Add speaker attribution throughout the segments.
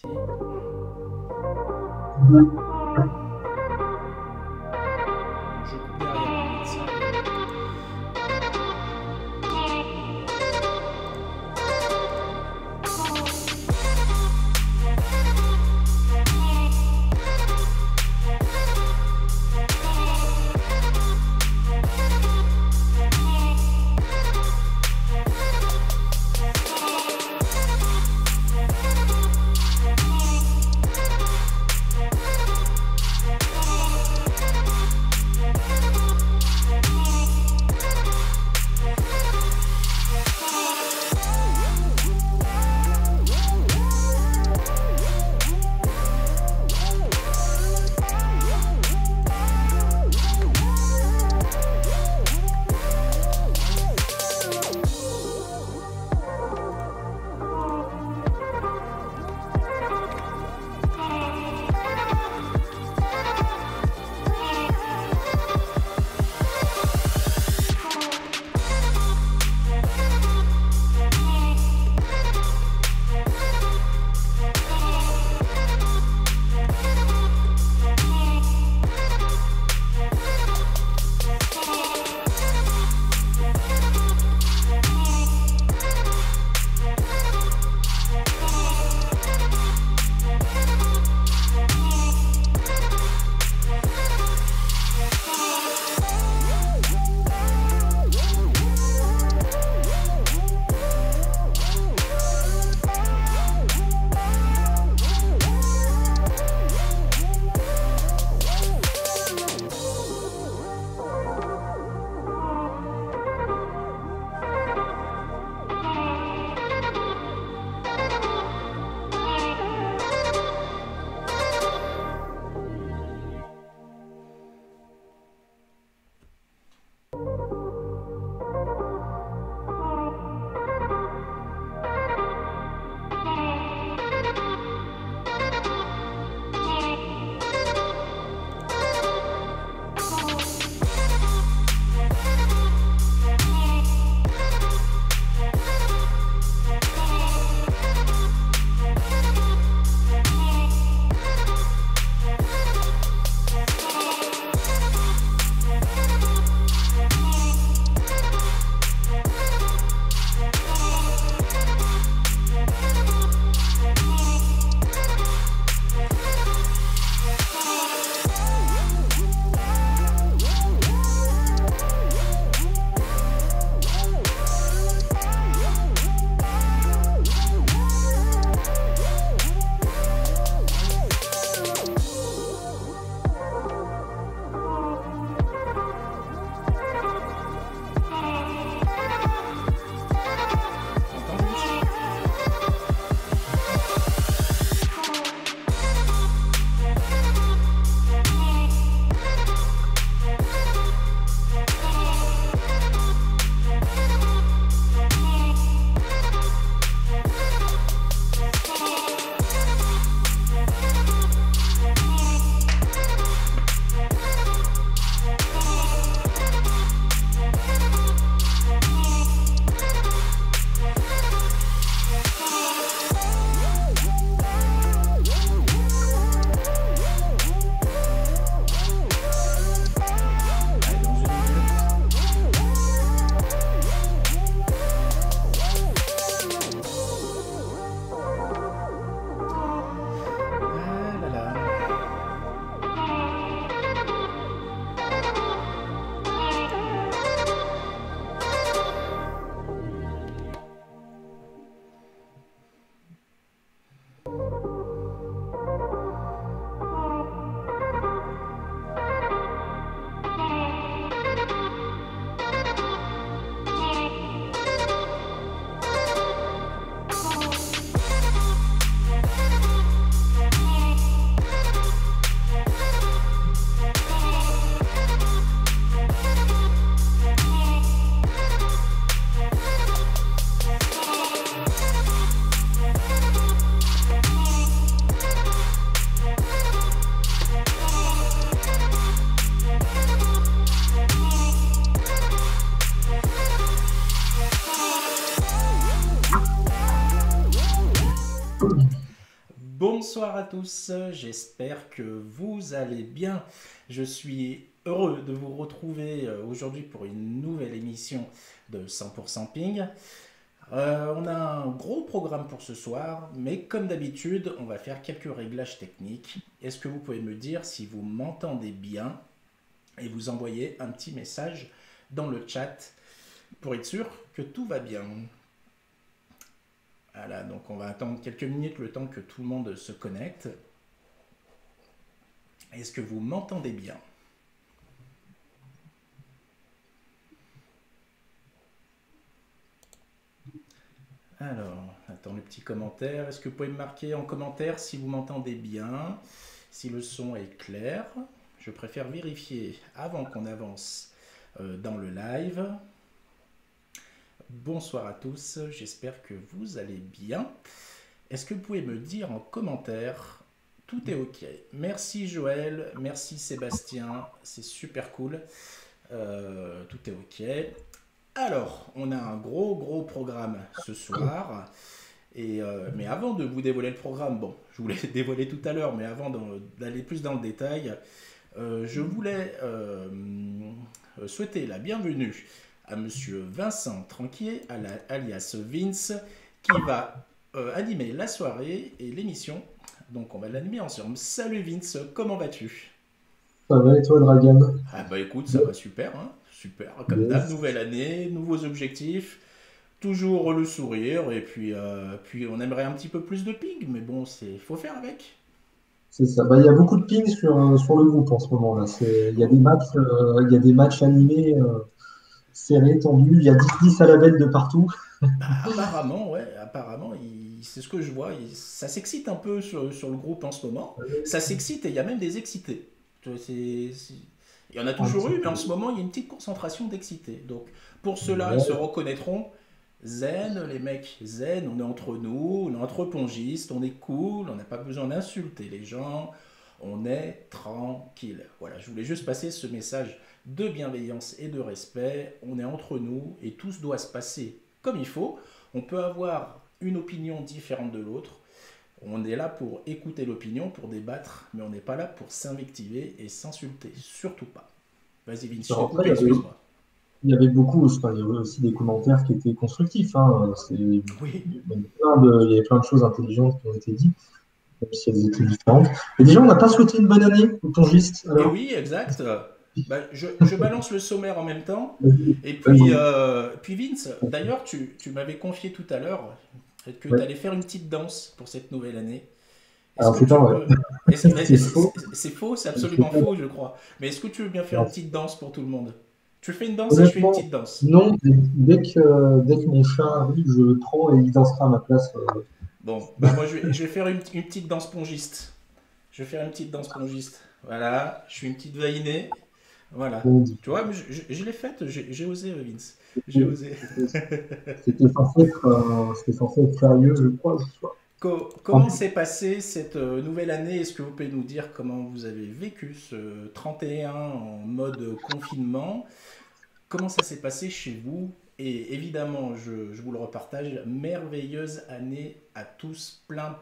Speaker 1: parti. Je coupe derrière. Ça. Bonsoir à tous, j'espère que vous allez bien. Je suis heureux de vous retrouver aujourd'hui pour une nouvelle émission de 100% Ping. On a un gros programme pour ce soir, mais comme d'habitude, on va faire quelques réglages techniques. Est-ce que vous pouvez me dire si vous m'entendez bien et vous envoyer un petit message dans le chat pour être sûr que tout va bien. Voilà, donc on va attendre quelques minutes le temps que tout le monde se connecte. Est-ce que vous m'entendez bien? Alors, attends le petit commentaire. Est-ce que vous pouvez me marquer en commentaire si vous m'entendez bien, si le son est clair? Je préfère vérifier avant qu'on avance dans le live. Bonsoir à tous, j'espère que vous allez bien. Est-ce que vous pouvez me dire en commentaire, tout est ok? Merci Joël, merci Sébastien, c'est super cool. Tout est ok. Alors, on a un gros programme ce soir. Mais avant de vous dévoiler le programme, bon, je vous l'ai dévoilé tout à l'heure, mais avant d'aller plus dans le détail, je voulais souhaiter la bienvenue à monsieur Vincent Tranquier, alias Vince, qui va animer la soirée et l'émission. Donc on va l'animer ensemble. Salut Vince, comment vas-tu?
Speaker 2: Ça va et toi, Dragan?
Speaker 1: Ah bah écoute, ça va super, hein, super. Comme d'hab,
Speaker 2: Yes.
Speaker 1: nouvelle année, nouveaux objectifs, toujours le sourire, et puis on aimerait un petit peu plus de ping, mais bon, faut faire avec.
Speaker 2: C'est ça. Bah, il y a beaucoup de ping sur le groupe en ce moment là. Il y a des matchs animés serrés, tendus. Il y a 10-10 à la belle de partout.
Speaker 1: Bah, apparemment, ouais, apparemment, c'est ce que je vois. Ça s'excite un peu sur le groupe en ce moment. Ça s'excite et il y a même des excités. Tu vois, il y en a
Speaker 2: Un
Speaker 1: toujours
Speaker 2: petit
Speaker 1: eu, mais
Speaker 2: peu.
Speaker 1: en ce moment, il y a une petite concentration d'excités. Donc, pour ceux-là, ils se
Speaker 2: Ouais,
Speaker 1: reconnaîtront. Zen, les mecs, zen, on est entre nous, on est entre pongistes, on est cool, on n'a pas besoin d'insulter les gens, on est tranquille. Voilà, je voulais juste passer ce message de bienveillance et de respect. On est entre nous et tout doit se passer comme il faut. On peut avoir une opinion différente de l'autre. On est là pour écouter l'opinion, pour débattre, mais on n'est pas là pour s'invectiver et s'insulter. Surtout pas. Vas-y Vince, je t'ai
Speaker 2: alors après,
Speaker 1: coupé, excuse-moi.
Speaker 2: il y avait aussi des commentaires qui étaient constructifs, hein.
Speaker 1: Oui,
Speaker 2: Il y avait plein de choses intelligentes qui ont été dites, même si elles étaient différentes. Et déjà, on n'a pas souhaité une bonne année aux tongistes,
Speaker 1: et
Speaker 2: alors.
Speaker 1: oui, exact. Bah, je balance le sommaire en même temps.
Speaker 2: Vas-y,
Speaker 1: Et puis,
Speaker 2: vas-y.
Speaker 1: Vince, d'ailleurs, tu m'avais confié tout à l'heure que tu
Speaker 2: Ouais.
Speaker 1: allais faire une petite danse pour cette nouvelle année. Est-ce
Speaker 2: Alors,
Speaker 1: que
Speaker 2: c'est pas
Speaker 1: tu
Speaker 2: vrai.
Speaker 1: peux...
Speaker 2: C'est faux.
Speaker 1: C'est faux, c'est
Speaker 2: C'est
Speaker 1: absolument
Speaker 2: pas
Speaker 1: faux, je crois. Mais est-ce que tu veux bien faire une
Speaker 2: vrai.
Speaker 1: petite danse pour tout le monde? Tu fais une danse et je fais une
Speaker 2: Honnêtement,
Speaker 1: petite danse.
Speaker 2: non. Dès que mon chat arrive, je le prends et il dansera à ma place.
Speaker 1: Bon, bah moi je vais faire une petite danse pongiste. Je vais faire une petite danse pongiste. Voilà, je suis une petite vainée. Voilà.
Speaker 2: Bon,
Speaker 1: Tu vois, mais je l'ai faite, j'ai osé, Vince. J'ai osé.
Speaker 2: c'était censé être sérieux, je crois, ce soir. Un
Speaker 1: Comment
Speaker 2: peu.
Speaker 1: s'est passée cette nouvelle année? Est-ce que vous pouvez nous dire comment vous avez vécu ce 31 en mode confinement? Comment ça s'est passé chez vous? Et évidemment, je vous le repartage, merveilleuse année à tous, plein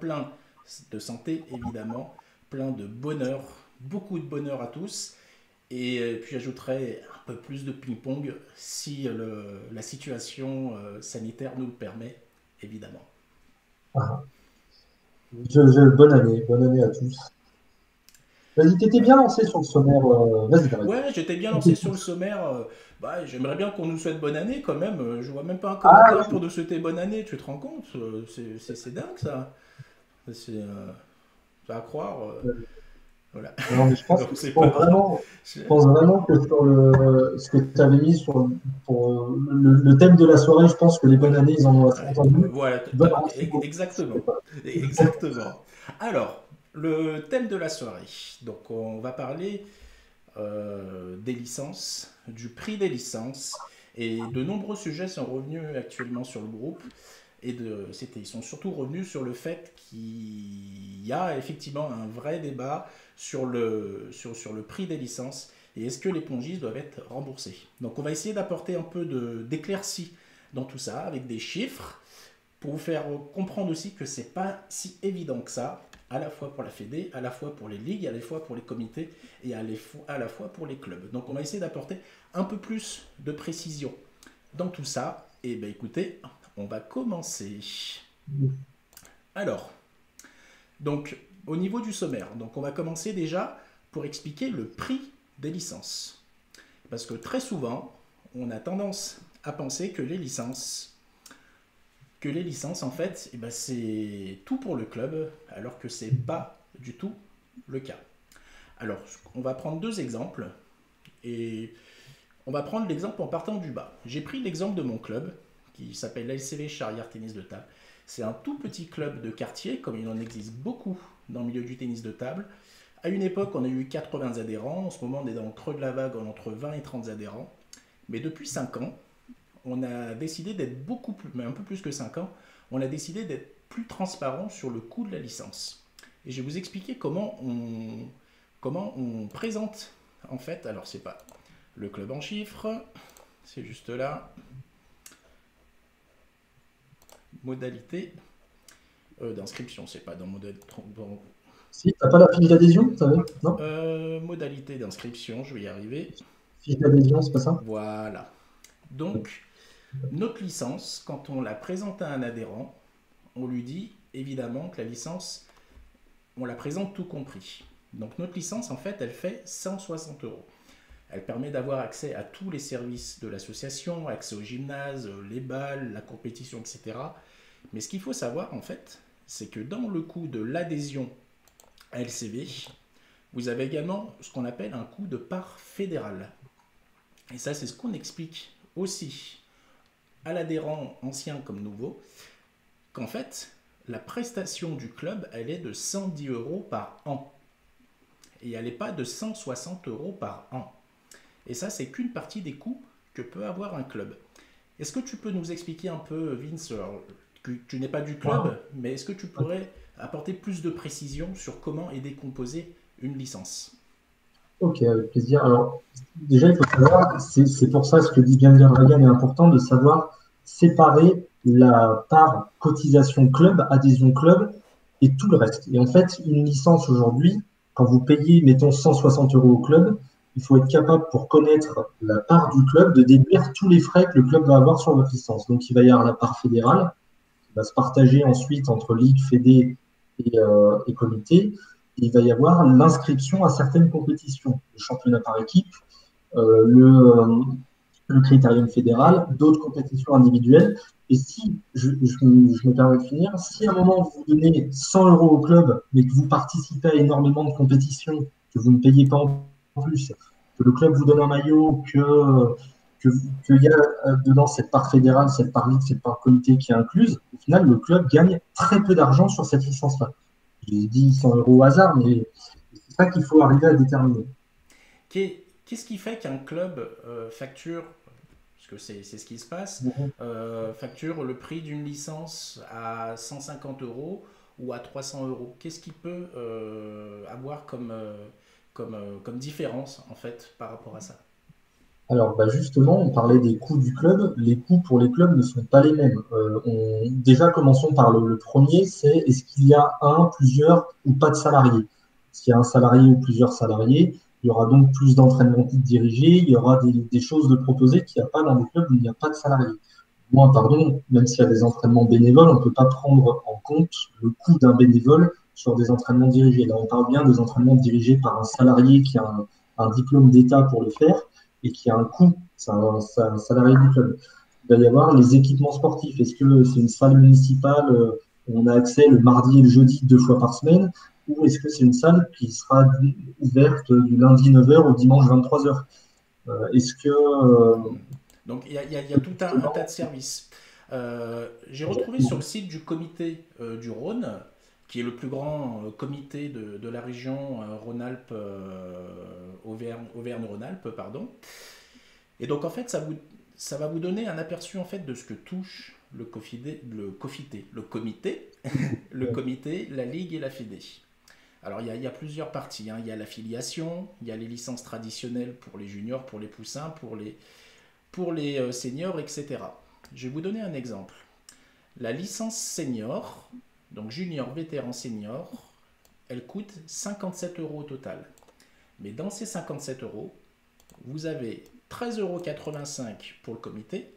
Speaker 1: de santé évidemment, plein de bonheur, beaucoup de bonheur à tous. Et puis j'ajouterai un peu plus de ping-pong si la situation sanitaire nous le permet, évidemment.
Speaker 2: Ah, bonne année à tous. Vas-y, t'étais
Speaker 1: Voilà.
Speaker 2: bien lancé sur le sommaire. Vas-y, Greg.
Speaker 1: Ouais, j'étais bien
Speaker 2: On
Speaker 1: lancé sur
Speaker 2: t'écoute.
Speaker 1: le sommaire. Bah, j'aimerais bien qu'on nous souhaite bonne année quand même. Je vois même pas un
Speaker 2: Ah
Speaker 1: commentaire
Speaker 2: oui,
Speaker 1: pour nous souhaiter bonne année. Tu te rends compte? C'est dingue ça. C'est à croire. Voilà.
Speaker 2: non, mais
Speaker 1: Donc c'est pas grave. Je-
Speaker 2: je pense vraiment que sur ce que tu avais mis pour le thème de la soirée, je pense que les bonnes
Speaker 1: Voilà.
Speaker 2: années, ils en ont assez
Speaker 1: Ouais,
Speaker 2: entendu.
Speaker 1: voilà,
Speaker 2: Bonne année, c'est beau.
Speaker 1: exactement. Exactement. Alors, le thème de la soirée. Donc, on va parler des licences, du prix des licences. Et de nombreux sujets sont revenus actuellement sur le groupe. Ils sont surtout revenus sur le fait qu'il y a effectivement un vrai débat sur le prix des licences et est-ce que les pongistes doivent être remboursés. Donc on va essayer d'apporter un peu d'éclaircie dans tout ça avec des chiffres pour vous faire comprendre aussi que c'est pas si évident que ça. à la fois pour la Fédé, à la fois pour les ligues, à la fois pour les comités et à la fois pour les clubs. Donc on va essayer d'apporter un peu plus de précision dans tout ça. Et bien écoutez, on va commencer. Alors, donc au niveau du sommaire, donc on va commencer déjà pour expliquer le prix des licences. Parce que très souvent, on a tendance à penser que les licences en fait, eh ben, c'est tout pour le club, alors que c'est pas du tout le cas. Alors, on va prendre deux exemples et on va prendre l'exemple en partant du bas. J'ai pris l'exemple de mon club qui s'appelle l'LCV Charrière Tennis de Table. C'est un tout petit club de quartier, comme il en existe beaucoup dans le milieu du tennis de table. À une époque, on a eu 80 adhérents. En ce moment, on est dans le creux de la vague, on est entre 20 et 30 adhérents. Mais depuis 5 ans, on a décidé d'être beaucoup plus, mais un peu plus que 5 ans, on a décidé d'être plus transparent sur le coût de la licence. Et je vais vous expliquer comment on présente, en fait, alors c'est pas le club en chiffres, c'est juste là, modalité d'inscription, c'est pas dans modalité,
Speaker 2: Si, t'as pas la fiche d'adhésion, non?
Speaker 1: modalité d'inscription, je vais y arriver.
Speaker 2: Fiche d'adhésion, c'est pas ça?
Speaker 1: Voilà. Donc, notre licence, quand on la présente à un adhérent, on lui dit évidemment que la licence, on la présente tout compris. Donc notre licence, en fait, elle fait 160 euros. Elle permet d'avoir accès à tous les services de l'association, accès au gymnase, les balles, la compétition, etc. Mais ce qu'il faut savoir, en fait, c'est que dans le coût de l'adhésion à LCV, vous avez également ce qu'on appelle un coût de part fédérale. Et ça, c'est ce qu'on explique aussi à l'adhérent ancien comme nouveau, qu'en fait, la prestation du club, elle est de 110 euros par an. Et elle n'est pas de 160 euros par an. Et ça, c'est qu'une partie des coûts que peut avoir un club. Est-ce que tu peux nous expliquer un peu, Vince, alors, que tu n'es pas du club, mais est-ce que tu pourrais apporter plus de précision sur comment est décomposée une licence?
Speaker 2: Ok, avec plaisir. Alors, déjà, il faut savoir, c'est pour ça ce que dit bien Ryan est important de savoir séparer la part cotisation club, adhésion club et tout le reste. Et en fait, une licence aujourd'hui, quand vous payez, mettons, 160 euros au club, il faut être capable, pour connaître la part du club, de déduire tous les frais que le club va avoir sur votre licence. Donc, il va y avoir la part fédérale, qui va se partager ensuite entre ligue, fédé et comité. Il va y avoir l'inscription à certaines compétitions, le championnat par équipe, euh, le, euh, le critérium fédéral, d'autres compétitions individuelles. Et si, je me permets de finir, si à un moment vous donnez 100 euros au club, mais que vous participez à énormément de compétitions, que vous ne payez pas en plus, que le club vous donne un maillot, qu'il y a dedans cette part fédérale, cette part ligue, cette part comité qui est incluse, au final, le club gagne très peu d'argent sur cette licence-là. J'ai dit 100 euros au hasard, mais c'est ça qu'il faut arriver à déterminer.
Speaker 1: Qu'est-ce qui fait qu'un club facture, parce que c'est ce qui se passe, facture le prix d'une licence à 150 euros ou à 300 euros? Qu'est-ce qui peut avoir comme différence en fait par rapport à ça?
Speaker 2: Alors, bah justement, on parlait des coûts du club. Les coûts pour les clubs ne sont pas les mêmes. Déjà, commençons par le premier, c'est est-ce qu'il y a un, plusieurs ou pas de salariés? S'il y a un salarié ou plusieurs salariés, il y aura donc plus d'entraînement dirigé, il y aura des choses de proposées qu'il n'y a pas dans des clubs où il n'y a pas de salariés. Moi, pardon, même s'il y a des entraînements bénévoles, on ne peut pas prendre en compte le coût d'un bénévole sur des entraînements dirigés. Là, on parle bien des entraînements dirigés par un salarié qui a un diplôme d'État pour le faire et qui a un coût, c'est un salarié du club. Il va y avoir les équipements sportifs. Est-ce que c'est une salle municipale où on a accès le mardi et le jeudi 2 fois par semaine, ou est-ce que c'est une salle qui sera ouverte du lundi 9 heures au dimanche 23 heures? Est-ce que
Speaker 1: Donc il y a tout un tas de services. J'ai retrouvé sur le site du comité du Rhône, qui est le plus grand comité de la région Rhône-Alpes, Auvergne-Rhône-Alpes, pardon. Et donc en fait, ça va vous donner un aperçu en fait de ce que touche le comité, le comité, la ligue et la fédé. Alors il y a plusieurs parties, hein. Il y a l'affiliation, il y a les licences traditionnelles pour les juniors, pour les poussins, pour les seniors, etc. Je vais vous donner un exemple. La licence senior, donc junior, vétéran, senior, elle coûte 57 euros au total. Mais dans ces 57 euros, vous avez 13,85 € pour le comité,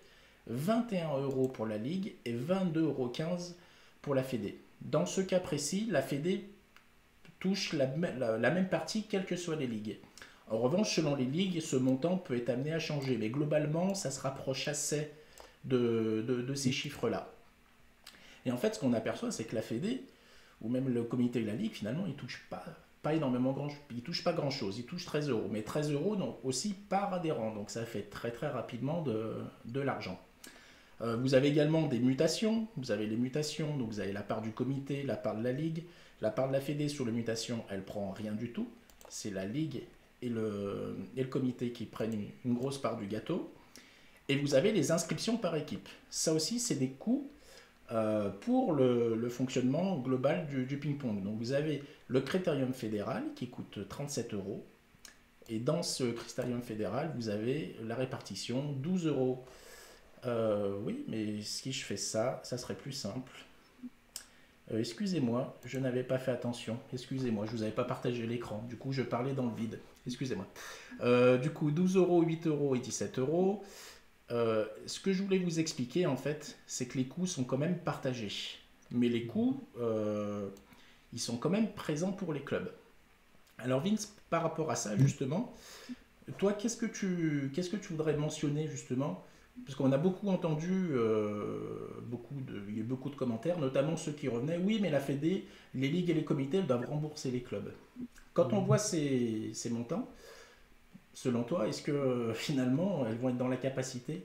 Speaker 1: 21 € pour la Ligue et 22,15 € pour la Fédé. Dans ce cas précis, la Fédé touche la même partie, quelles que soient les ligues. En revanche, selon les ligues, ce montant peut être amené à changer. Mais globalement, ça se rapproche assez de ces chiffres-là. Et en fait, ce qu'on aperçoit, c'est que la Fédé, ou même le comité de la Ligue, finalement, ils ne touchent pas énormément ils touchent pas grand-chose. Ils touchent 13 €. Mais 13 € donc, aussi par adhérent. Donc ça fait très très rapidement de l'argent. Vous avez également des mutations. Vous avez les mutations, donc vous avez la part du comité, la part de la Ligue. La part de la Fédé sur les mutations, elle prend rien du tout. C'est la Ligue et le comité qui prennent une grosse part du gâteau. Et vous avez les inscriptions par équipe. Ça aussi, c'est des coûts pour le fonctionnement global du ping-pong. Donc vous avez le critérium fédéral qui coûte 37 €. Et dans ce critérium fédéral, vous avez la répartition 12 €. Oui, mais si je fais ça, ça serait plus simple. Excusez-moi, je n'avais pas fait attention. Excusez-moi, je ne vous avais pas partagé l'écran. Du coup, je parlais dans le vide. Excusez-moi. Du coup, 12 €, 8 € et 17 €. Ce que je voulais vous expliquer, en fait, c'est que les coûts sont quand même partagés. Mais les coûts, ils sont quand même présents pour les clubs. Alors Vince, par rapport à ça, justement, toi, qu'est-ce que tu voudrais mentionner, justement? Parce qu'on a beaucoup entendu, il y a eu beaucoup de commentaires, notamment ceux qui revenaient, oui, mais la Fédé, les ligues et les comités elles doivent rembourser les clubs. Quand on voit ces montants, selon toi, est-ce que finalement, elles vont être dans la capacité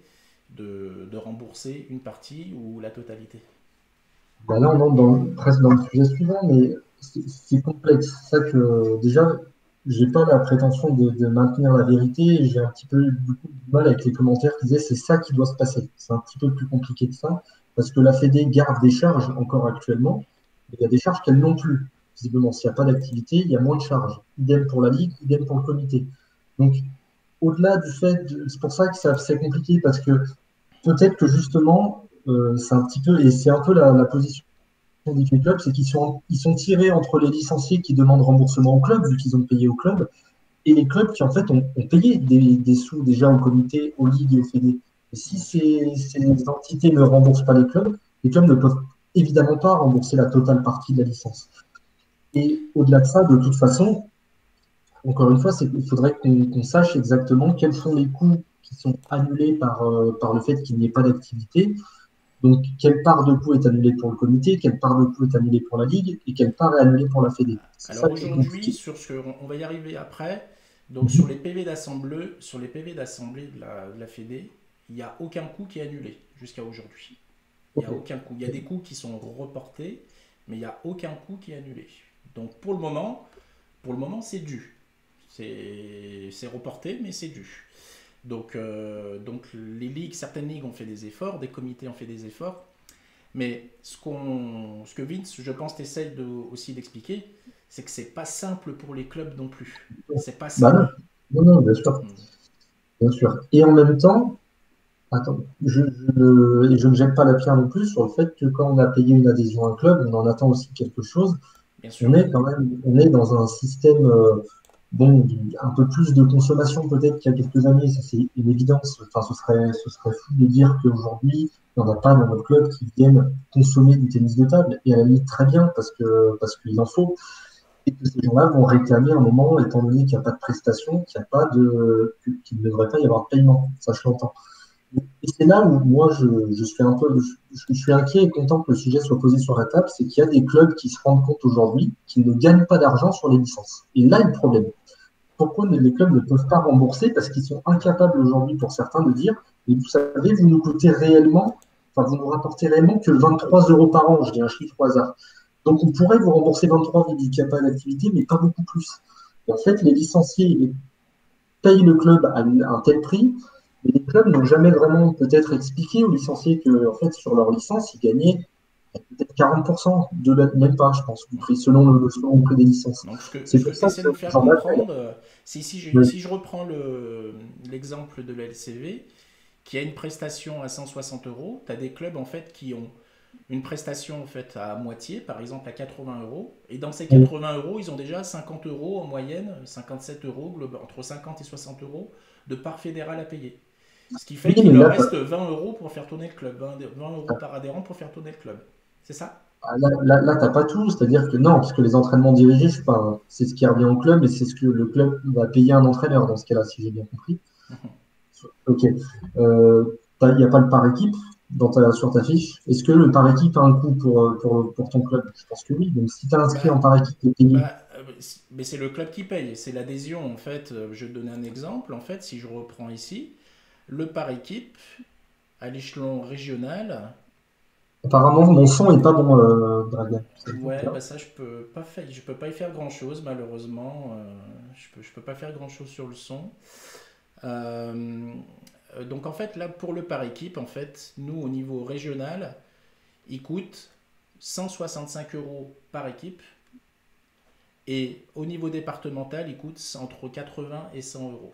Speaker 1: de rembourser une partie ou la totalité?
Speaker 2: Ben là, on entre presque dans le sujet suivant, mais c'est complexe. C'est ça que déjà, j'ai pas la prétention de maintenir la vérité. Et j'ai un petit peu beaucoup de mal avec les commentaires qui disaient c'est ça qui doit se passer. C'est un petit peu plus compliqué que ça, parce que la Fédé garde des charges encore actuellement. Il y a des charges qu'elle n'ont plus. Visiblement, s'il n'y a pas d'activité, il y a moins de charges. Idem pour la Ligue, idem pour le comité. Donc, au-delà du fait, c'est pour ça que c'est compliqué, parce que peut-être que justement, c'est un petit peu, et c'est un peu la position des clubs, c'est ils sont tirés entre les licenciés qui demandent remboursement au club, vu qu'ils ont payé au club, et les clubs qui en fait ont payé des sous déjà au comité, aux ligues et aux fédés. Et si ces entités ne remboursent pas les clubs ne peuvent évidemment pas rembourser la totale partie de la licence. Et au-delà de ça, de toute façon, encore une fois, il faudrait qu'on sache exactement quels sont les coûts qui sont annulés par le fait qu'il n'y ait pas d'activité. Donc, quelle part de coût est annulée pour le comité, quelle part de coût est annulée pour la Ligue et quelle part est annulée pour la Fédé. C'est
Speaker 1: Alors
Speaker 2: ça qui est
Speaker 1: aujourd'hui,
Speaker 2: compliqué.
Speaker 1: sur ce on va y arriver après. Donc sur les PV d'assemblée, de la Fédé, il n'y a aucun coût qui est annulé jusqu'à aujourd'hui. Il n'y a aucun coût. Il y a des coûts qui sont reportés, mais il n'y a aucun coût qui est annulé. Donc pour le moment, c'est dû. C'est reporté, mais c'est dû. Donc les ligues, certaines ligues ont fait des efforts, des comités ont fait des efforts. Mais ce que Vince, je pense, t'essaye aussi d'expliquer, c'est que c'est pas simple pour les clubs non plus. C'est pas
Speaker 2: Bah
Speaker 1: simple.
Speaker 2: non, non, bien sûr,
Speaker 1: Hmm.
Speaker 2: bien sûr. Et en même temps, attends, et je ne jette pas la pierre non plus sur le fait que quand on a payé une adhésion à un club, on en attend aussi quelque chose.
Speaker 1: Bien sûr.
Speaker 2: On est dans un système bon, un peu plus de consommation peut-être qu'il y a quelques années, ça c'est une évidence. Enfin, ce serait fou de dire qu'aujourd'hui, il n'y en a pas dans notre club qui viennent consommer du tennis de table. Et à la limite, très bien, parce qu'il en faut. Et que ces gens-là vont réclamer un moment, étant donné qu'il n'y a pas de prestation, qu'il ne devrait pas y avoir de paiement. Ça, je l'entends. Et c'est là où moi je suis un peu, je suis inquiet et content que le sujet soit posé sur la table, c'est qu'il y a des clubs qui se rendent compte aujourd'hui qu'ils ne gagnent pas d'argent sur les licences. Et là est le problème. Pourquoi les clubs ne peuvent pas rembourser? Parce qu'ils sont incapables aujourd'hui pour certains de dire, mais vous savez, vous nous coûtez réellement, enfin vous nous rapportez réellement que 23 € par an, je dis un chiffre au hasard. Donc on pourrait vous rembourser 23 vu qu'il n'y a pas d'activité, mais pas beaucoup plus. Et en fait, les licenciés payent le club à un tel prix, mais les clubs n'ont jamais vraiment peut-être expliqué aux licenciés que, en fait, sur leur licence, ils gagnaient peut-être 40% même pas, je pense, du prix, selon le prix des licences.
Speaker 1: Donc
Speaker 2: C'est
Speaker 1: ce que
Speaker 2: pour
Speaker 1: tu
Speaker 2: ça
Speaker 1: essaies de
Speaker 2: que
Speaker 1: nous faire
Speaker 2: j'en appelle.
Speaker 1: comprendre, c'est
Speaker 2: Oui,
Speaker 1: si je reprends l'exemple de la LCV, qui a une prestation à 160 €, tu as des clubs en fait qui ont une prestation en fait à moitié, par exemple à 80 euros. Et dans ces
Speaker 2: Oui,
Speaker 1: 80 euros, ils ont déjà 50 euros en moyenne, 57 euros, entre 50 et 60 euros de part fédérale à payer. Ce qui fait
Speaker 2: oui,
Speaker 1: qu'il
Speaker 2: mais
Speaker 1: leur
Speaker 2: là,
Speaker 1: reste 20 euros pour faire tourner le club, 20 euros par adhérent pour faire tourner le club. C'est ça?
Speaker 2: t'as pas tout. C'est-à-dire que non, parce que les entraînements dirigés, c'est ce qui revient au club et c'est ce que le club va payer un entraîneur dans ce cas-là, si j'ai bien compris. Ok. Il n'y a pas le par équipe sur ta fiche. Est-ce que le par équipe a un coût pour ton club? Je pense que oui. Donc, si tu as inscrit en
Speaker 1: Bah,
Speaker 2: par équipe, t'es payé.
Speaker 1: mais c'est le club qui paye, c'est l'adhésion en fait. Je vais te donner un exemple. En fait, si je reprends ici, le par équipe à l'échelon régional.
Speaker 2: Apparemment, mon son est pas bon, Dragan. C'est le
Speaker 1: Ouais,
Speaker 2: cas.
Speaker 1: bah ça je peux pas y faire grand chose malheureusement. Je peux pas faire grand chose sur le son. Euh, donc en fait là pour le par équipe en fait nous au niveau régional il coûte 165 euros par équipe et au niveau départemental il coûte entre 80 et 100 euros.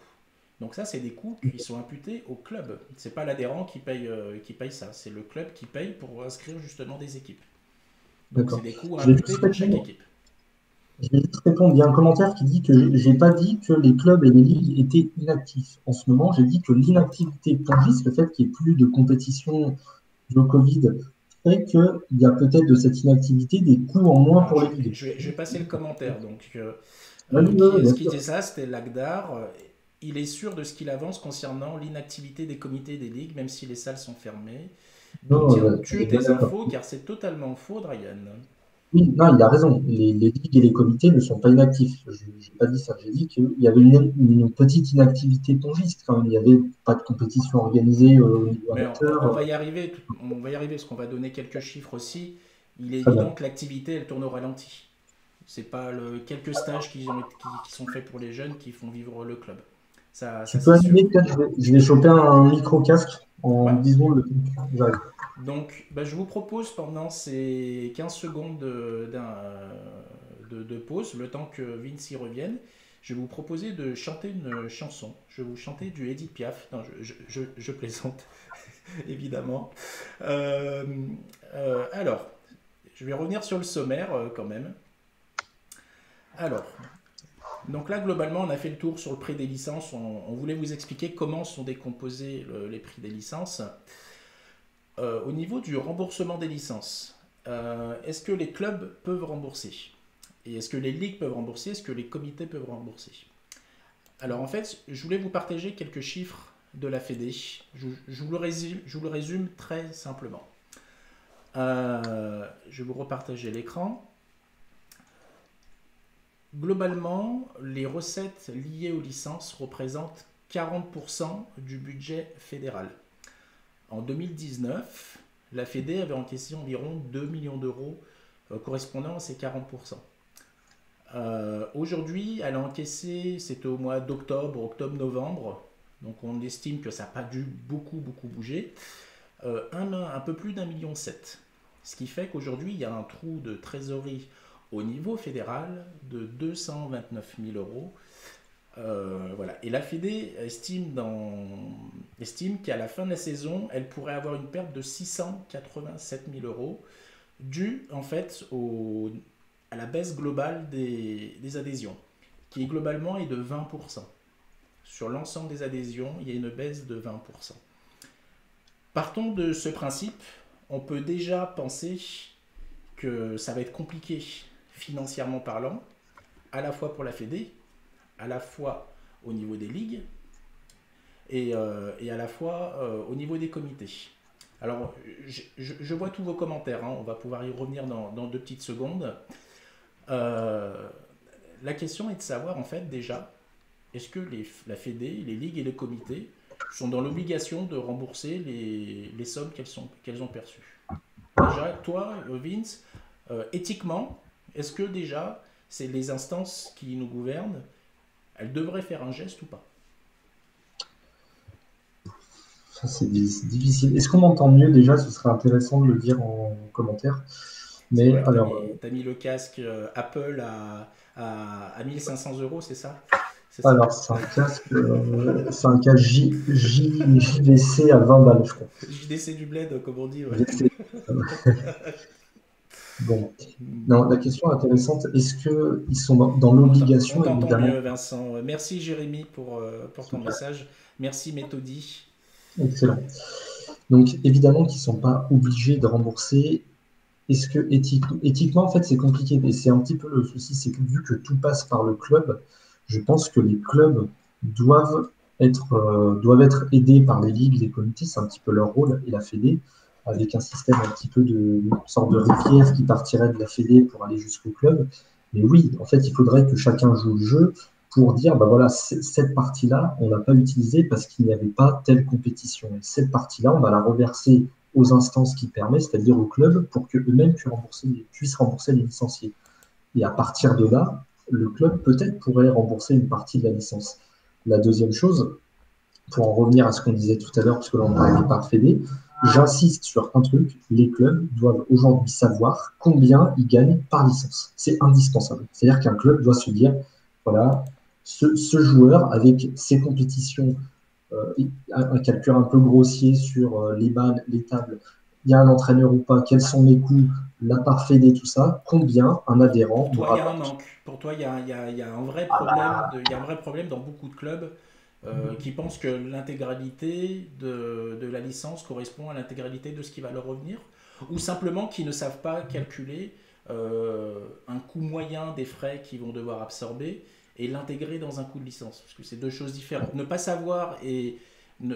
Speaker 1: Donc ça c'est des coûts qui sont imputés au club. C'est pas l'adhérent qui paye ça, c'est le club qui paye pour inscrire justement des équipes. Donc c'est
Speaker 2: D'accord.
Speaker 1: des coûts
Speaker 2: Je vais
Speaker 1: imputés
Speaker 2: juste
Speaker 1: pour chaque
Speaker 2: répondre.
Speaker 1: équipe.
Speaker 2: Je vais juste répondre. Il y a un commentaire qui dit que j'ai pas dit que les clubs et les ligues étaient inactifs. En ce moment, j'ai dit que l'inactivité plongiste, le fait qu'il n'y ait plus de compétition dû au Covid, fait qu'il y a peut-être de cette inactivité des coûts en moins
Speaker 1: Alors,
Speaker 2: pour les ligues.
Speaker 1: je vais passer le commentaire. Donc,
Speaker 2: Vas-y, ouais, ouais,
Speaker 1: ce
Speaker 2: bien
Speaker 1: qui
Speaker 2: sûr.
Speaker 1: disait ça, c'était Lagdar. Il est sûr de ce qu'il avance concernant l'inactivité des comités des ligues, même si les salles sont fermées. D'où
Speaker 2: Non,
Speaker 1: tiens-tu
Speaker 2: bien
Speaker 1: tes
Speaker 2: d'accord.
Speaker 1: infos? Car c'est totalement faux, Brian.
Speaker 2: Oui, non, il a raison. Les ligues et les comités ne sont pas inactifs. Je n'ai pas dit ça. J'ai dit qu'il y avait une petite inactivité pongiste quand même. Il n'y avait pas de compétition organisée au niveau
Speaker 1: Mais
Speaker 2: amateur.
Speaker 1: on va y arriver, on va y arriver parce qu'on va donner quelques chiffres aussi. Il est
Speaker 2: Très
Speaker 1: évident
Speaker 2: bien.
Speaker 1: que l'activité, elle tourne au ralenti. C'est pas quelques stages qui sont faits pour les jeunes qui font vivre le club. Ça
Speaker 2: Tu peux
Speaker 1: c'est sûr.
Speaker 2: animer, peut-être, je vais choper un micro-casque en
Speaker 1: Ouais.
Speaker 2: 10 secondes. J'arrive.
Speaker 1: Donc, bah, je vous propose pendant ces 15 secondes de pause, le temps que Vince y revienne, je vais vous proposer de chanter une chanson. Je vais vous chanter du Edith Piaf. Non, je plaisante, évidemment. Euh, alors, je vais revenir sur le sommaire quand même. Alors, donc là, globalement, on a fait le tour sur le prix des licences. On voulait vous expliquer comment sont décomposés les prix des licences. Au niveau du remboursement des licences, est-ce que les clubs peuvent rembourser? Et est-ce que les ligues peuvent rembourser? Est-ce que les comités peuvent rembourser? Alors en fait, je voulais vous partager quelques chiffres de la Fédé. Je vous le résume très simplement. Je vais vous repartager l'écran. Globalement, les recettes liées aux licences représentent 40% du budget fédéral. En 2019, la Fédé avait encaissé environ 2 millions d'euros correspondant à ces 40%. Aujourd'hui, elle a encaissé, c'était au mois d'octobre, octobre-novembre, donc on estime que ça n'a pas dû beaucoup bouger, un peu plus d'1,7 million. Ce qui fait qu'aujourd'hui, il y a un trou de trésorerie au niveau fédéral de 229 000 euros. Voilà. Et la Fédé estime qu'à la fin de la saison, elle pourrait avoir une perte de 687 000 euros due en fait à la baisse globale des adhésions, qui globalement est de 20%. Sur l'ensemble des adhésions, il y a une baisse de 20%. Partons de ce principe, on peut déjà penser que ça va être compliqué financièrement parlant, à la fois pour la Fédé, à la fois au niveau des ligues et à la fois au niveau des comités. Alors, je vois tous vos commentaires, hein, on va pouvoir y revenir dans 2 petites secondes. Euh, la question est de savoir en fait déjà, est-ce que la Fédé, les ligues et les comités sont dans l'obligation de rembourser les sommes qu'elles ont perçues? Déjà, toi, Vince, éthiquement, est-ce que déjà, c'est les instances qui nous gouvernent, elles devraient faire un geste ou pas?
Speaker 2: Ça, c'est difficile. Est-ce qu'on m'entend mieux déjà? Ce serait intéressant de le dire en commentaire.
Speaker 1: C'est
Speaker 2: Mais
Speaker 1: vrai que
Speaker 2: alors,
Speaker 1: t'as mis le casque Apple à 1500 euros, c'est ça? C'est ça?
Speaker 2: Alors, c'est un casque JVC à 20 balles, je crois.
Speaker 1: JDC du bled, comme on dit, ouais.
Speaker 2: JVC. Bon, non, la question intéressante, est-ce qu'ils sont dans
Speaker 1: On
Speaker 2: l'obligation,
Speaker 1: t'entend
Speaker 2: évidemment,
Speaker 1: mieux, Vincent. Merci, Jérémy, pour ton
Speaker 2: super,
Speaker 1: message. Merci, Méthodi.
Speaker 2: excellent. Donc, évidemment qu'ils ne sont pas obligés de rembourser. Est-ce que éthiquement, en fait, c'est compliqué. Et c'est un petit peu le souci, c'est que vu que tout passe par le club, je pense que les clubs doivent être aidés par les ligues, les comités, c'est un petit peu leur rôle, et la Fédé, avec un système un petit peu une sorte de rivière qui partirait de la Fédé pour aller jusqu'au club. Mais oui, en fait, il faudrait que chacun joue le jeu pour dire, bah voilà, cette partie-là, on l'a pas utilisée parce qu'il n'y avait pas telle compétition. Et cette partie-là, on va la reverser aux instances qui permettent, c'est-à-dire aux clubs, pour qu'eux-mêmes puissent rembourser les licenciés. Et à partir de là, le club peut-être pourrait rembourser une partie de la licence. La deuxième chose, pour en revenir à ce qu'on disait tout à l'heure, parce que là on parlait par Fédé, j'insiste sur un truc, les clubs doivent aujourd'hui savoir combien ils gagnent par licence. C'est indispensable. C'est-à-dire qu'un club doit se dire, voilà, ce joueur, avec ses compétitions, un calcul un peu grossier sur les balles, les tables, il y a un entraîneur ou pas, quels sont mes coûts, la part Fédé, tout ça, combien un
Speaker 1: Pour
Speaker 2: adhérent me
Speaker 1: toi, il y a un
Speaker 2: rapporte.
Speaker 1: manque. Pour toi, il y a un vrai
Speaker 2: Ah
Speaker 1: problème.
Speaker 2: bah,
Speaker 1: Il y a un vrai problème dans beaucoup de clubs qui pensent que l'intégralité de la licence correspond à l'intégralité de ce qui va leur revenir, ou simplement qui ne savent pas calculer un coût moyen des frais qu'ils vont devoir absorber et l'intégrer dans un coût de licence. Parce que c'est deux choses différentes. Ne pas savoir et ne,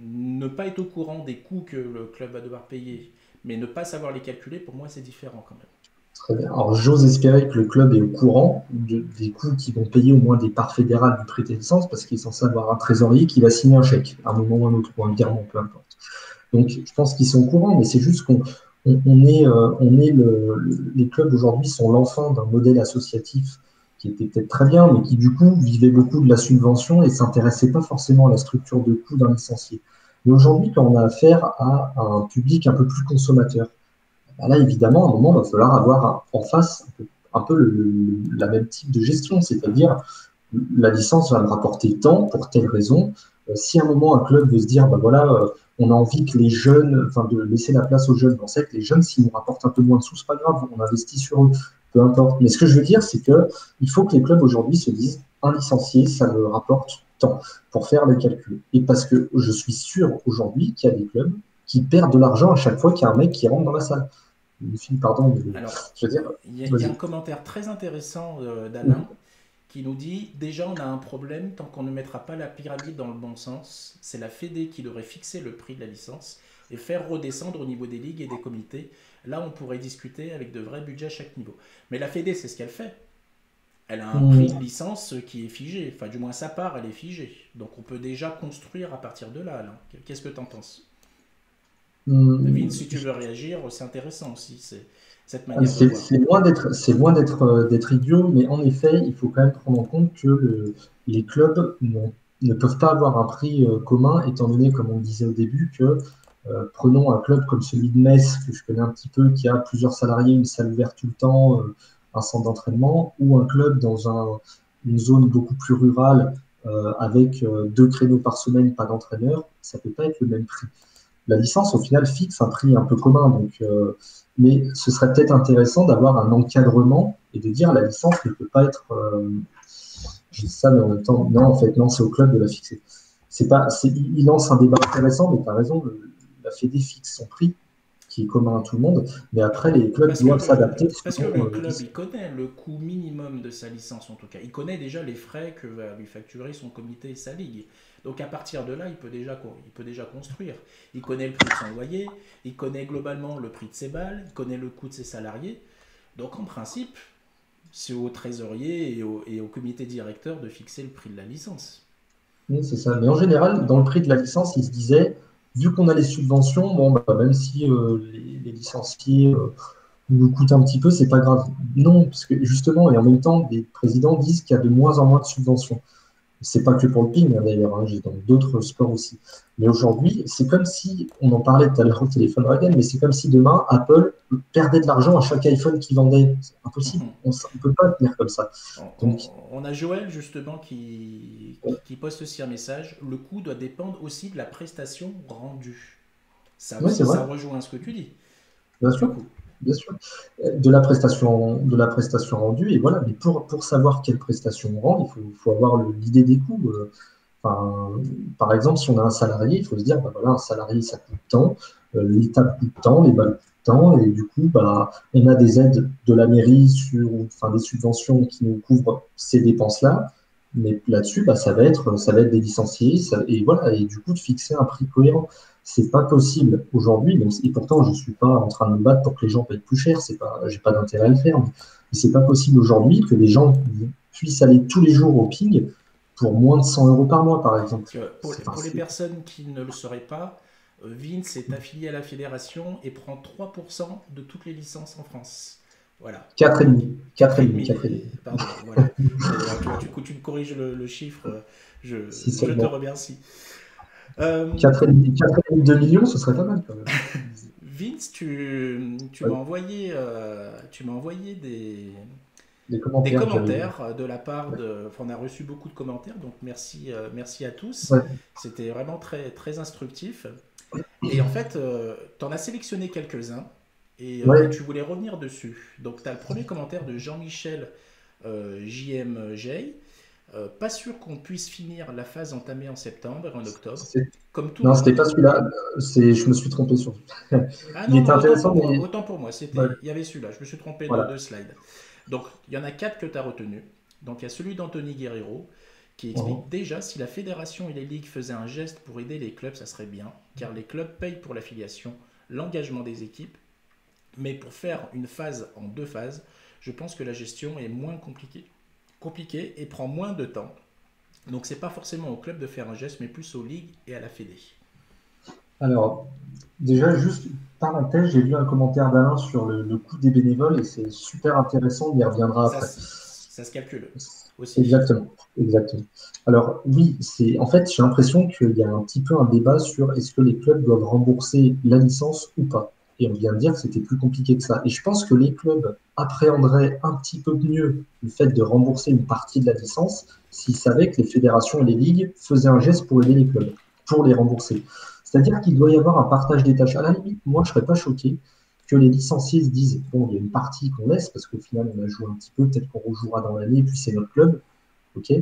Speaker 1: ne pas être au courant des coûts que le club va devoir payer, mais ne pas savoir les calculer, pour moi, c'est différent quand même.
Speaker 2: très bien. Alors, j'ose espérer que le club est au courant des coûts qu'ils vont payer au moins des parts fédérales du prêt de licence, parce qu'il est censé avoir un trésorier qui va signer un chèque, à un moment ou un autre, ou un virement, peu importe. Donc, je pense qu'ils sont au courant, mais c'est juste les clubs aujourd'hui sont l'enfant d'un modèle associatif qui était peut-être très bien, mais qui du coup vivait beaucoup de la subvention et s'intéressait pas forcément à la structure de coût d'un licencié. Mais aujourd'hui, quand on a affaire à un public un peu plus consommateur, bah là, évidemment, à un moment, il va falloir avoir en face un peu la même type de gestion, c'est-à-dire la licence va me rapporter tant pour telle raison. Si à un moment un club veut se dire, bah voilà, on a envie que les jeunes, enfin de laisser la place aux jeunes, on sait que les jeunes, s'ils nous rapportent un peu moins de sous, c'est pas grave, on investit sur eux, peu importe. Mais ce que je veux dire, c'est que il faut que les clubs aujourd'hui se disent, un licencié, ça me rapporte tant pour faire les calculs. Et parce que je suis sûr aujourd'hui qu'il y a des clubs qui perdent de l'argent à chaque fois qu'il y a un mec qui rentre dans la salle. Une fille, pardon, mais
Speaker 1: Alors,
Speaker 2: je veux dire,
Speaker 1: il y a un
Speaker 2: vas-y.
Speaker 1: commentaire très intéressant d'Alain qui nous dit déjà on a un problème tant qu'on ne mettra pas la pyramide dans le bon sens. C'est la Fédé qui devrait fixer le prix de la licence et faire redescendre au niveau des ligues et des comités. Là, on pourrait discuter avec de vrais budgets à chaque niveau. Mais la Fédé, c'est ce qu'elle fait. Elle a un prix de licence qui est figé. Enfin, du moins, sa part, elle est figée. Donc, on peut déjà construire à partir de là, Alain. Qu'est-ce que tu en penses? David, si tu veux réagir, c'est intéressant aussi, cette manière de voir.
Speaker 2: C'est loin d'être idiot, mais en effet, il faut quand même prendre en compte que les clubs ne peuvent pas avoir un prix commun, étant donné, comme on le disait au début, que prenons un club comme celui de Metz, que je connais un petit peu, qui a plusieurs salariés, une salle ouverte tout le temps, un centre d'entraînement, ou un club dans une zone beaucoup plus rurale, avec 2 créneaux par semaine, pas d'entraîneur, ça ne peut pas être le même prix. La licence, au final, fixe un prix un peu commun. Donc, mais ce serait peut-être intéressant d'avoir un encadrement et de dire la licence ne peut pas être. Je dis ça, mais en même temps, non, en fait, non, c'est au club de la fixer. Il lance un débat intéressant, mais tu as raison, la Fédé fixe son prix, qui est commun à tout le monde, mais après, les clubs doivent s'adapter,
Speaker 1: Parce que
Speaker 2: sinon,
Speaker 1: le club, il connaît le coût minimum de sa licence, en tout cas. Il connaît déjà les frais que va lui facturer son comité et sa ligue. Donc à partir de là, il peut déjà construire. Il connaît le prix de son loyer, il connaît globalement le prix de ses balles, il connaît le coût de ses salariés. Donc en principe, c'est au trésorier et au comité directeur de fixer le prix de la licence.
Speaker 2: oui, c'est ça. Mais en général, dans le prix de la licence, il se disait, vu qu'on a les subventions, bon, bah, même si les licenciés nous coûtent un petit peu, c'est pas grave. Non, parce que justement, et en même temps, des présidents disent qu'il y a de moins en moins de subventions. C'est pas que pour le ping, hein, d'ailleurs, hein, j'ai dans d'autres sports aussi. Mais aujourd'hui, c'est comme si, on en parlait tout à l'heure au téléphone Dragon, mais c'est comme si demain, Apple perdait de l'argent à chaque iPhone qu'il vendait. C'est impossible. On ne peut pas tenir comme ça. Donc,
Speaker 1: On a Joël justement qui poste aussi un message. Le coût doit dépendre aussi de la prestation rendue. Ça
Speaker 2: oui, c'est
Speaker 1: aussi,
Speaker 2: vrai,
Speaker 1: ça rejoint ce que tu dis,
Speaker 2: bien
Speaker 1: du
Speaker 2: sûr.
Speaker 1: coup.
Speaker 2: Bien sûr, de la prestation rendue, et voilà, mais pour savoir quelle prestation on rend, faut avoir l'idée des coûts. Enfin, par exemple, si on a un salarié, il faut se dire, bah voilà, un salarié, ça coûte tant, l'État coûte tant, les balles coûtent tant, et du coup, bah, on a des aides de la mairie enfin, des subventions qui nous couvrent ces dépenses-là, mais là-dessus, bah, ça va être des licenciés, et voilà, et du coup, de fixer un prix cohérent. C'est pas possible aujourd'hui, et pourtant, je suis pas en train de me battre pour que les gens payent plus cher, j'ai pas d'intérêt à le faire, mais c'est pas possible aujourd'hui que les gens puissent aller tous les jours au ping pour moins de 100 euros par mois, par exemple.
Speaker 1: Pour les personnes qui ne le sauraient pas, Vince est affilié à la fédération et prend 3% de toutes les licences en France. Voilà.
Speaker 2: 4,5. 4,5.
Speaker 1: 4,5.
Speaker 2: 4,5.
Speaker 1: Pardon, voilà. Tu me corriges le chiffre,
Speaker 2: Si
Speaker 1: je te
Speaker 2: seulement.
Speaker 1: remercie. Euh,
Speaker 2: 4,5, 2 millions, ce serait pas mal quand même.
Speaker 1: Vince, tu
Speaker 2: Ouais,
Speaker 1: m'as envoyé
Speaker 2: les
Speaker 1: des
Speaker 2: commentaires que j'avais vus.
Speaker 1: commentaires de la part de. Enfin, on a reçu beaucoup de commentaires, donc merci, merci à tous.
Speaker 2: Ouais,
Speaker 1: C'était vraiment très, très instructif. Et en fait, tu en as sélectionné quelques-uns et
Speaker 2: ouais.
Speaker 1: tu voulais revenir dessus. Donc, tu as le premier commentaire de Jean-Michel JMJ. Pas sûr qu'on puisse finir la phase entamée en septembre et en octobre.
Speaker 2: c'est-
Speaker 1: Comme tout le
Speaker 2: Non, c'était
Speaker 1: monde.
Speaker 2: pas celui-là. Je me suis trompé sur.
Speaker 1: Ah
Speaker 2: Il
Speaker 1: non,
Speaker 2: était
Speaker 1: non,
Speaker 2: intéressant, mais
Speaker 1: autant pour moi.
Speaker 2: ouais,
Speaker 1: Il y avait celui-là. Je me suis trompé de
Speaker 2: voilà.
Speaker 1: slide. Donc, il y en a quatre que tu as retenus. Donc, il y a celui d'Anthony Guerrero qui explique
Speaker 2: Mhm.
Speaker 1: déjà si la fédération et les ligues faisaient un geste pour aider les clubs, ça serait bien, car les clubs payent pour l'affiliation, l'engagement des équipes. Mais pour faire une phase en deux phases, je pense que la gestion est moins compliquée et prend moins de temps. Donc, c'est pas forcément au club de faire un geste, mais plus aux ligues et à la fédé.
Speaker 2: Alors, déjà, juste parenthèse, j'ai vu un commentaire d'Alain sur le coût des bénévoles et c'est super intéressant, on y reviendra
Speaker 1: Ça,
Speaker 2: après.
Speaker 1: ça se calcule aussi.
Speaker 2: Exactement, exactement. Alors oui, c'est en fait j'ai l'impression qu'il y a un petit peu un débat sur est-ce que les clubs doivent rembourser la licence ou pas. Et on vient de dire que c'était plus compliqué que ça. Et je pense que les clubs appréhenderaient un petit peu mieux le fait de rembourser une partie de la licence s'ils savaient que les fédérations et les ligues faisaient un geste pour aider les clubs, pour les rembourser. C'est-à-dire qu'il doit y avoir un partage des tâches. À la limite, moi je ne serais pas choqué que les licenciés se disent, bon, il y a une partie qu'on laisse parce qu'au final on a joué un petit peu, peut-être qu'on rejouera dans l'année, puis c'est notre club. Ok.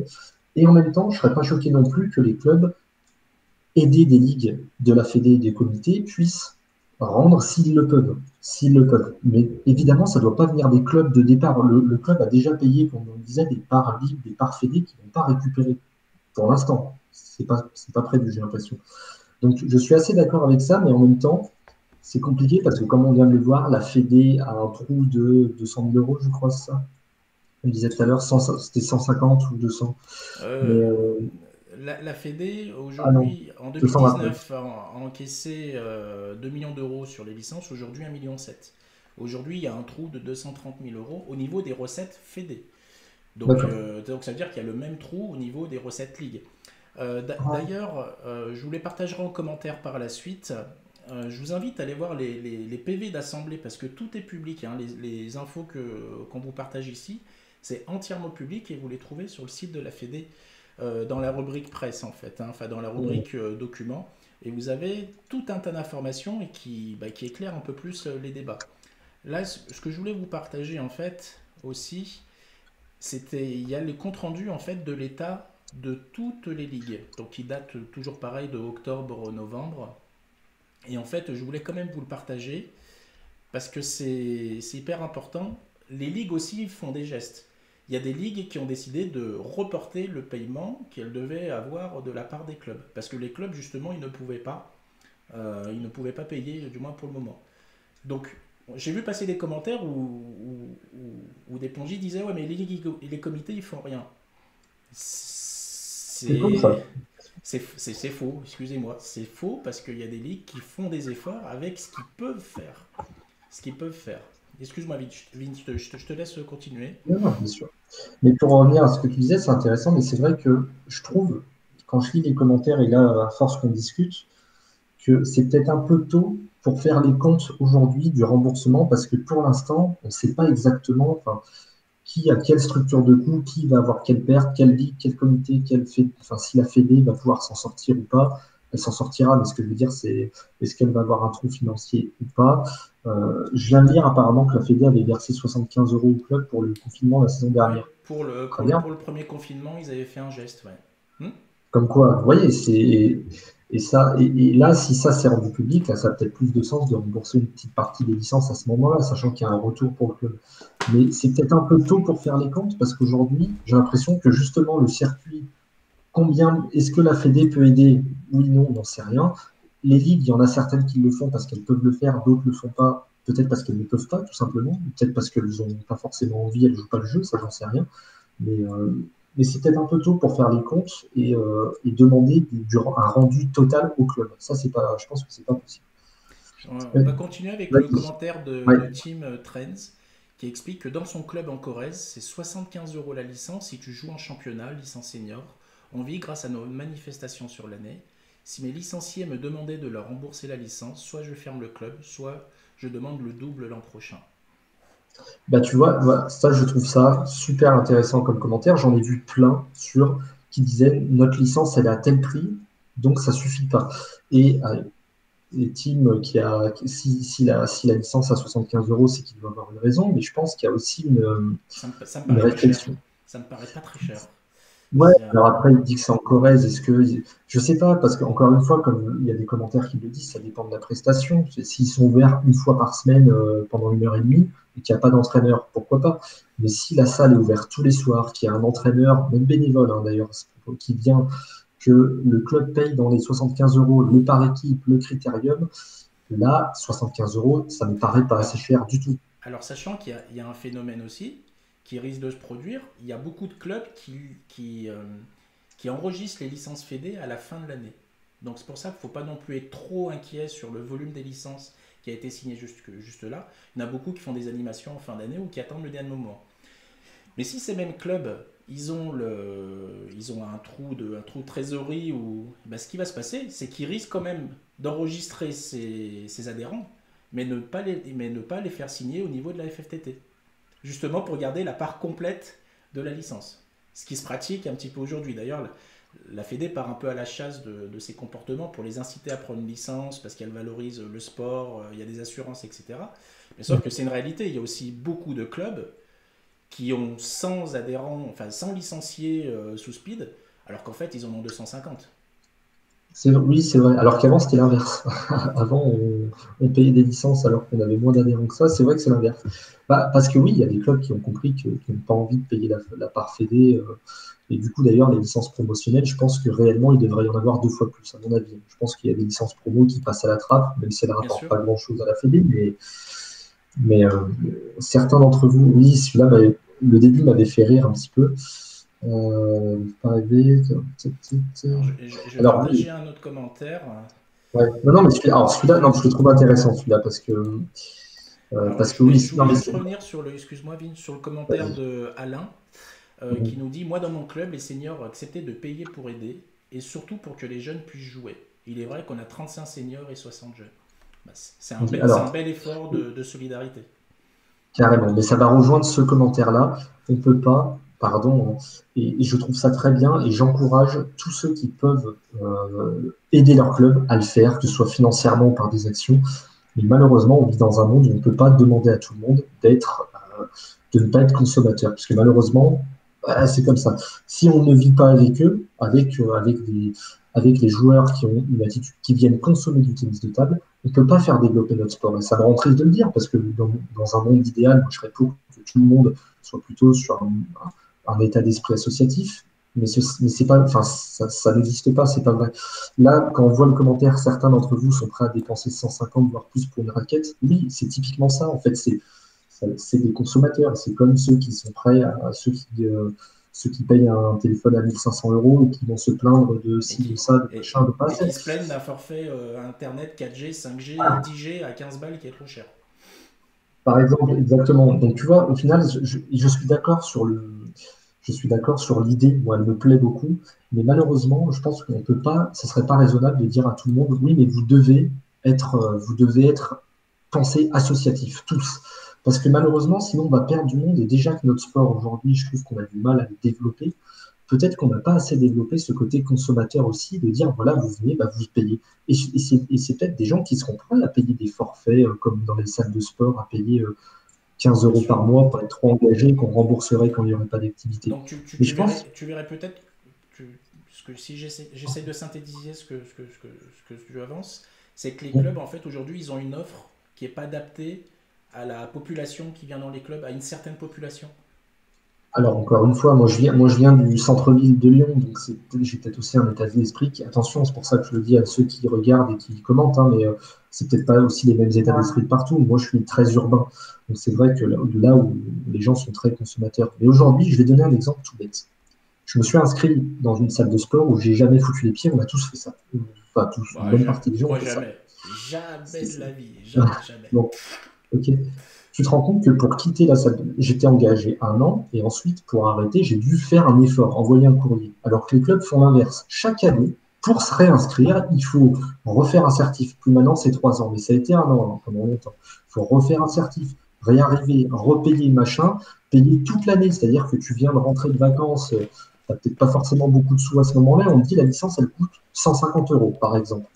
Speaker 2: Et en même temps, je ne serais pas choqué non plus que les clubs aidés des ligues, de la Fédé et des comités puissent rendre s'ils le peuvent. S'ils le peuvent. Mais évidemment, ça ne doit pas venir des clubs de départ. Le club a déjà payé, comme on disait, des parts ligues, des parts Fédé qui ne vont pas récupérer pour l'instant. C'est pas prévu, j'ai l'impression. Donc, je suis assez d'accord avec ça, mais en même temps, c'est compliqué parce que, comme on vient de le voir, la Fédé a un trou de 200 000 euros, je crois, c'est ça. On disait tout à l'heure, c'était 150 ou 200. Mais
Speaker 1: Euh, la Fédé,
Speaker 2: ah non,
Speaker 1: aujourd'hui, en
Speaker 2: 229.
Speaker 1: 2019, a encaissé 2 millions d'euros sur les licences, aujourd'hui 1,7 million. Aujourd'hui, il y a un trou de 230 000 euros au niveau des recettes Fédé.
Speaker 2: D'accord.
Speaker 1: Donc ça veut dire qu'il y a le même trou au niveau des recettes Ligue.
Speaker 2: Ah,
Speaker 1: D'ailleurs, je vous les partagerai en commentaire par la suite. Je vous invite à aller voir les PV d'assemblée parce que tout est public. Hein. Les infos qu'on vous partage ici, c'est entièrement public et vous les trouvez sur le site de la Fédé dans la rubrique presse en fait, hein, enfin dans la rubrique documents. Et vous avez tout un tas d'informations et qui éclairent un peu plus les débats. Là, ce que je voulais vous partager en fait aussi, il y a les comptes rendus en fait de l'état de toutes les ligues, donc qui datent toujours pareil de octobre-novembre. Et en fait, je voulais quand même vous le partager parce que c'est hyper important. Les ligues aussi font des gestes. Il y a des ligues qui ont décidé de reporter le paiement qu'elles devaient avoir de la part des clubs. Parce que les clubs, justement, ils ne pouvaient pas payer, du moins pour le moment. Donc, j'ai vu passer des commentaires où des plongis disaient ouais, mais les ligues et les comités, ils font rien.
Speaker 2: c'est faux ça.
Speaker 1: C'est faux, excusez-moi. C'est faux parce qu'il y a des ligues qui font des efforts avec ce qu'ils peuvent faire. Ce qu'ils peuvent faire. Excuse-moi, Vince, je te laisse continuer.
Speaker 2: Non, non, bien sûr. Mais pour revenir à ce que tu disais, c'est intéressant, mais c'est vrai que je trouve, quand je lis les commentaires, et là, à force qu'on discute, que c'est peut-être un peu tôt pour faire les comptes aujourd'hui du remboursement, parce que pour l'instant, on ne sait pas exactement enfin, qui a quelle structure de coût, qui va avoir quelle perte, quelle ligue, quel comité, enfin, si la Fédé va pouvoir s'en sortir ou pas. Elle s'en sortira, mais ce que je veux dire, c'est est-ce qu'elle va avoir un trou financier ou pas. Je viens de lire apparemment que la Fédé avait versé 75 euros au club pour le confinement la saison
Speaker 1: Ouais,
Speaker 2: dernière. Très bien.
Speaker 1: pour le premier confinement, ils avaient fait un geste, ouais.
Speaker 2: Comme quoi, vous voyez, et là, si ça s'est rendu public, là, ça a peut-être plus de sens de rembourser une petite partie des licences à ce moment-là, sachant qu'il y a un retour pour le club. Mais c'est peut-être un peu tôt pour faire les comptes, parce qu'aujourd'hui, j'ai l'impression que justement le circuit, combien est-ce que la Fédé peut aider? Oui, non, on n'en sait rien. Les ligues, il y en a certaines qui le font parce qu'elles peuvent le faire, d'autres ne le font pas, peut-être parce qu'elles ne peuvent pas, tout simplement, peut-être parce qu'elles n'ont pas forcément envie, elles ne jouent pas le jeu, ça j'en sais rien. Mais c'est peut-être un peu tôt pour faire les comptes et demander un rendu total au club. Ça, c'est pas, je pense que c'est pas possible.
Speaker 1: On va continuer avec le
Speaker 2: Vas-y.
Speaker 1: commentaire
Speaker 2: Ouais.
Speaker 1: de Team Trends qui explique que dans son club en Corrèze, c'est 75 euros la licence si tu joues en championnat, licence senior. On vit grâce à nos manifestations sur l'année. Si mes licenciés me demandaient de leur rembourser la licence, soit je ferme le club, soit je demande le double l'an prochain.
Speaker 2: Bah, tu vois, voilà, ça, je trouve ça super intéressant comme commentaire. J'en ai vu plein qui disaient notre licence, elle est à tel prix, donc ça suffit pas. Et les teams si la licence à 75 euros, c'est qu'il doit avoir une raison, mais je pense qu'il y a aussi
Speaker 1: Ça me
Speaker 2: une
Speaker 1: paraît pas cher.
Speaker 2: réflexion.
Speaker 1: Ça me paraît pas très cher.
Speaker 2: Ouais,
Speaker 1: C'est,
Speaker 2: alors après, il dit que c'est en Corrèze. Est-ce que. Je sais pas, parce qu'encore une fois, comme il y a des commentaires qui le disent, ça dépend de la prestation. S'ils sont ouverts une fois par semaine pendant 1 heure et demie et qu'il n'y a pas d'entraîneur, pourquoi pas? Mais si la salle est ouverte tous les soirs, qu'il y a un entraîneur, même bénévole hein, d'ailleurs, qui vient, que le club paye dans les 75 euros le par équipe, le critérium, là, 75 euros, ça ne me paraît pas assez
Speaker 1: alors,
Speaker 2: cher du tout.
Speaker 1: Alors, sachant il y a un phénomène aussi qui risque de se produire, il y a beaucoup de clubs qui enregistrent les licences fédé à la fin de l'année. Donc, c'est pour ça qu'il ne faut pas non plus être trop inquiet sur le volume des licences qui a été signé juste là. Il y en a beaucoup qui font des animations en fin d'année ou qui attendent le dernier moment. Mais si ces mêmes clubs, ils ont un trou de trésorerie, bah, ce qui va se passer, c'est qu'ils risquent quand même d'enregistrer ces adhérents, mais ne pas les faire signer au niveau de la FFTT. Justement pour garder la part complète de la licence. Ce qui se pratique un petit peu aujourd'hui. D'ailleurs, la Fédé part un peu à la chasse de ces comportements pour les inciter à prendre une licence parce qu'elle valorise le sport, il y a des assurances, etc. Mais sauf que c'est une réalité. Il y a aussi beaucoup de clubs qui ont 100 adhérents, enfin 100 licenciés sous speed, alors qu'en fait ils en ont 250.
Speaker 2: Oui, c'est vrai. Alors qu'avant, c'était l'inverse. Avant, on payait des licences alors qu'on avait moins d'adhérents que ça. C'est vrai que c'est l'inverse. Bah, parce que oui, il y a des clubs qui ont compris qu'ils n'ont pas envie de payer la part fédé. Et du coup, d'ailleurs, les licences promotionnelles, je pense que réellement, il devrait y en avoir 2 fois plus, à mon avis. Je pense qu'il y a des licences promo qui passent à la trappe, même si elles ne
Speaker 1: Bien
Speaker 2: rapportent
Speaker 1: sûr.
Speaker 2: pas grand-chose à la fédé. Mais certains d'entre vous, oui, le début m'avait fait rire un petit peu. Pas rêver.
Speaker 1: Alors je vais
Speaker 2: Alors, oui,
Speaker 1: partager un autre commentaire.
Speaker 2: ouais. Non, non, mais celui-là, non, je le trouve intéressant, celui-là,
Speaker 1: Alors
Speaker 2: parce que oui,
Speaker 1: je
Speaker 2: non,
Speaker 1: voulais
Speaker 2: mais
Speaker 1: juste revenir sur le, excuse-moi Vin, sur le commentaire
Speaker 2: vas-y.
Speaker 1: de Alain qui
Speaker 2: Mhm.
Speaker 1: nous dit: moi dans mon club, les seniors ont accepté de payer pour aider et surtout pour que les jeunes puissent jouer. Il est vrai qu'on a 35 seniors et 60 jeunes. Bah,
Speaker 2: Ok,
Speaker 1: c'est un
Speaker 2: alors,
Speaker 1: bel effort de solidarité.
Speaker 2: carrément, mais ça va rejoindre ce commentaire-là. On ne peut pas, pardon, hein, et je trouve ça très bien, et j'encourage tous ceux qui peuvent aider leur club à le faire, que ce soit financièrement ou par des actions. Mais malheureusement, on vit dans un monde où on ne peut pas demander à tout le monde de ne pas être consommateur, parce que malheureusement, c'est comme ça. Si on ne vit pas avec eux, avec les joueurs qui ont une attitude, qui viennent consommer du tennis de table, on ne peut pas faire développer notre sport. Et ça me rend triste de le dire, parce que dans un monde idéal, moi, je serais pour que tout le monde soit plutôt sur un état d'esprit associatif. Mais c'est pas, enfin, ça n'existe pas, c'est pas vrai. Là, quand on voit le commentaire, certains d'entre vous sont prêts à dépenser 150 voire plus pour une raquette. Oui, c'est typiquement ça. En fait, c'est des consommateurs. C'est comme ceux qui sont prêts ceux qui payent un téléphone à 1 500 € et qui vont se plaindre de
Speaker 1: Et
Speaker 2: ci, de ça, de machin, de pas
Speaker 1: et
Speaker 2: assez.
Speaker 1: qui se plaignent d'un forfait Internet 4G, 5G, 10G à 15 balles qui est trop cher.
Speaker 2: Par exemple, exactement. Donc, tu vois, au final, je suis d'accord sur je suis d'accord sur l'idée. Moi, elle me plaît beaucoup. Mais malheureusement, je pense qu'on peut pas, ce serait pas raisonnable de dire à tout le monde, oui, mais vous devez être pensé associatif, tous. Parce que malheureusement, sinon, on va perdre du monde. Et déjà que notre sport aujourd'hui, je trouve qu'on a du mal à le développer. Peut-être qu'on n'a pas assez développé ce côté consommateur aussi, de dire, voilà, vous venez, bah, vous payez. Et c'est peut-être des gens qui seront prêts à payer des forfaits, comme dans les salles de sport, à payer 15
Speaker 1: Bien
Speaker 2: euros
Speaker 1: sûr.
Speaker 2: par mois pour être trop engagé, qu'on rembourserait quand il n'y aurait pas d'activité.
Speaker 1: Donc
Speaker 2: Mais je pense,
Speaker 1: tu verrais peut-être, parce que si j'essaie de synthétiser ce que tu avances, c'est que les clubs, en fait, aujourd'hui, ils ont une offre qui n'est pas adaptée à la population qui vient dans les clubs, à une certaine population.
Speaker 2: alors encore une fois, moi, je viens du centre-ville de Lyon, donc j'ai peut-être aussi un état d'esprit qui, attention, c'est pour ça que je le dis à ceux qui regardent et qui commentent, hein, mais c'est peut-être pas aussi les mêmes états d'esprit de partout. Moi, je suis très urbain, donc c'est vrai que là où les gens sont très consommateurs. Mais aujourd'hui, je vais donner un exemple tout bête. Je me suis inscrit dans une salle de sport où j'ai jamais foutu les pieds. On a tous fait ça. Enfin, tous, une
Speaker 1: Bah,
Speaker 2: bonne partie des gens ont
Speaker 1: moi,
Speaker 2: fait ça.
Speaker 1: jamais. Jamais de
Speaker 2: C'est-
Speaker 1: la vie. Jamais, jamais.
Speaker 2: Bon, ok. Tu te rends compte que pour quitter la salle, j'étais engagé 1 an et ensuite, pour arrêter, j'ai dû faire un effort, envoyer un courrier. Alors que les clubs font l'inverse. Chaque année, pour se réinscrire, il faut refaire un certif. Plus maintenant, c'est 3 ans, mais ça a été 1 an, hein, pendant longtemps. Il faut refaire un certif, réarriver, repayer machin, payer toute l'année. C'est-à-dire que tu viens de rentrer de vacances, tu n'as peut-être pas forcément beaucoup de sous à ce moment-là. On te dit la licence, elle coûte 150 euros, par exemple.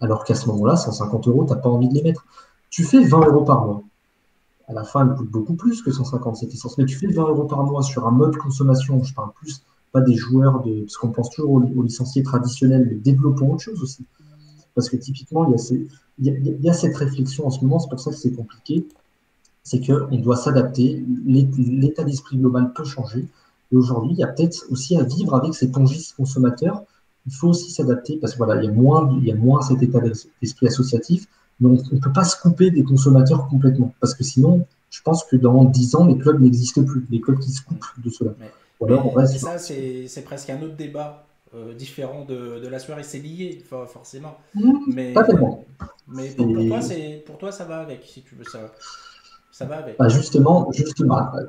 Speaker 2: Alors qu'à ce moment-là, 150 euros, tu n'as pas envie de les mettre. Tu fais 20 euros par mois. À la fin, elle coûte beaucoup plus que 150 cette licence. Mais tu fais 20 euros par mois sur un mode consommation. Je parle plus pas des joueurs de. Parce qu'on pense toujours aux licenciés traditionnels, mais développons autre chose aussi. Parce que typiquement, il y a cette réflexion en ce moment, c'est pour ça que c'est compliqué. C'est qu'on doit s'adapter. L'état d'esprit global peut changer. Et aujourd'hui, il y a peut-être aussi à vivre avec ces pongistes consommateurs. Il faut aussi s'adapter parce que voilà, il y a moins cet état d'esprit associatif. Mais on ne peut pas se couper des consommateurs complètement. Parce que sinon, je pense que dans 10 ans, les clubs n'existent plus. Les clubs qui se coupent de cela.
Speaker 1: Mais,
Speaker 2: Ou alors, on
Speaker 1: mais
Speaker 2: reste sur.
Speaker 1: ça, c'est presque un autre débat différent de la soirée. C'est lié, forcément.
Speaker 2: Pas
Speaker 1: Mais,
Speaker 2: tellement.
Speaker 1: mais
Speaker 2: C'est
Speaker 1: pour toi, ça va avec, si tu veux ça. Ça va avec.
Speaker 2: Bah, justement,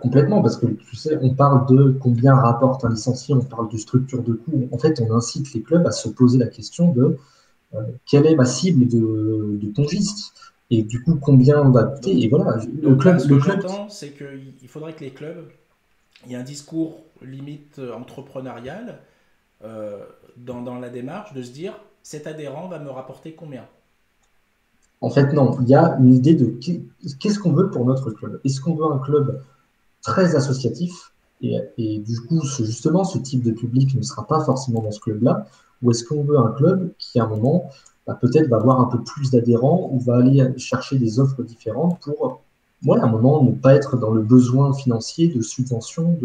Speaker 2: complètement, parce que tu sais, on parle de combien rapporte un licencié, on parle de structure de coût. En fait, on incite les clubs à se poser la question de quelle est ma cible de pongiste et du coup combien on va coûter. Et voilà,
Speaker 1: Donc là, ce
Speaker 2: le
Speaker 1: que
Speaker 2: club,
Speaker 1: j'entends, c'est qu'il faudrait que les clubs, il y ait un discours limite entrepreneurial dans la démarche de se dire cet adhérent va me rapporter combien.
Speaker 2: en fait, non, il y a une idée de qu'est-ce qu'on veut pour notre club. Est-ce qu'on veut un club très associatif et du coup, justement, ce type de public ne sera pas forcément dans ce club-là, ou est-ce qu'on veut un club qui, à un moment, bah, peut-être va avoir un peu plus d'adhérents ou va aller chercher des offres différentes pour, ouais, à un moment, ne pas être dans le besoin financier de subvention.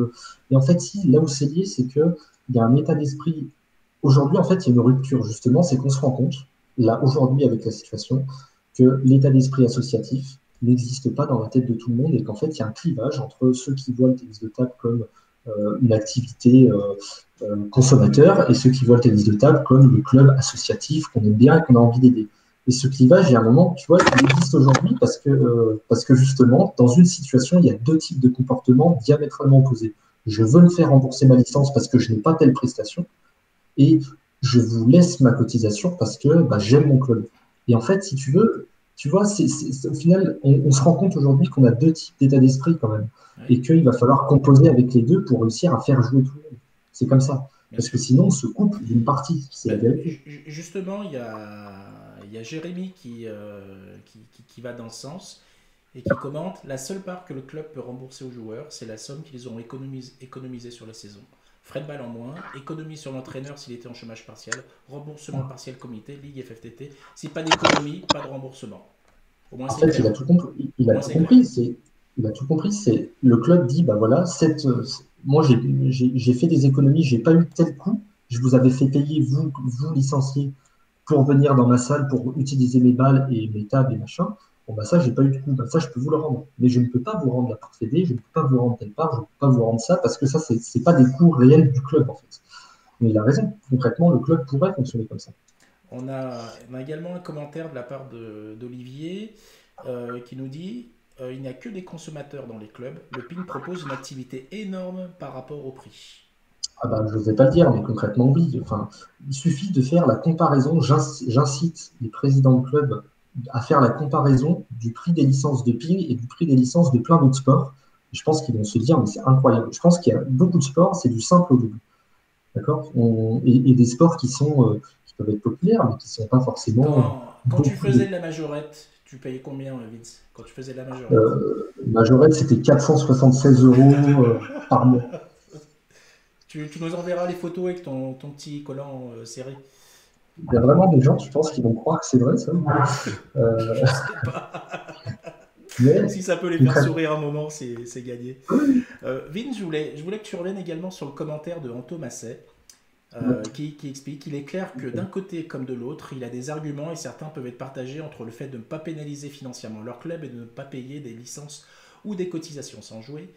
Speaker 2: Et en fait, si, là où c'est lié, c'est qu'il y a un état d'esprit. Aujourd'hui, en fait, il y a une rupture, justement, c'est qu'on se rend compte, là, aujourd'hui, avec la situation, que l'état d'esprit associatif n'existe pas dans la tête de tout le monde et qu'en fait, il y a un clivage entre ceux qui voient le tennis de table comme une activité consommateur et ceux qui voient le tennis de table comme le club associatif qu'on aime bien et qu'on a envie d'aider. Et ce clivage, il y a un moment, tu vois, il existe aujourd'hui parce que justement, dans une situation, il y a deux types de comportements diamétralement opposés. Je veux me faire rembourser ma licence parce que je n'ai pas telle prestation et je vous laisse ma cotisation parce que bah, j'aime mon club. Et en fait, si tu veux, tu vois, au final, on se rend compte aujourd'hui qu'on a deux types d'état d'esprit quand même,
Speaker 1: Oui,
Speaker 2: et qu'il va falloir composer avec les deux pour réussir à faire jouer tout le monde. C'est comme ça.
Speaker 1: bien
Speaker 2: Parce que
Speaker 1: sûr.
Speaker 2: sinon, on se coupe d'une partie, c'est la
Speaker 1: Ben,
Speaker 2: vérité.
Speaker 1: justement, il y a Jérémy qui va dans ce sens et qui commente la seule part que le club peut rembourser aux joueurs, c'est la somme qu'ils ont économisée sur la saison. Frais de balle en moins, économie sur l'entraîneur s'il était en chômage partiel, remboursement partiel comité, Ligue FFTT. Si pas d'économie, pas de remboursement. Au moins
Speaker 2: En
Speaker 1: c'est
Speaker 2: fait, il
Speaker 1: clair.
Speaker 2: a tout compris. Il
Speaker 1: Au
Speaker 2: a
Speaker 1: moins
Speaker 2: tout
Speaker 1: c'est clair.
Speaker 2: compris. Il a tout compris. C'est le club dit, bah voilà, moi j'ai fait des économies, j'ai pas eu tel coût. Je vous avais fait payer vous licenciés pour venir dans ma salle pour utiliser mes balles et mes tables et machin. Bon bah ça j'ai pas eu de coût. Bah, ça je peux vous le rendre. Mais je ne peux pas vous rendre la part CD, je ne peux pas vous rendre telle part, je ne peux pas vous rendre ça parce que ça c'est pas des coûts réels du club en fait. Mais il a raison. Concrètement, le club pourrait fonctionner comme ça.
Speaker 1: On a également un commentaire de la part d'Olivier qui nous dit il n'y a que des consommateurs dans les clubs, le ping propose une activité énorme par rapport au prix.
Speaker 2: Ah bah, je ne vais pas le dire, mais concrètement, oui. Enfin, il suffit de faire la comparaison. J'incite les présidents de club à faire la comparaison du prix des licences de ping et du prix des licences de plein d'autres sports. Et je pense qu'ils vont se dire, mais c'est incroyable. Je pense qu'il y a beaucoup de sports, c'est du simple au double. D'accord? Et des sports qui peuvent être populaires, mais qui ne sont pas forcément
Speaker 1: Quand tu
Speaker 2: beaucoup
Speaker 1: faisais
Speaker 2: de.
Speaker 1: de la majorette, tu payais combien, Vince? Quand tu faisais de la majorette?
Speaker 2: Majorette, c'était 476 € par mois.
Speaker 1: Tu nous enverras les photos avec ton petit collant serré.
Speaker 2: Il y a vraiment des gens, je pense, qui vont croire que c'est vrai, ça. Euh,
Speaker 1: Je sais pas.
Speaker 2: mais
Speaker 1: Si ça peut les faire
Speaker 2: concrètement,
Speaker 1: sourire un moment, c'est gagné. Vince, je voulais que tu reviennes également sur le commentaire de Anto Masset, qui explique qu'il est clair que d'un côté comme de l'autre, il a des arguments et certains peuvent être partagés entre le fait de ne pas pénaliser financièrement leur club et de ne pas payer des licences ou des cotisations sans jouer.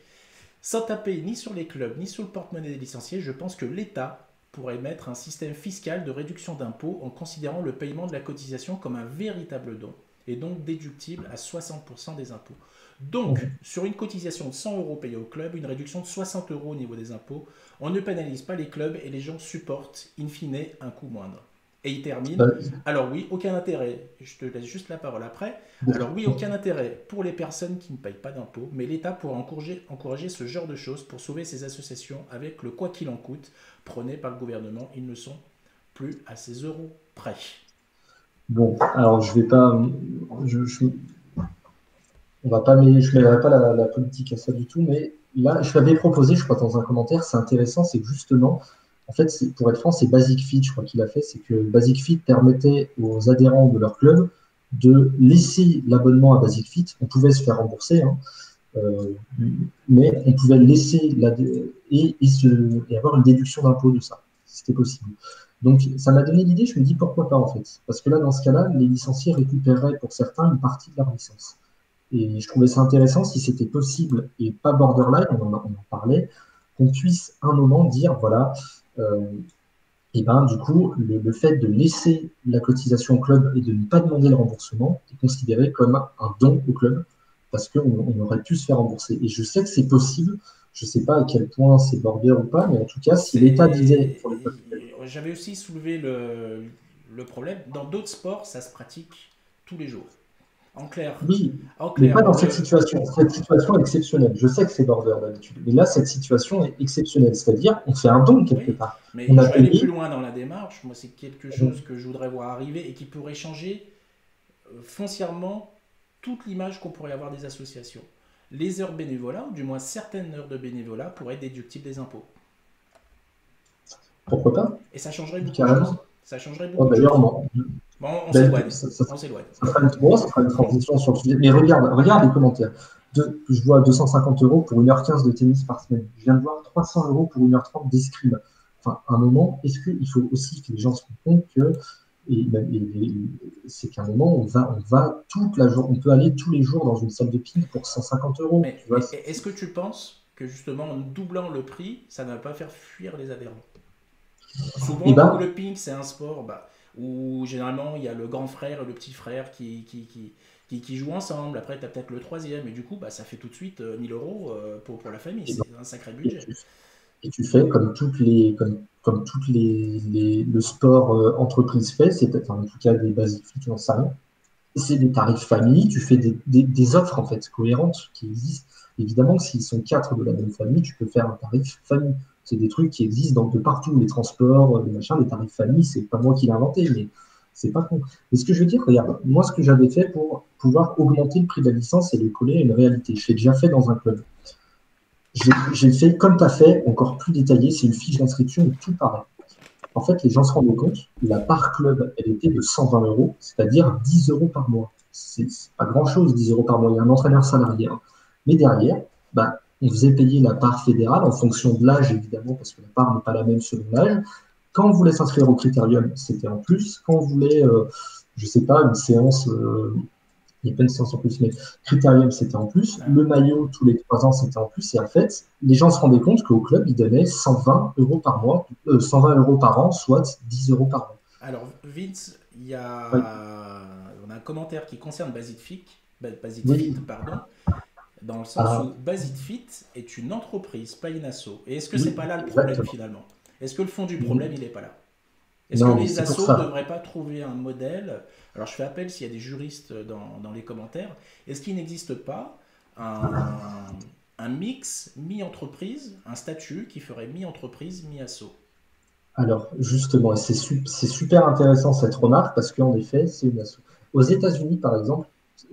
Speaker 1: Sans taper ni sur les clubs ni sur le porte-monnaie des licenciés, je pense que l'État pourrait mettre un système fiscal de réduction d'impôts en considérant le paiement de la cotisation comme un véritable don et donc déductible à 60% des impôts. Donc, sur une cotisation de 100 € payée au club, une réduction de 60 € au niveau des impôts, on ne pénalise pas les clubs et les gens supportent, in fine, un coût moindre. Et il termine. Alors oui, aucun intérêt, je te laisse juste la parole après. Alors oui, aucun intérêt pour les personnes qui ne payent pas d'impôts, mais l'État pourra encourager ce genre de choses pour sauver ces associations avec le quoi qu'il en coûte prôné par le gouvernement. Ils ne sont plus à ces euros près.
Speaker 2: bon, alors je vais pas, je, on va pas, je ne mêlerai pas la politique à ça du tout, mais là, je l'avais proposé, je crois, dans un commentaire, c'est intéressant, c'est que justement, en fait, pour être franc, c'est Basic Fit, je crois qu'il a fait, c'est que Basic Fit permettait aux adhérents de leur club de laisser l'abonnement à Basic Fit. On pouvait se faire rembourser, hein, euh, mais on pouvait laisser et avoir une déduction d'impôt de ça, si c'était possible. Donc, ça m'a donné l'idée, je me dis pourquoi pas en fait. Parce que là, dans ce cas-là, les licenciés récupéreraient pour certains une partie de leur licence. Et je trouvais ça intéressant si c'était possible et pas borderline, on en parlait, qu'on puisse un moment dire, voilà, euh, et ben du coup, le fait de laisser la cotisation au club et de ne pas demander le remboursement est considéré comme un don au club parce qu'on aurait pu se faire rembourser. Et je sais que c'est possible, je ne sais pas à quel point c'est border ou pas, mais en tout cas, si l'État disait pour les clubs,
Speaker 1: J'avais aussi soulevé le problème. Dans d'autres sports, ça se pratique tous les jours. En clair,
Speaker 2: oui,
Speaker 1: en
Speaker 2: mais pas
Speaker 1: clair
Speaker 2: dans cette situation. Cette situation est exceptionnelle. Je sais que c'est border d'habitude, mais là, cette situation est exceptionnelle. C'est-à-dire, on fait un don quelque
Speaker 1: oui,
Speaker 2: part. On
Speaker 1: mais
Speaker 2: a
Speaker 1: je vais aller plus
Speaker 2: payé.
Speaker 1: loin dans la démarche. Moi, c'est quelque chose que je voudrais voir arriver et qui pourrait changer foncièrement toute l'image qu'on pourrait avoir des associations. Les heures bénévolat, ou du moins certaines heures de bénévolat, pourraient être déductibles des impôts.
Speaker 2: Pourquoi pas?
Speaker 1: Et ça changerait beaucoup de
Speaker 2: Carrément.
Speaker 1: choses. Ça changerait
Speaker 2: Oh,
Speaker 1: beaucoup de
Speaker 2: d'ailleurs,
Speaker 1: choses.
Speaker 2: non.
Speaker 1: Bon, on
Speaker 2: Ben,
Speaker 1: s'éloigne. On s'éloigne.
Speaker 2: ça fera une transition sur le sujet. Mais regarde les commentaires. Je vois 250 € pour 1h15 de tennis par semaine. Je viens de voir 300 € pour 1h30 d'escrime. Enfin, à un moment, est-ce qu'il faut aussi que les gens se rendent compte que c'est qu'à un moment, on va toute la journée, on peut aller tous les jours dans une salle de ping pour 150 €. Tu vois,
Speaker 1: Mais est-ce que tu penses que justement en doublant le prix, ça ne va pas faire fuir les adhérents?
Speaker 2: et
Speaker 1: Souvent, où
Speaker 2: ben,
Speaker 1: le ping, c'est un sport où généralement il y a le grand frère et le petit frère qui jouent ensemble. Après, tu as peut-être le troisième. Et du coup, ça fait tout de suite 1000 € pour la famille.
Speaker 2: et ben,
Speaker 1: C'est un sacré
Speaker 2: et
Speaker 1: budget.
Speaker 2: tu, et tu fais comme le sport entreprise fait, c'est enfin, en tout cas des basiques, j'en sais rien. C'est des tarifs famille, tu fais des offres en fait cohérentes qui existent. Évidemment, s'ils sont quatre de la même famille, tu peux faire un tarif famille. C'est des trucs qui existent de partout, les transports, les machins, les tarifs famille, c'est pas moi qui l'ai inventé, mais c'est pas con. Mais ce que je veux dire, regarde, moi ce que j'avais fait pour pouvoir augmenter le prix de la licence et le coller à une réalité, je l'ai déjà fait dans un club. J'ai fait comme tu as fait, encore plus détaillé, c'est une fiche d'inscription où tout pareil. En fait, les gens se rendaient compte, la part club, elle était de 120 €, c'est-à-dire 10 € par mois. C'est pas grand-chose, 10 € par mois. Il y a un entraîneur salarié, hein. Mais derrière, on faisait payer la part fédérale en fonction de l'âge, évidemment, parce que la part n'est pas la même selon l'âge. Quand on voulait s'inscrire au critérium, c'était en plus. Quand on voulait, je ne sais pas, une séance, il n'y a pas une séance en plus, mais critérium, c'était en plus.
Speaker 1: Ah.
Speaker 2: Le maillot, tous les 3 ans, c'était en plus. Et en fait, les gens se rendaient compte qu'au club, ils donnaient 120 € par mois, 120 € par an, soit 10 € par mois.
Speaker 1: Alors, Vince,
Speaker 2: Oui,
Speaker 1: on a un commentaire qui concerne Basic Fit,
Speaker 2: oui,
Speaker 1: pardon. dans le sens
Speaker 2: Ah,
Speaker 1: où Basitfit est une entreprise, pas une asso. Et est-ce que c'est
Speaker 2: oui,
Speaker 1: pas là le problème
Speaker 2: exactement.
Speaker 1: finalement? Est-ce que le fond du problème, il n'est pas là? Est-ce que
Speaker 2: Non, mais
Speaker 1: les
Speaker 2: c'est pour
Speaker 1: assos ne
Speaker 2: ça.
Speaker 1: devraient pas trouver un modèle? Alors je fais appel s'il y a des juristes dans les commentaires. Est-ce qu'il n'existe pas un, un mix mi-entreprise, un statut qui ferait mi-entreprise, mi-asso?
Speaker 2: Alors, justement, c'est super intéressant cette remarque parce qu'en effet, c'est une asso. Aux États-Unis, par exemple,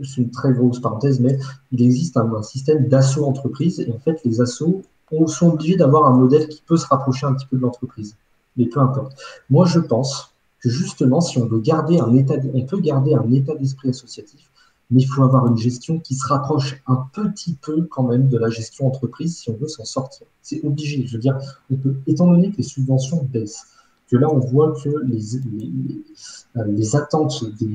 Speaker 2: c'est une très grosse parenthèse, mais il existe un système d'asso entreprise et en fait, les assos sont obligés d'avoir un modèle qui peut se rapprocher un petit peu de l'entreprise. Mais peu importe. Moi, je pense que justement, si on veut garder on peut garder un état d'esprit associatif, mais il faut avoir une gestion qui se rapproche un petit peu quand même de la gestion entreprise si on veut s'en sortir. C'est obligé. Je veux dire, étant donné que les subventions baissent, que là on voit que les attentes des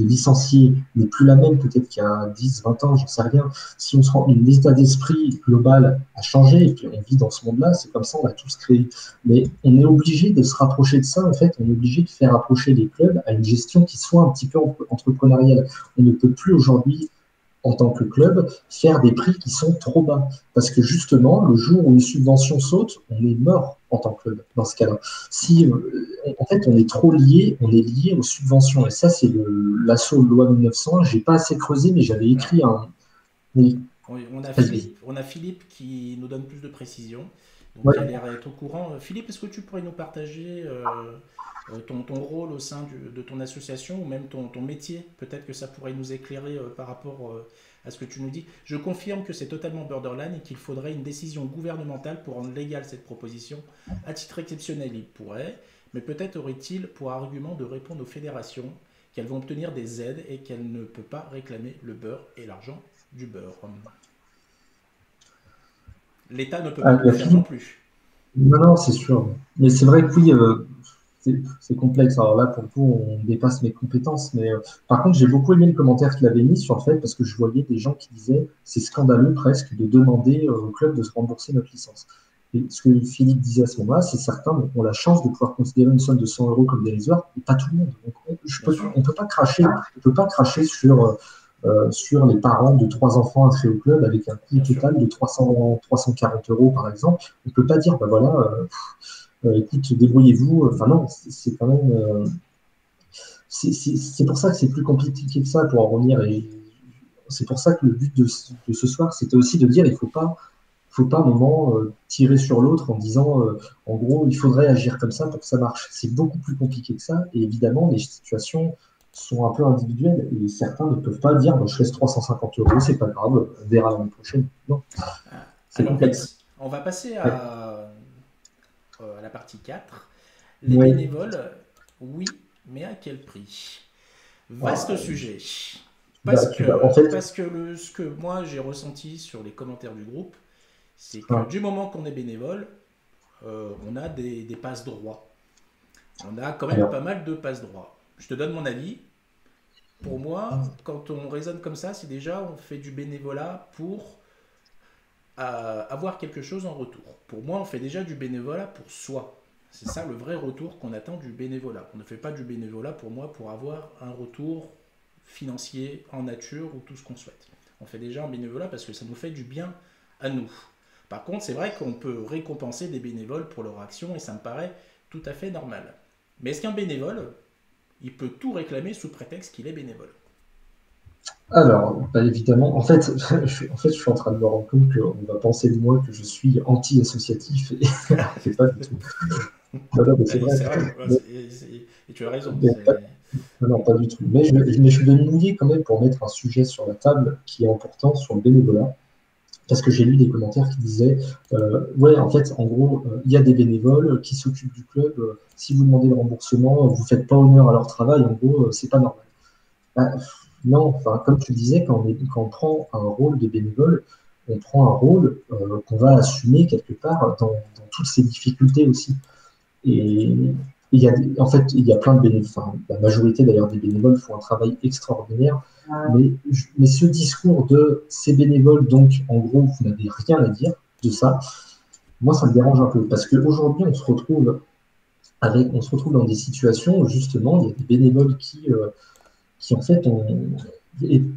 Speaker 2: licenciés n'est plus la même peut-être qu'il y a 10, 20 ans, j'en sais rien. Si on se rend, l'état d'esprit global a changé et puis on vit dans ce monde-là, c'est comme ça, on a tous créé. Mais on est obligé de se rapprocher de ça, en fait, on est obligé de faire approcher les clubs à une gestion qui soit un petit peu entrepreneuriale. On ne peut plus aujourd'hui en tant que club, faire des prix qui sont trop bas. Parce que justement, le jour où une subvention saute, on est mort en tant que club dans ce cas-là. Si, en fait, on est trop lié, on est lié aux subventions. Et ça, c'est l'assaut de loi 1901. J'ai pas assez creusé, mais j'avais
Speaker 1: Alors,
Speaker 2: écrit un. Oui, vas-y.
Speaker 1: On a Philippe qui nous donne plus de précisions, donc
Speaker 2: Ouais.
Speaker 1: qui a l'air d'être au courant. Philippe, est-ce que tu pourrais nous partager ton rôle au sein de ton association ou même ton métier? Peut-être que ça pourrait nous éclairer par rapport à ce que tu nous dis. Je confirme que c'est totalement borderline et qu'il faudrait une décision gouvernementale pour rendre légale cette proposition. À titre exceptionnel, il pourrait, mais peut-être aurait-il pour argument de répondre aux fédérations qu'elles vont obtenir des aides et qu'elles ne peuvent pas réclamer le beurre et l'argent du beurre. L'État ne peut pas tout faire non
Speaker 2: Philippe,
Speaker 1: plus.
Speaker 2: non, non, c'est sûr. Mais c'est vrai que oui, c'est complexe. Alors là, pour le coup, on dépasse mes compétences. Mais par contre, j'ai beaucoup aimé le commentaire qu'il avait mis sur le fait parce que je voyais des gens qui disaient c'est scandaleux presque de demander au club de se rembourser notre licence. Et ce que Philippe disait à ce moment-là, c'est certains ont la chance de pouvoir considérer une somme de 100 euros comme dérisoire, et pas tout le monde. Donc,
Speaker 1: Bien sûr.
Speaker 2: on peut pas cracher sur les parents de trois enfants inscrits au club avec un coût
Speaker 1: Bien sûr.
Speaker 2: total de 340 euros, par exemple. On ne peut pas dire, ben voilà, écoute, débrouillez-vous. Enfin non, c'est quand même. C'est pour ça que c'est plus compliqué que ça pour en revenir. Et c'est pour ça que le but de ce soir, c'était aussi de dire, il faut pas à un moment tirer sur l'autre en disant, en gros, il faudrait agir comme ça pour que ça marche. C'est beaucoup plus compliqué que ça. Et évidemment, les situations sont un peu individuelles. Et certains ne peuvent pas dire, bah, je laisse 350 euros, c'est pas grave, on verra l'année prochaine. Non, c'est
Speaker 1: Alors
Speaker 2: complexe.
Speaker 1: vite, on va passer
Speaker 2: Ouais.
Speaker 1: à la partie 4. Les
Speaker 2: Ouais.
Speaker 1: bénévoles, oui, mais à quel prix? Vaste
Speaker 2: Ah,
Speaker 1: sujet.
Speaker 2: en fait,
Speaker 1: Parce que ce que moi j'ai ressenti sur les commentaires du groupe, c'est que
Speaker 2: ah,
Speaker 1: du moment qu'on est bénévole, on a des passe-droits. On a quand même
Speaker 2: alors,
Speaker 1: pas mal de passe-droits. Je te donne mon avis. Pour moi, quand on raisonne comme ça, c'est déjà on fait du bénévolat pour avoir quelque chose en retour. Pour moi, on fait déjà du bénévolat pour soi. C'est ça le vrai retour qu'on attend du bénévolat. On ne fait pas du bénévolat pour moi pour avoir un retour financier en nature ou tout ce qu'on souhaite. On fait déjà un bénévolat parce que ça nous fait du bien à nous. Par contre, c'est vrai qu'on peut récompenser des bénévoles pour leur action et ça me paraît tout à fait normal. Mais est-ce qu'un bénévole, il peut tout réclamer sous prétexte qu'il est bénévole?
Speaker 2: bah, évidemment, en fait, je suis en train de me rendre compte qu'on va penser de moi que je suis anti-associatif et pas du tout. Non, non, mais c'est vrai.
Speaker 1: C'est vrai,
Speaker 2: Mais,
Speaker 1: et tu as raison.
Speaker 2: mais non, pas du tout. Mais je vais me mouiller quand même pour mettre un sujet sur la table qui est important sur le bénévolat. Parce que j'ai lu des commentaires qui disaient, ouais, en fait, en gros, il y a des bénévoles qui s'occupent du club. Si vous demandez le remboursement, vous ne faites pas honneur à leur travail. En gros, c'est pas normal. Bah, non, enfin, comme tu le disais, quand on prend un rôle de bénévole, on prend un rôle qu'on va assumer quelque part dans toutes ces difficultés aussi. Et en fait, il y a plein de bénévoles, enfin, la majorité d'ailleurs des bénévoles font un travail extraordinaire, mais ce discours de ces bénévoles, donc en gros, vous n'avez rien à dire de ça, moi ça me dérange un peu, parce qu'aujourd'hui, on se retrouve dans des situations où justement, il y a des bénévoles qui en fait,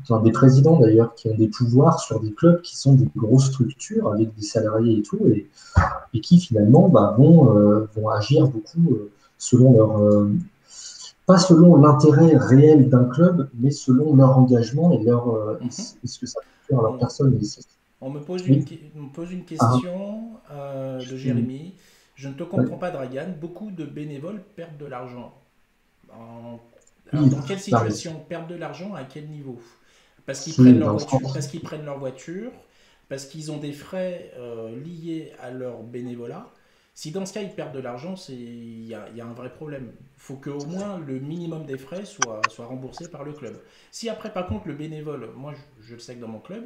Speaker 2: enfin, des présidents d'ailleurs qui ont des pouvoirs sur des clubs qui sont des grosses structures avec des salariés et tout, et qui finalement vont agir beaucoup selon pas selon l'intérêt réel d'un club, mais selon leur engagement
Speaker 1: Mhm.
Speaker 2: et ce que ça peut faire à leur
Speaker 1: On,
Speaker 2: personne.
Speaker 1: on me pose
Speaker 2: Oui,
Speaker 1: on me pose une
Speaker 2: ah,
Speaker 1: question de
Speaker 2: oui,
Speaker 1: Jérémy. Je ne te
Speaker 2: ouais,
Speaker 1: comprends pas, Dragan. Beaucoup de bénévoles perdent de l'argent. En- Alors,
Speaker 2: oui,
Speaker 1: dans quelle
Speaker 2: non, mais
Speaker 1: situation perdent de l'argent? À quel niveau? Parce qu'ils prennent
Speaker 2: c'est
Speaker 1: leur
Speaker 2: dans le
Speaker 1: voiture,
Speaker 2: sens.
Speaker 1: parce qu'ils prennent leur voiture, parce qu'ils ont des frais liés à leur bénévolat. Si dans ce cas ils perdent de l'argent, il y a un vrai problème. Il faut qu'au moins le minimum des frais soit remboursé par le club. Si après par contre le bénévole, moi je le sais que dans mon club,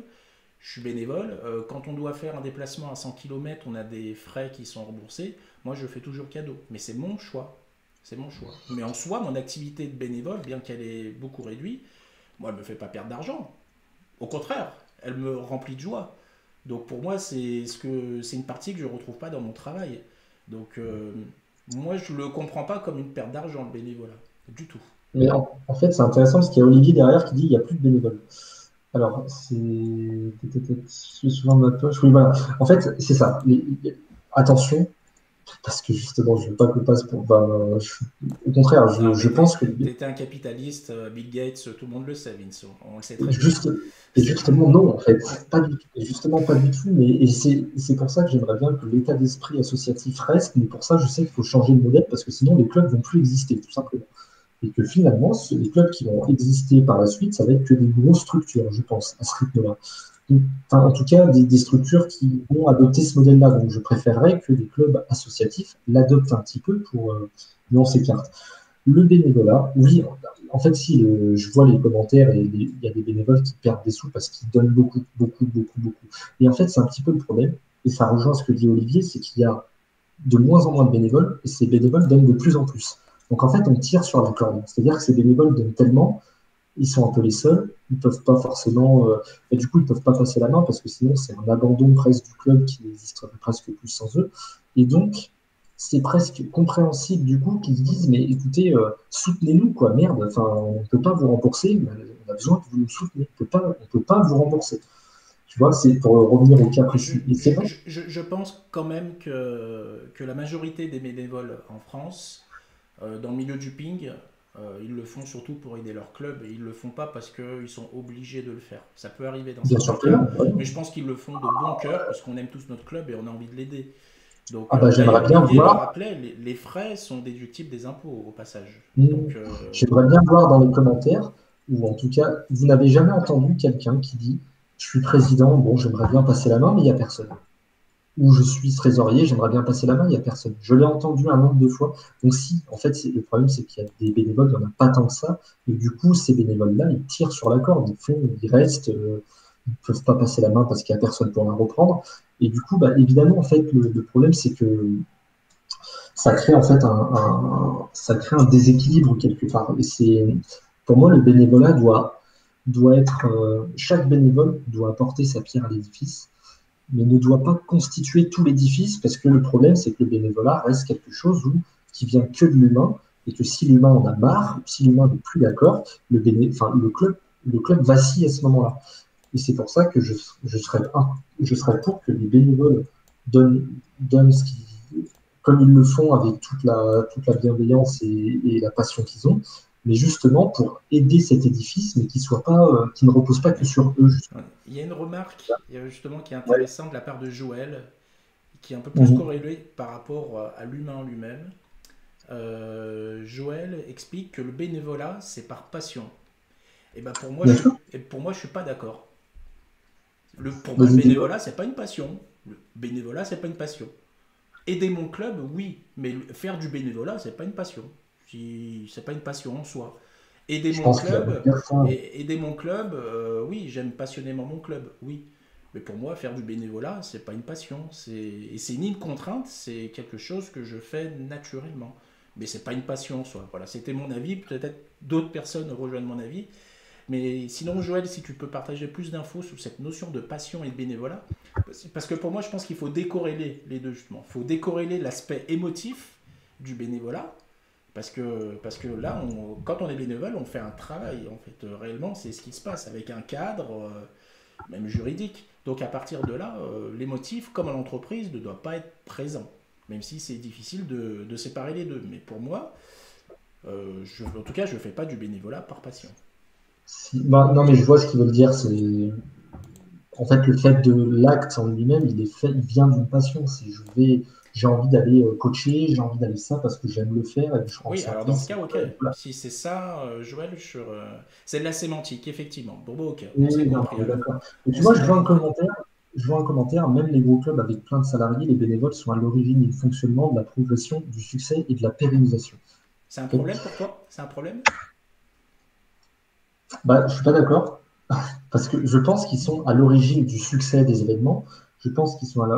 Speaker 1: je suis bénévole, quand on doit faire un déplacement à 100 km, on a des frais qui sont remboursés, moi je fais toujours cadeau. Mais c'est mon choix. C'est mon choix. Mais en soi, mon activité de bénévole, bien qu'elle est beaucoup réduite, moi, elle ne me fait pas perdre d'argent. Au contraire, elle me remplit de joie. Donc pour moi, c'est une partie que je ne retrouve pas dans mon travail. Donc moi, je ne le comprends pas comme une perte d'argent, le bénévolat. Du tout.
Speaker 2: Mais en fait, c'est intéressant parce qu'il y a Olivier derrière qui dit il n'y a plus de bénévoles. Alors, je suis souvent de ma poche. Oui, voilà. En fait, c'est ça. Attention, parce que justement, je ne veux pas que passe pour. Au contraire,
Speaker 1: Non,
Speaker 2: je
Speaker 1: mais
Speaker 2: pense que
Speaker 1: t'es un capitaliste, Bill Gates, tout le monde le sait, Vince. On le sait très bien.
Speaker 2: juste, et justement, non, en fait, pas du tout. Et justement, pas du tout. Et c'est pour ça que j'aimerais bien que l'état d'esprit associatif reste. Mais pour ça, je sais qu'il faut changer de modèle parce que sinon, les clubs vont plus exister, tout simplement. Et que finalement, les clubs qui vont exister par la suite, ça va être que des grosses structures, je pense, à ce rythme-là. Enfin, en tout cas, des structures qui vont adopter ce modèle-là. Donc, je préférerais que les clubs associatifs l'adoptent un petit peu pour mais on s'écarte. Le bénévolat, oui, en fait, si je vois les commentaires et il y a des bénévoles qui perdent des sous parce qu'ils donnent beaucoup, beaucoup, beaucoup, beaucoup. Et en fait, c'est un petit peu le problème, et ça rejoint ce que dit Olivier, c'est qu'il y a de moins en moins de bénévoles et ces bénévoles donnent de plus en plus. Donc en fait, on tire sur la corde. C'est-à-dire que ces bénévoles donnent tellement, ils sont un peu les seuls, ils peuvent pas forcément, et du coup, ils peuvent pas passer la main parce que sinon, c'est un abandon presque du club qui n'existerait presque plus sans eux. Et donc, c'est presque compréhensible du coup qu'ils se disent, mais écoutez, soutenez-nous, quoi, merde, enfin, on ne peut pas vous rembourser, on a besoin que vous nous souteniez, on peut pas vous rembourser. Tu vois, c'est pour revenir au cas précis. Et c'est vrai.
Speaker 1: Je pense quand même que la majorité des bénévoles en France, dans le milieu du ping, ils le font surtout pour aider leur club et ils le font pas parce qu'ils sont obligés de le faire. Ça peut arriver dans
Speaker 2: Bien
Speaker 1: certains
Speaker 2: sûr que
Speaker 1: cas,
Speaker 2: non. Ouais.
Speaker 1: mais je pense qu'ils le font de bon cœur puisqu'on aime tous notre club et on a envie de l'aider. Donc,
Speaker 2: Ah bah,
Speaker 1: d'ailleurs,
Speaker 2: j'aimerais bien
Speaker 1: Olivier le
Speaker 2: voir.
Speaker 1: rappelait, les frais sont déductibles des impôts au passage.
Speaker 2: Hmm.
Speaker 1: Donc,
Speaker 2: J'aimerais bien voir dans les commentaires, ou en tout cas, vous n'avez jamais entendu quelqu'un qui dit je suis président, bon, j'aimerais bien passer la main, mais il n'y a personne. Ou je suis trésorier, j'aimerais bien passer la main, il n'y a personne. Je l'ai entendu un nombre de fois. Donc, si, en fait, le problème, c'est qu'il y a des bénévoles, il n'y en a pas tant que ça. Et du coup, ces bénévoles-là, ils tirent sur la corde, ils restent, ils ne peuvent pas passer la main parce qu'il n'y a personne pour la reprendre. Et du coup, bah, évidemment, en fait, le problème, c'est que ça crée en fait ça crée un déséquilibre quelque part. Et c'est, pour moi, le bénévolat doit être, chaque bénévole doit apporter sa pierre à l'édifice, mais ne doit pas constituer tout l'édifice parce que le problème, c'est que le bénévolat reste quelque chose qui vient que de l'humain et que si l'humain en a marre, si l'humain n'est plus d'accord, enfin, le club vacille à ce moment-là. Et c'est pour ça que je serais pour que les bénévoles donnent, donnent ce qu'ils, comme ils le font avec toute la bienveillance et la passion qu'ils ont, mais justement pour aider cet édifice, mais qui ne repose pas que
Speaker 1: mais,
Speaker 2: sur eux.
Speaker 1: il y a une remarque justement qui est intéressante de la part de Joël, qui est un peu plus
Speaker 2: Mhm.
Speaker 1: corrélée par rapport à l'humain lui-même. Joël explique que le bénévolat, c'est par passion. Et ben
Speaker 2: Bien sûr,
Speaker 1: pour moi, je suis pas d'accord. Pour moi, le
Speaker 2: vas-y, dis-moi.
Speaker 1: bénévolat, c'est pas une passion. Le bénévolat, c'est pas une passion. Aider mon club, oui, mais faire du bénévolat, c'est pas une passion. C'est pas une passion en soi. Aider
Speaker 2: Je
Speaker 1: mon
Speaker 2: pense qu'il y a
Speaker 1: club,
Speaker 2: personne.
Speaker 1: aider mon club, oui, j'aime passionnément mon club, oui. Mais pour moi, faire du bénévolat, c'est pas une passion. Et c'est ni une contrainte, c'est quelque chose que je fais naturellement. Mais c'est pas une passion en soi. Voilà, c'était mon avis. Peut-être d'autres personnes rejoignent mon avis. Mais sinon, Joël, si tu peux partager plus d'infos sur cette notion de passion et de bénévolat, parce que pour moi, je pense qu'il faut décorréler les deux justement. Il faut décorréler l'aspect émotif du bénévolat, Parce que là, quand on est bénévole, on fait un travail. En fait, réellement, c'est ce qui se passe avec un cadre, même juridique. Donc à partir de là, les motifs, comme à l'entreprise, ne doivent pas être présents. Même si c'est difficile de séparer les deux. Mais pour moi, en tout cas, je ne fais pas du bénévolat par passion.
Speaker 2: Bah, non, mais je vois ce qu'ils veulent dire. C'est en fait le fait de l'acte en lui-même, il est fait, il vient d'une passion. C'est j'ai envie d'aller coacher, j'ai envie d'aller ça parce que j'aime le faire et que je rends
Speaker 1: Oui, alors dans ce
Speaker 2: service.
Speaker 1: cas, ok.
Speaker 2: Voilà.
Speaker 1: Si c'est ça, Joël, c'est de la sémantique, effectivement. Bon, bon, ok, on
Speaker 2: Oui,
Speaker 1: s'est
Speaker 2: oui, non,
Speaker 1: compris
Speaker 2: on est
Speaker 1: alors.
Speaker 2: d'accord. Et
Speaker 1: On
Speaker 2: tu vois,
Speaker 1: s'est bien compris.
Speaker 2: je vois un commentaire, même les gros clubs avec plein de salariés, les bénévoles sont à l'origine du fonctionnement, de la progression, du succès et de la pérennisation.
Speaker 1: C'est un
Speaker 2: Ok.
Speaker 1: problème pour toi? C'est un problème?
Speaker 2: Bah, je suis pas d'accord, parce que je pense qu'ils sont à l'origine du succès des événements. Je pense qu'ils sont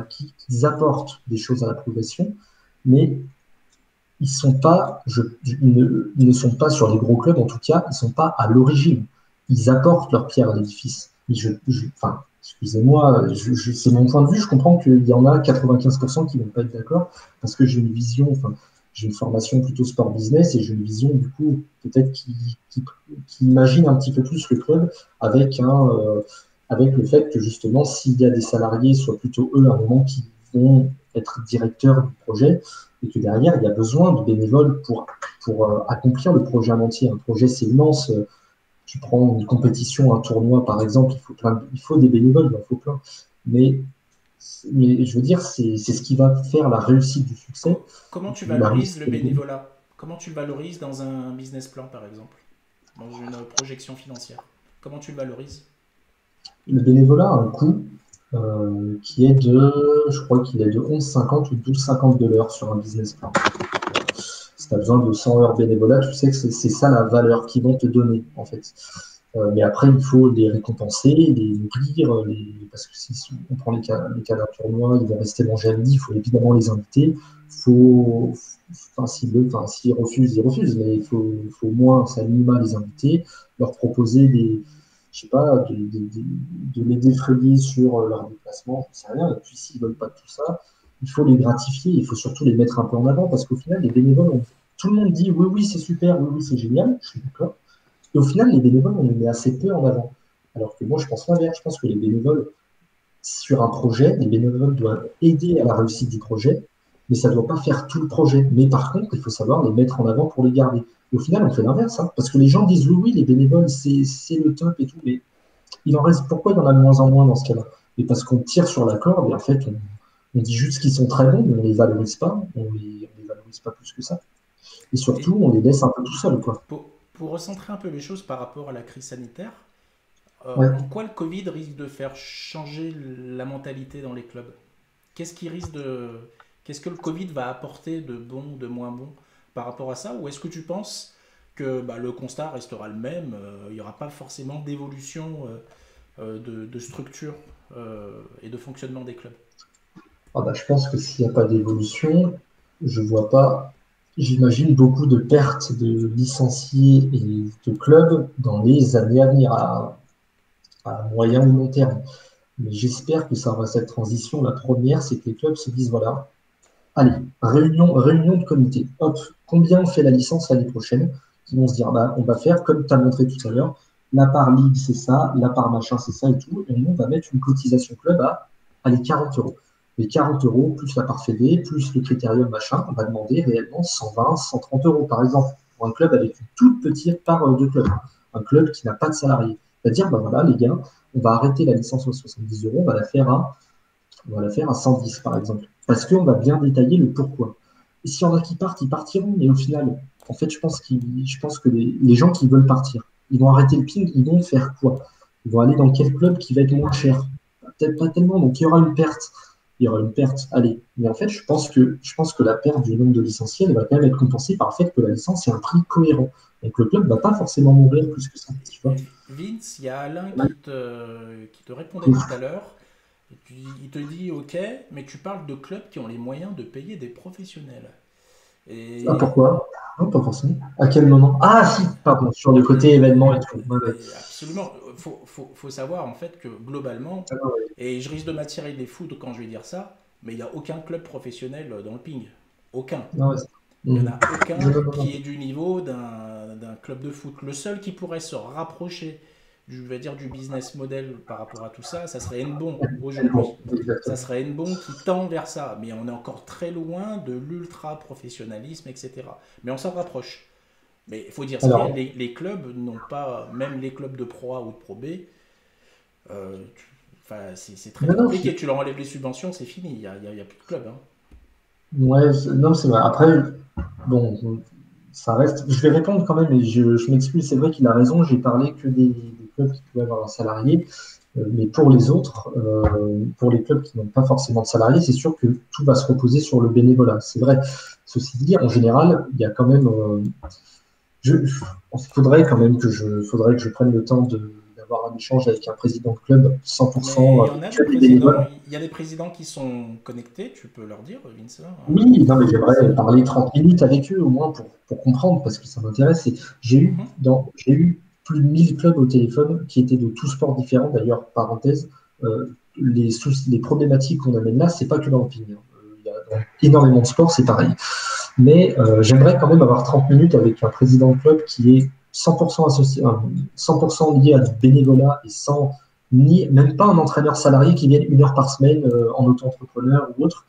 Speaker 2: qu'ils apportent des choses à la progression, mais ils sont pas, ils ne sont pas sur les gros clubs, en tout cas, ils sont pas à l'origine. Ils apportent leur pierre à l'édifice. Mais enfin, excusez-moi, c'est mon point de vue. Je comprends qu'il y en a 95% qui vont pas être d'accord parce que j'ai une vision, enfin, j'ai une formation plutôt sport business et j'ai une vision, du coup, peut-être qui imagine un petit peu plus le club avec avec le fait que justement, s'il y a des salariés, soit plutôt eux à un moment qui vont être directeurs du projet, et que derrière, il y a besoin de bénévoles pour accomplir le projet en entier. Un projet, c'est immense. Tu prends une compétition, un tournoi, par exemple, il faut des bénévoles, il en faut plein. Mais, mais je veux dire, c'est ce qui va faire la réussite du succès,
Speaker 1: Comment tu
Speaker 2: la
Speaker 1: valorises
Speaker 2: réussite
Speaker 1: le
Speaker 2: de l'événement.
Speaker 1: bénévolat? Comment tu le valorises dans un business plan, par exemple? Dans une projection financière? Comment tu le valorises?
Speaker 2: Le bénévolat a un coût qui est je crois qu'il est de 11,50 ou 12,50 de l'heure sur un business plan. Si tu as besoin de 100 heures bénévolat, tu sais que c'est ça la valeur qu'ils vont te donner, en fait. Mais après, il faut les récompenser, les nourrir, parce que si on prend les cas d'un tournoi, ils vont rester manger à midi, il faut évidemment les inviter. Faut, enfin, s'ils refusent, ils refusent, mais faut au moins, c'est à minima, les inviter, leur proposer je sais pas, de les défrayer sur leur déplacement, je sais rien. Et puis, s'ils veulent pas de tout ça, il faut les gratifier, il faut surtout les mettre un peu en avant, parce qu'au final, les bénévoles, tout le monde dit oui, oui, c'est super, oui, oui, c'est génial, je suis d'accord. Et au final, les bénévoles, on les met assez peu en avant. Alors que moi, je pense l'inverse. Je pense que les bénévoles, sur un projet, les bénévoles doivent aider à la réussite du projet, mais ça ne doit pas faire tout le projet. Mais par contre, il faut savoir les mettre en avant pour les garder. Et au final, on fait l'inverse, hein, parce que les gens disent oui, oui, les bénévoles, c'est le top et tout, mais il en reste, pourquoi il y en a de moins en moins dans ce cas-là? Et parce qu'on tire sur la corde et en fait, on dit juste qu'ils sont très bons, mais on ne les valorise pas, on les valorise pas plus que ça. Et surtout,
Speaker 1: Et
Speaker 2: on les laisse un peu tout seuls, quoi.
Speaker 1: pour recentrer un peu les choses par rapport à la crise sanitaire,
Speaker 2: Ouais.
Speaker 1: en quoi le Covid risque de faire changer la mentalité dans les clubs? Qu'est-ce qui risque de... Qu'est-ce que le Covid va apporter de bon, de moins bon par rapport à ça? Ou est-ce que tu penses que bah, le constat restera le même, il n'y aura pas forcément d'évolution de structure et de fonctionnement des clubs?
Speaker 2: Ah bah, je pense que s'il n'y a pas d'évolution, je vois pas, j'imagine beaucoup de pertes de licenciés et de clubs dans les années à venir, à moyen ou long terme. Mais j'espère que ça aura cette transition. La première, c'est que les clubs se disent, voilà, allez, réunion de comité. Hop, combien on fait la licence l'année prochaine? Ils vont se dire, bah, on va faire comme tu as montré tout à l'heure, la part ligue, c'est ça, la part machin, c'est ça et tout. Et nous, on va mettre une cotisation club à, allez, 40 euros. Les 40 euros, plus la part fédé, plus le critérium machin, on va demander réellement 120, 130 euros, par exemple, pour un club avec une toute petite part de club. Un club qui n'a pas de salariés. C'est-à-dire, bah voilà, les gars, on va arrêter la licence à 70 euros, on va la faire à 110, par exemple. Parce qu'on va bien détailler le pourquoi. Et s'il y en a qui partent, ils partiront. Mais au final, en fait, je pense que les gens qui veulent partir, ils vont arrêter le ping, ils vont faire quoi? Ils vont aller dans quel club qui va être moins cher? Peut-être pas tellement, donc il y aura une perte. Il y aura une perte, allez. Mais en fait, je pense que la perte du nombre de licenciés elle va quand même être compensée par le fait que la licence est un prix cohérent. Donc le club ne va pas forcément mourir plus que ça. Tu vois.
Speaker 1: Vince, il y a Alain qui te répondait tout
Speaker 2: Ouf.
Speaker 1: à l'heure. Il te dit, ok, mais tu parles de clubs qui ont les moyens de payer des professionnels.
Speaker 2: Ah,
Speaker 1: Et,
Speaker 2: pourquoi? Non, pas forcément. À quel moment? Ah, si, pardon, sur le côté événement et tout. Ouais, ouais.
Speaker 1: absolument, faut savoir en fait que globalement,
Speaker 2: Ah, ouais.
Speaker 1: et je risque de m'attirer des foudres quand je vais dire ça, mais il n'y a aucun club professionnel dans le ping. Aucun.
Speaker 2: Non, ouais.
Speaker 1: Il n'y en a
Speaker 2: Non,
Speaker 1: aucun
Speaker 2: non, non,
Speaker 1: qui
Speaker 2: non.
Speaker 1: est du niveau d'un club de foot. Le seul qui pourrait se rapprocher, je vais dire, du business model par rapport à tout ça, ça serait Nbon aujourd'hui.
Speaker 2: Bon,
Speaker 1: Ça
Speaker 2: exactement.
Speaker 1: serait Nbon qui tend vers ça. Mais on est encore très loin de l'ultra-professionnalisme, etc. Mais on s'en rapproche. Mais il faut dire ce qu'il y a,
Speaker 2: Alors,
Speaker 1: les clubs n'ont pas, même les clubs de Pro A ou de Pro B, enfin, c'est très
Speaker 2: non, non,
Speaker 1: compliqué. Tu leur enlèves les subventions, c'est fini. Il y a plus de clubs. Hein.
Speaker 2: ouais, non, c'est vrai. Après, bon, ça reste. Je vais répondre quand même, et je m'excuse, c'est vrai qu'il a raison. J'ai parlé que des clubs qui pouvaient avoir un salarié, mais pour les autres, pour les clubs qui n'ont pas forcément de salariés, c'est sûr que tout va se reposer sur le bénévolat. C'est vrai. Ceci dit, en général, il y a quand même. Il faudrait que je prenne le temps d'avoir un échange avec un président de club
Speaker 1: Mais
Speaker 2: 100%
Speaker 1: il y en
Speaker 2: avec
Speaker 1: a des
Speaker 2: que des
Speaker 1: présidents,
Speaker 2: bénévoles.
Speaker 1: il y a des présidents qui sont connectés, tu peux leur dire, Vincent.
Speaker 2: Oui, non, mais j'aimerais
Speaker 1: C'est...
Speaker 2: parler 30 minutes avec eux au moins pour comprendre parce que ça m'intéresse.
Speaker 1: Mhm.
Speaker 2: J'ai eu plus de 1000 clubs au téléphone qui étaient de tous sports différents. D'ailleurs, parenthèse, les problématiques qu'on amène là, c'est pas que dans le ping. Il y a dans énormément de sports, c'est pareil. Mais j'aimerais quand même avoir 30 minutes avec un président de club qui est 100% associé, 100% lié à du bénévolat et sans ni même pas un entraîneur salarié qui vienne 1 heure par semaine en auto-entrepreneur ou autre.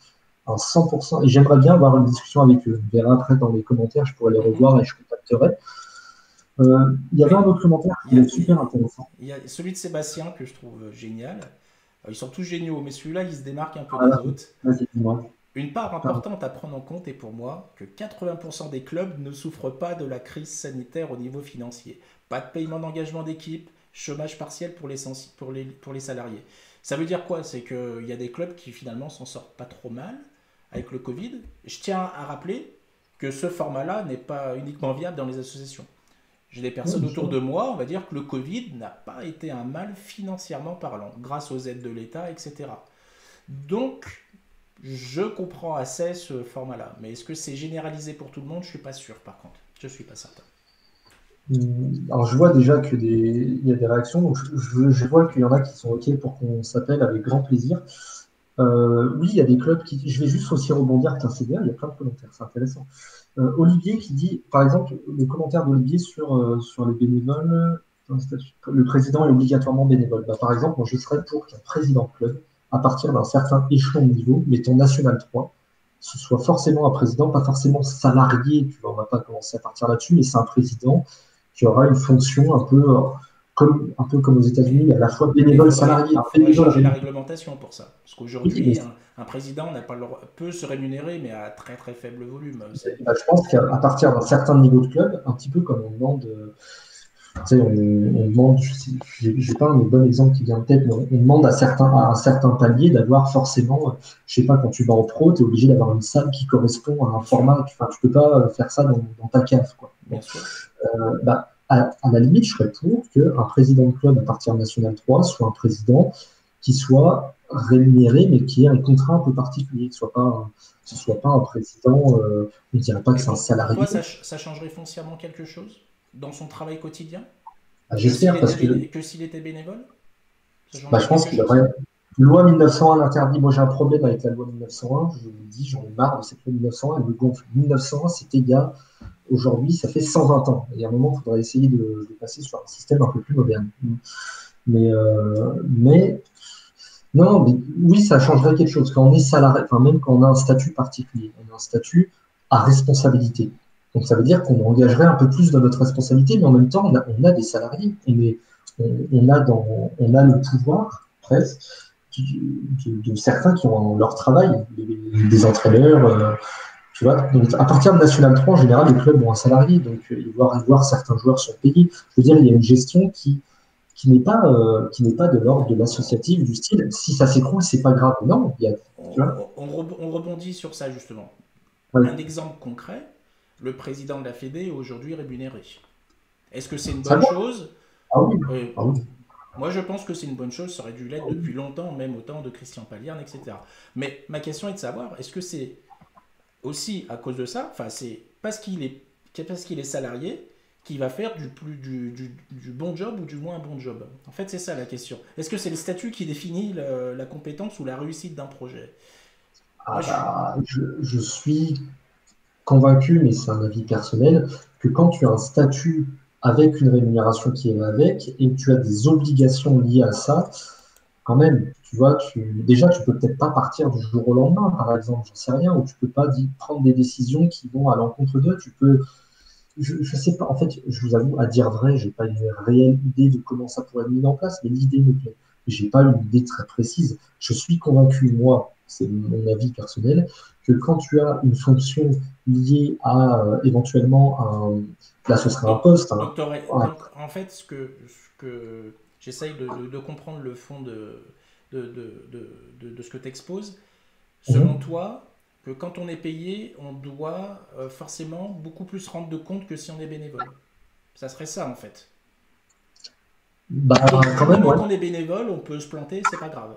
Speaker 2: Alors 100%, et j'aimerais bien avoir une discussion avec eux. On verra après dans les commentaires, je pourrais les
Speaker 1: Mhm.
Speaker 2: revoir et je contacterai. Il y avait un
Speaker 1: Mais
Speaker 2: autre commentaire
Speaker 1: il
Speaker 2: qui
Speaker 1: y a,
Speaker 2: est super intéressant.
Speaker 1: il y a celui de Sébastien que je trouve génial. Ils sont tous géniaux, mais celui-là, il se démarque un peu des
Speaker 2: Voilà,
Speaker 1: autres.
Speaker 2: vas-y, dis-moi.
Speaker 1: Une part
Speaker 2: Pardon.
Speaker 1: importante à prendre en compte est pour moi que 80% des clubs ne souffrent pas de la crise sanitaire au niveau financier. Pas de paiement d'engagement d'équipe, chômage partiel pour les salariés. Ça veut dire quoi? C'est qu'il y a des clubs qui finalement s'en sortent pas trop mal avec le Covid. Je tiens à rappeler que ce format-là n'est pas uniquement viable dans les associations. J'ai des
Speaker 2: Oui,
Speaker 1: personnes
Speaker 2: bien
Speaker 1: autour
Speaker 2: sûr.
Speaker 1: de moi, on va dire que le Covid n'a pas été un mal financièrement parlant, grâce aux aides de l'État, etc. Donc, je comprends assez ce format-là. Mais est-ce que c'est généralisé pour tout le monde? Je suis pas sûr, par contre. Je suis pas certain.
Speaker 2: Alors, je vois déjà il y a des réactions. Donc, je vois qu'il y en a qui sont OK pour qu'on s'appelle avec grand plaisir. Oui, il y a des clubs qui. Je vais juste aussi rebondir. Putain, c'est bien, il y a plein de commentaires, c'est intéressant. Olivier qui dit, par exemple, le commentaire d'Olivier sur les bénévoles, le président est obligatoirement bénévole. Bah, par exemple, moi, je serais pour qu'un président de club, à partir d'un certain échelon de niveau, mettons National 3, ce soit forcément un président, pas forcément salarié, tu vois, on va pas commencer à partir là-dessus, mais c'est un président qui aura une fonction un peu comme aux États-Unis,
Speaker 1: Mais
Speaker 2: à la fois
Speaker 1: mais
Speaker 2: bénévole salarié, un
Speaker 1: faudrait
Speaker 2: bénévole
Speaker 1: changer la
Speaker 2: rémunéré.
Speaker 1: réglementation pour ça. Parce
Speaker 2: Oui, mais
Speaker 1: qu'aujourd'hui, un président n'a pas peut se rémunérer, mais à très très faible volume. C'est...
Speaker 2: bah, je pense qu'à partir d'un certain niveau de club, un petit peu comme on demande. Tu sais, on demande, je n'ai pas un bon exemple qui vient de tête, mais on demande à un certain palier d'avoir forcément, je sais pas, quand tu vas en pro, tu es obligé d'avoir une salle qui correspond à un
Speaker 1: Bien sûr,
Speaker 2: format. Enfin, tu peux pas faire ça dans ta cave, quoi. Bon.
Speaker 1: bien sûr.
Speaker 2: Bah, à la limite, je serais pour qu'un président de club à partir de National 3 soit un président qui soit rémunéré, mais qui ait un contrat un peu particulier, que ce soit pas un président, on ne dirait pas que
Speaker 1: Mais
Speaker 2: c'est un
Speaker 1: pour toi,
Speaker 2: salarié.
Speaker 1: ça changerait foncièrement quelque chose dans son travail quotidien
Speaker 2: Bah, j'espère parce que
Speaker 1: que s'il était bénévole? Ça
Speaker 2: bah,
Speaker 1: changerait
Speaker 2: je pense
Speaker 1: quelque
Speaker 2: qu'il
Speaker 1: chose?
Speaker 2: aurait. Loi 1901 l'interdit. Moi, j'ai un problème avec la loi 1901. Je vous le dis, j'en ai marre de cette loi 1901. Elle me gonfle. 1901, c'était il y a, aujourd'hui, ça fait 120 ans. Et à un moment, il faudrait essayer de passer sur un système un peu plus moderne. Mais non, mais oui, ça changerait quelque chose. Quand on est salarié, enfin, même quand on a un statut particulier, on a un statut à responsabilité. Donc, ça veut dire qu'on engagerait un peu plus de notre responsabilité, mais en même temps, on a des salariés. On a le pouvoir, presque, de certains qui ont leur travail, des entraîneurs. Tu vois, donc à partir de National 3, en général, les clubs ont un salarié, donc voir certains joueurs sont payés. Je veux dire, il y a une gestion qui n'est pas de l'ordre de l'associatif, du style, si ça s'écroule, c'est pas grave. Non, tu vois,
Speaker 1: On rebondit sur ça justement. Un
Speaker 2: ouais.
Speaker 1: exemple concret, le président de la Fédé est aujourd'hui rémunéré. Est-ce que c'est une
Speaker 2: Ça
Speaker 1: bonne
Speaker 2: va.
Speaker 1: chose?
Speaker 2: Ah oui,
Speaker 1: Euh,
Speaker 2: ah oui.
Speaker 1: Moi, je pense que c'est une bonne chose. Ça aurait dû
Speaker 2: Ah
Speaker 1: l'être
Speaker 2: oui.
Speaker 1: depuis longtemps, même au temps de Christian Palierne, etc. Mais ma question est de savoir, est-ce que c'est aussi à cause de ça, enfin, c'est parce qu'il est salarié qu'il va faire du bon job ou du moins bon job? En fait, c'est ça la question. Est-ce que c'est le statut qui définit la compétence ou la réussite d'un projet? Moi,
Speaker 2: Ah
Speaker 1: je suis...
Speaker 2: bah, je suis. convaincu, mais c'est un avis personnel, que quand tu as un statut avec une rémunération qui va avec et que tu as des obligations liées à ça, quand même, tu vois, déjà, tu peux peut-être pas partir du jour au lendemain, par exemple, j'en sais rien, ou tu peux pas prendre des décisions qui vont à l'encontre d'eux. Tu peux, je sais pas, en fait, je vous avoue, à dire vrai, j'ai pas une réelle idée de comment ça pourrait être mis en place, mais l'idée me plaît. J'ai pas une idée très précise. Je suis convaincu, moi, c'est mon avis personnel, que quand tu as une fonction liée à éventuellement là, ce serait un
Speaker 1: Donc,
Speaker 2: poste, hein. Ouais.
Speaker 1: donc en fait, ce que j'essaye de comprendre le fond de ce que tu exposes, selon
Speaker 2: Mhm.
Speaker 1: toi, que quand on est payé, on doit forcément beaucoup plus rendre de compte que si on est bénévole. Ça serait ça en fait.
Speaker 2: Bah,
Speaker 1: Donc du
Speaker 2: quand même,
Speaker 1: moment
Speaker 2: ouais.
Speaker 1: qu'on est bénévole, on peut se planter, c'est pas grave.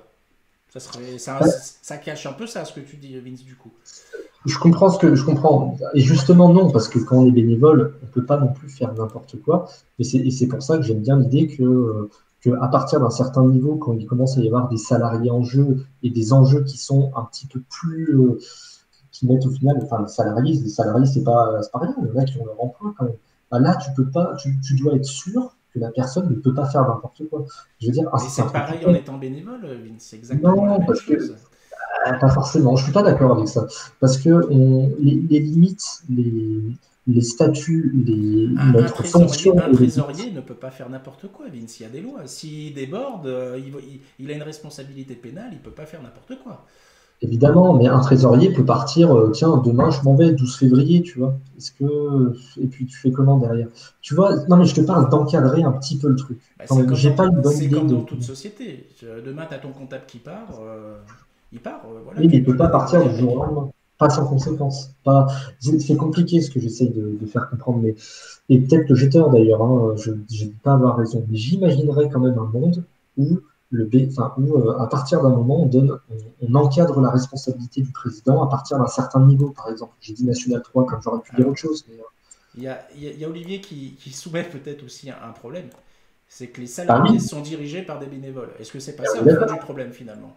Speaker 2: Ouais.
Speaker 1: Ça cache un peu ça ce que tu dis, Vince, du coup.
Speaker 2: Je comprends ce que je comprends. Et justement, non, parce que quand on est bénévole, on ne peut pas non plus faire n'importe quoi. Et c'est pour ça que j'aime bien l'idée que à partir d'un certain niveau, quand il commence à y avoir des salariés en jeu et des enjeux qui sont un petit peu plus, qui mettent au final, enfin, les salariés, c'est pas rien. Il y en a qui ont leur emploi quand même. Bah là, tu peux pas, tu dois être sûr que la personne ne peut pas faire n'importe quoi. Je veux dire, ah,
Speaker 1: Mais
Speaker 2: c'est un
Speaker 1: c'est
Speaker 2: truc tout
Speaker 1: pareil en
Speaker 2: bête.
Speaker 1: étant bénévole, Vince, c'est exactement la
Speaker 2: Non,
Speaker 1: même
Speaker 2: parce que
Speaker 1: chose.
Speaker 2: pas forcément, je suis pas d'accord avec ça. Parce que les limites, les statuts, notre fonction
Speaker 1: Un
Speaker 2: et les limites,
Speaker 1: trésorier ne peut pas faire n'importe quoi, Vince, il y a des lois. S'il déborde, il a une responsabilité pénale, il peut pas faire n'importe quoi.
Speaker 2: évidemment, mais un trésorier peut partir, tiens, demain je m'en vais, 12 février, tu vois. Est-ce que, et puis tu fais comment derrière? Tu vois, non mais je te parle d'encadrer un petit peu le truc.
Speaker 1: Bah,
Speaker 2: Quand même, j'ai pas une bonne
Speaker 1: c'est
Speaker 2: idée
Speaker 1: comme
Speaker 2: de.
Speaker 1: dans toute société. Demain, tu as ton comptable qui part, il part, voilà,
Speaker 2: Oui, mais il ne
Speaker 1: tu
Speaker 2: peut pas
Speaker 1: dois te
Speaker 2: partir
Speaker 1: débrouiller
Speaker 2: du jour au
Speaker 1: avec.
Speaker 2: lendemain. Pas sans conséquence. Pas... C'est compliqué ce que j'essaye de faire comprendre. Mais... Et peut-être que j'ai tort d'ailleurs, hein, je ne dis pas avoir raison. Mais j'imaginerais quand même un monde où, enfin, où à partir d'un moment, on encadre la responsabilité du président à partir d'un certain niveau. Par exemple, j'ai dit National 3 comme j'aurais pu dire
Speaker 1: Alors,
Speaker 2: autre chose. Mais,
Speaker 1: il y a Olivier qui soumet peut-être aussi un problème, c'est que les
Speaker 2: bah
Speaker 1: salariés
Speaker 2: oui,
Speaker 1: sont dirigés par des bénévoles. Est-ce que c'est pas
Speaker 2: on
Speaker 1: ça
Speaker 2: est
Speaker 1: le fond du
Speaker 2: d'accord.
Speaker 1: problème finalement?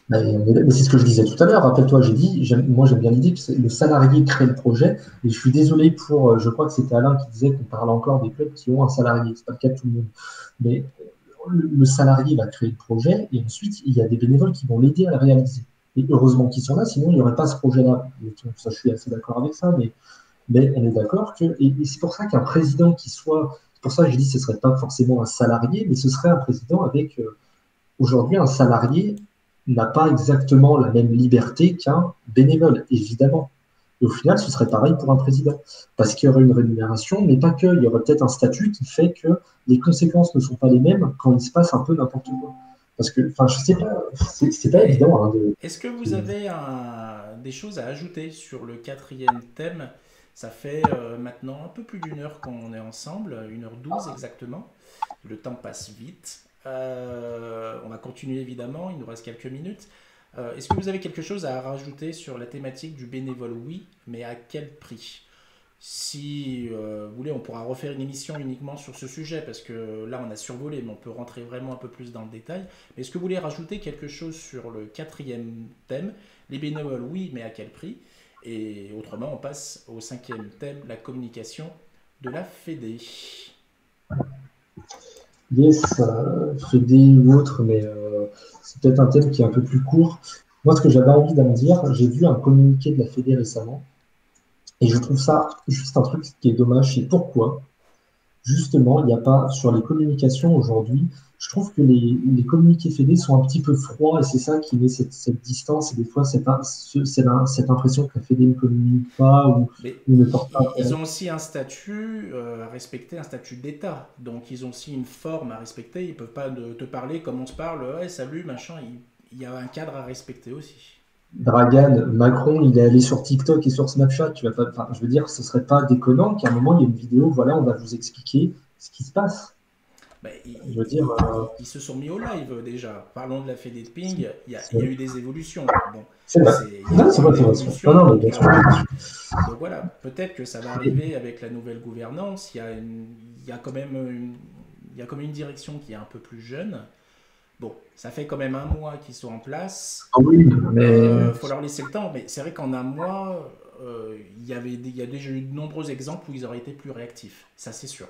Speaker 2: Mais c'est ce que je disais tout à l'heure. Rappelle-toi, j'ai dit, moi j'aime bien l'idée que le salarié crée le projet. Et je suis désolé pour, je crois que c'était Alain qui disait qu'on parle encore des clubs qui ont un salarié. C'est pas le cas de tout le monde. Mais le salarié va créer le projet et ensuite il y a des bénévoles qui vont l'aider à le réaliser. Et heureusement qu'ils sont là, sinon il n'y aurait pas ce projet-là. Ça, je suis assez d'accord avec ça, mais on est d'accord que, et c'est pour ça qu'un président qui soit, c'est pour ça que je dis que ce ne serait pas forcément un salarié, mais ce serait un président avec aujourd'hui, un salarié n'a pas exactement la même liberté qu'un bénévole, évidemment. Et au final, ce serait pareil pour un président. Parce qu'il y aurait une rémunération, mais pas que. Il y aurait peut-être un statut qui fait que les conséquences ne sont pas les mêmes quand il se passe un peu n'importe quoi. Parce que, enfin, je sais pas, c'est pas
Speaker 1: Et
Speaker 2: évident, hein,
Speaker 1: est-ce que vous avez des choses à ajouter sur le quatrième thème? Ça fait maintenant un peu plus d'une heure qu'on est ensemble, 1h12 exactement. Le temps passe vite. On va continuer évidemment, il nous reste quelques minutes. Est-ce que vous avez quelque chose à rajouter sur la thématique du bénévole? Oui, mais à quel prix? Si vous voulez, on pourra refaire une émission uniquement sur ce sujet, parce que là, on a survolé, mais on peut rentrer vraiment un peu plus dans le détail. Mais est-ce que vous voulez rajouter quelque chose sur le quatrième thème? Les bénévoles, oui, mais à quel prix? Et autrement, on passe au cinquième thème, la communication de la Fédé.
Speaker 2: yes, Fédé ou autre, mais c'est peut-être un thème qui est un peu plus court. Moi, ce que j'avais envie d'en dire, j'ai vu un communiqué de la Fédé récemment, et je trouve ça juste un truc qui est dommage. C'est pourquoi justement, il n'y a pas, sur les communications aujourd'hui, je trouve que les communiqués fédés sont un petit peu froids et c'est ça qui met cette distance et des fois cette impression que la Fédé ne communique pas
Speaker 1: Mais
Speaker 2: ou ne porte pas
Speaker 1: ils
Speaker 2: intérêt.
Speaker 1: ont aussi un statut à respecter, un statut d'État. Donc ils ont aussi une forme à respecter. Ils ne peuvent pas te parler comme on se parle. Ouais, salut, machin. Il y a un cadre à respecter aussi.
Speaker 2: Dragan, Macron, il est allé sur TikTok et sur Snapchat. Tu vas pas, enfin, je veux dire, ce serait pas déconnant qu'à un moment, il y ait une vidéo, voilà, on va vous expliquer ce qui se passe.
Speaker 1: Ben,
Speaker 2: Je veux dire,
Speaker 1: ils se sont mis au live déjà. Parlons de la Fédé de Ping. Il y a
Speaker 2: c'est
Speaker 1: eu des évolutions. Bon,
Speaker 2: c'est vrai.
Speaker 1: il y a
Speaker 2: Non,
Speaker 1: eu
Speaker 2: c'est
Speaker 1: une
Speaker 2: vrai, c'est vrai. Non,
Speaker 1: évolution.
Speaker 2: non, mais bien sûr, bien sûr.
Speaker 1: Donc voilà, peut-être que ça va arriver avec la nouvelle gouvernance. Il y a quand même il y a comme une direction qui est un peu plus jeune. Bon, ça fait quand même un mois qu'ils sont en place.
Speaker 2: Ah oui, mais
Speaker 1: Faut leur laisser le temps, mais c'est vrai qu'en un mois, il y a déjà eu de nombreux exemples où ils auraient été plus réactifs. Ça, c'est sûr.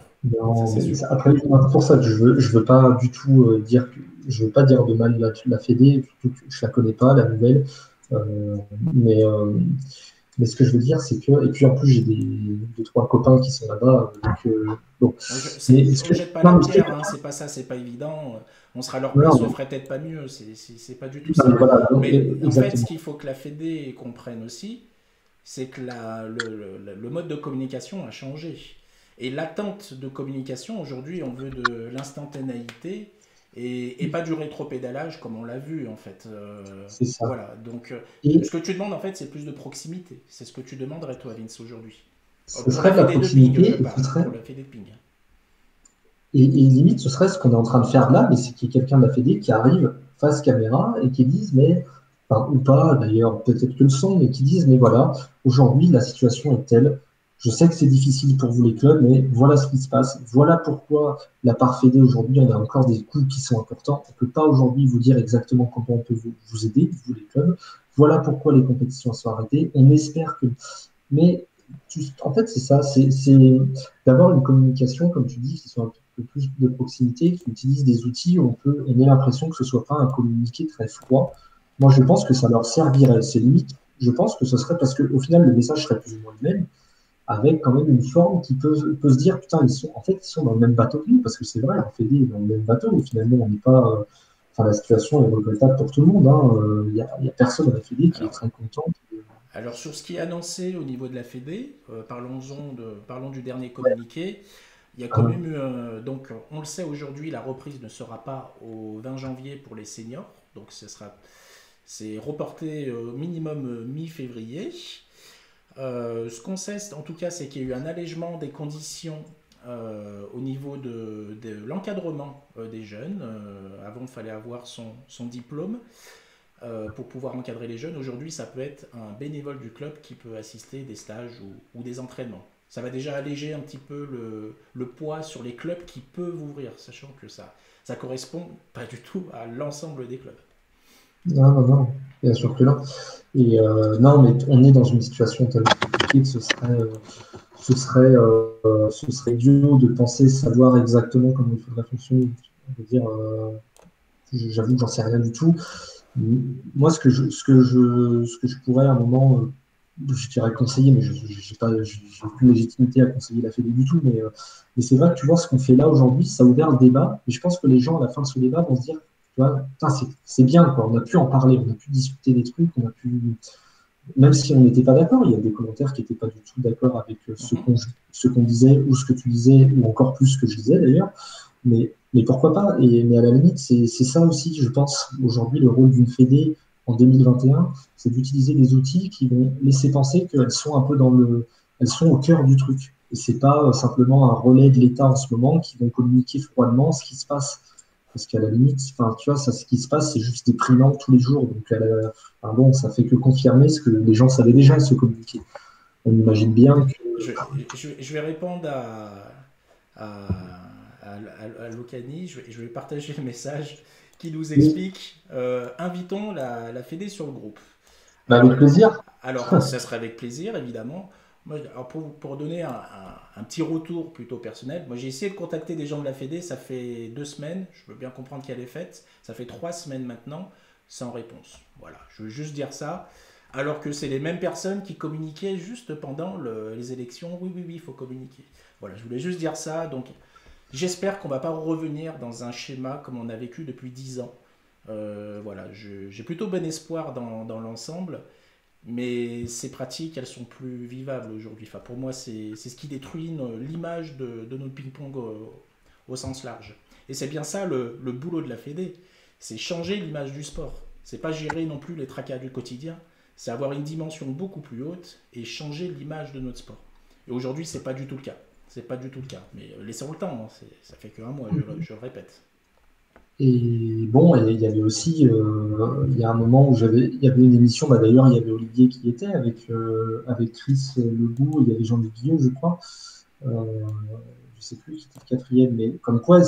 Speaker 1: Ça,
Speaker 2: Non,
Speaker 1: c'est
Speaker 2: mais
Speaker 1: sûr.
Speaker 2: après, c'est pour ça que je veux pas du tout je veux pas dire de mal de la Fédé, surtout que je la connais pas, la nouvelle. Euh, mais, euh, mais ce que je veux dire, c'est que, et puis en plus, j'ai deux, trois copains qui sont là-bas, donc, mais ce
Speaker 1: On
Speaker 2: que,
Speaker 1: jette pas la
Speaker 2: non, mais ce que,
Speaker 1: pierre, hein, c'est pas ça, c'est pas évident. On sera à leur place, on
Speaker 2: non,
Speaker 1: ferait peut-être pas mieux. C'est pas du tout
Speaker 2: non, mais
Speaker 1: ça.
Speaker 2: voilà, donc,
Speaker 1: Mais en fait, ce
Speaker 2: exactement.
Speaker 1: qu'il faut que la Fédé comprenne aussi, c'est que le mode de communication a changé. Et l'attente de communication, aujourd'hui, on veut de l'instantanéité et pas du rétropédalage comme on l'a vu, en fait.
Speaker 2: C'est ça.
Speaker 1: Voilà, donc
Speaker 2: Et
Speaker 1: ce que tu demandes, en fait, c'est plus de proximité. C'est ce que tu demanderais, toi, Vince, aujourd'hui.
Speaker 2: ce
Speaker 1: Pour
Speaker 2: serait
Speaker 1: la
Speaker 2: de la
Speaker 1: Fédé de ping, je
Speaker 2: proximité, et ce
Speaker 1: parle, hein,
Speaker 2: serait,
Speaker 1: pour la Fédé de ping.
Speaker 2: et limite, ce serait ce qu'on est en train de faire là, mais c'est qu'il y ait quelqu'un de la Fédé qui arrive face caméra et qui dise, mais, enfin, ou pas d'ailleurs, peut-être que le son, mais qui dise, mais voilà, aujourd'hui, la situation est telle. Je sais que c'est difficile pour vous les clubs, mais voilà ce qui se passe. Voilà pourquoi la part Fédé aujourd'hui, on a encore des coûts qui sont importants. On ne peut pas aujourd'hui vous dire exactement comment on peut vous aider, vous les clubs. Voilà pourquoi les compétitions sont arrêtées. On espère que mais en fait, c'est ça, c'est d'avoir une communication, comme tu dis, qui soit un peu plus de proximité, qui utilise des outils où on ait l'impression que ce soit pas un communiqué très froid. Moi, je pense que ça leur servirait. C'est limite, je pense que ce serait parce qu'au final, le message serait plus ou moins le même, avec quand même une forme qui peut se dire, putain, ils sont dans le même bateau que nous, parce que c'est vrai, on fait des dans le même bateau, où finalement, on n'est pas. Enfin, la situation est regrettable pour tout le monde. Hein. Il y a personne à la Fédé qui est
Speaker 1: Alors,
Speaker 2: très content.
Speaker 1: alors sur ce qui est annoncé au niveau de la Fédé, parlons du dernier communiqué. Il y a quand même eu, donc on le sait aujourd'hui, la reprise ne sera pas au 20 janvier pour les seniors, donc c'est reporté au minimum mi-février. Ce qu'on sait en tout cas, c'est qu'il y a eu un allègement des conditions au niveau de l'encadrement des jeunes. Avant, il fallait avoir son diplôme pour pouvoir encadrer les jeunes. Aujourd'hui, ça peut être un bénévole du club qui peut assister des stages ou des entraînements. Ça va déjà alléger un petit peu le poids sur les clubs qui peuvent ouvrir, sachant que ça correspond pas du tout à l'ensemble des clubs.
Speaker 2: Non, non, non, bien sûr que non. Et non, mais on est dans une situation tellement compliquée que ce serait idiot de penser savoir exactement comment il faudrait fonctionner. Je veux dire, j'avoue que j'en sais rien du tout. Moi, ce que je pourrais à un moment, je dirais conseiller, mais je n'ai pas, j'ai aucune légitimité à conseiller la Fédé du tout. Mais c'est vrai que tu vois, ce qu'on fait là aujourd'hui, ça a ouvert le débat. Et je pense que les gens, à la fin de ce débat, vont se dire, tu vois, putain, c'est bien, quoi. On a pu en parler, on a pu discuter des trucs, on a pu, même si on n'était pas d'accord, il y a des commentaires qui n'étaient pas du tout d'accord avec
Speaker 1: Mhm.
Speaker 2: ce qu'on disait ou ce que tu disais, ou encore plus ce que je disais d'ailleurs. Mais pourquoi pas? Mais à la limite, c'est ça aussi, je pense, aujourd'hui, le rôle d'une Fédé en 2021, c'est d'utiliser des outils qui vont laisser penser qu'elles sont un peu elles sont au cœur du truc. Et c'est pas simplement un relais de l'État en ce moment qui vont communiquer froidement ce qui se passe. Parce qu'à la limite, enfin, tu vois, ça, ce qui se passe, c'est juste déprimant tous les jours. Donc, enfin, bon, ça fait que confirmer ce que les gens savaient déjà se communiquer. On
Speaker 1: Alors,
Speaker 2: imagine bien que.
Speaker 1: je, je vais répondre à, à Locani, je vais partager le message qui nous
Speaker 2: Oui,
Speaker 1: explique invitons la Fédé sur le groupe.
Speaker 2: bah, avec plaisir.
Speaker 1: Alors, ça serait avec plaisir, évidemment. Moi, alors pour donner un petit retour plutôt personnel, moi j'ai essayé de contacter des gens de la Fédé, ça fait 2 semaines, je veux bien comprendre qu'elle est faite, ça fait 3 semaines maintenant, sans réponse. Voilà, je veux juste dire ça. Alors que c'est les mêmes personnes qui communiquaient juste pendant les élections. Oui, oui, oui, il faut communiquer. Voilà, je voulais juste dire ça. Donc, j'espère qu'on ne va pas revenir dans un schéma comme on a vécu depuis 10 ans. Voilà, j'ai plutôt bon espoir dans l'ensemble. Mais ces pratiques, elles sont plus vivables aujourd'hui. Enfin, pour moi, c'est ce qui détruit l'image de notre ping-pong au sens large. Et c'est bien ça le boulot de la Fédé. C'est changer l'image du sport. C'est pas gérer non plus les tracas du quotidien. C'est avoir une dimension beaucoup plus haute et changer l'image de notre sport. Et aujourd'hui, c'est pas du tout le cas. C'est pas du tout le cas. Mais laissons le temps. Hein. Ça fait qu'un mois, je le répète.
Speaker 2: Et bon, et il y avait aussi, il y a un moment où il y avait une émission, bah d'ailleurs, il y avait Olivier qui était avec Chris Legout, il y avait Jean-Luc Guillaume, je crois. Euh, je sais plus qui était le quatrième, mais comme quoi,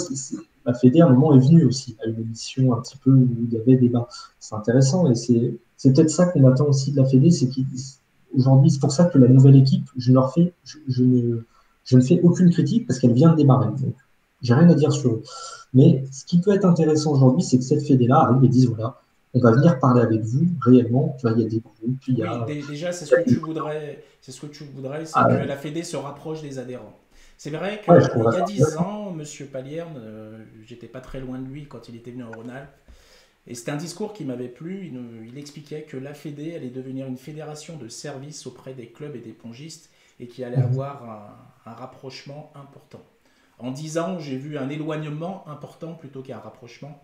Speaker 2: la Fédé, à un moment, est venue aussi à une émission un petit peu où il y avait débat. C'est intéressant et c'est peut-être ça qu'on attend aussi de la Fédé, c'est aujourd'hui, c'est pour ça que la nouvelle équipe, je ne fais aucune critique parce qu'elle vient de démarrer. Donc, j'ai rien à dire sur eux. Mais ce qui peut être intéressant aujourd'hui, c'est que cette fédé-là arrive et dise, voilà, on va venir parler avec vous réellement. Tu vois, il y a des groupes, il y
Speaker 1: Oui,
Speaker 2: a...
Speaker 1: déjà, c'est ce que tu voudrais, c'est que
Speaker 2: Ah,
Speaker 1: la Fédé se rapproche des adhérents. C'est vrai
Speaker 2: ouais, je
Speaker 1: qu'il
Speaker 2: trouverais
Speaker 1: y a
Speaker 2: ça
Speaker 1: 10
Speaker 2: intéressant.
Speaker 1: ans, Monsieur Palierne, j'étais pas très loin de lui quand il était venu en Rhône-Alpes, et c'était un discours qui m'avait plu. Il expliquait que la Fédé allait devenir une fédération de services auprès des clubs et des pongistes et qu'il allait
Speaker 2: Mhm.
Speaker 1: avoir un rapprochement important. En 10 ans, j'ai vu un éloignement important plutôt qu'un rapprochement.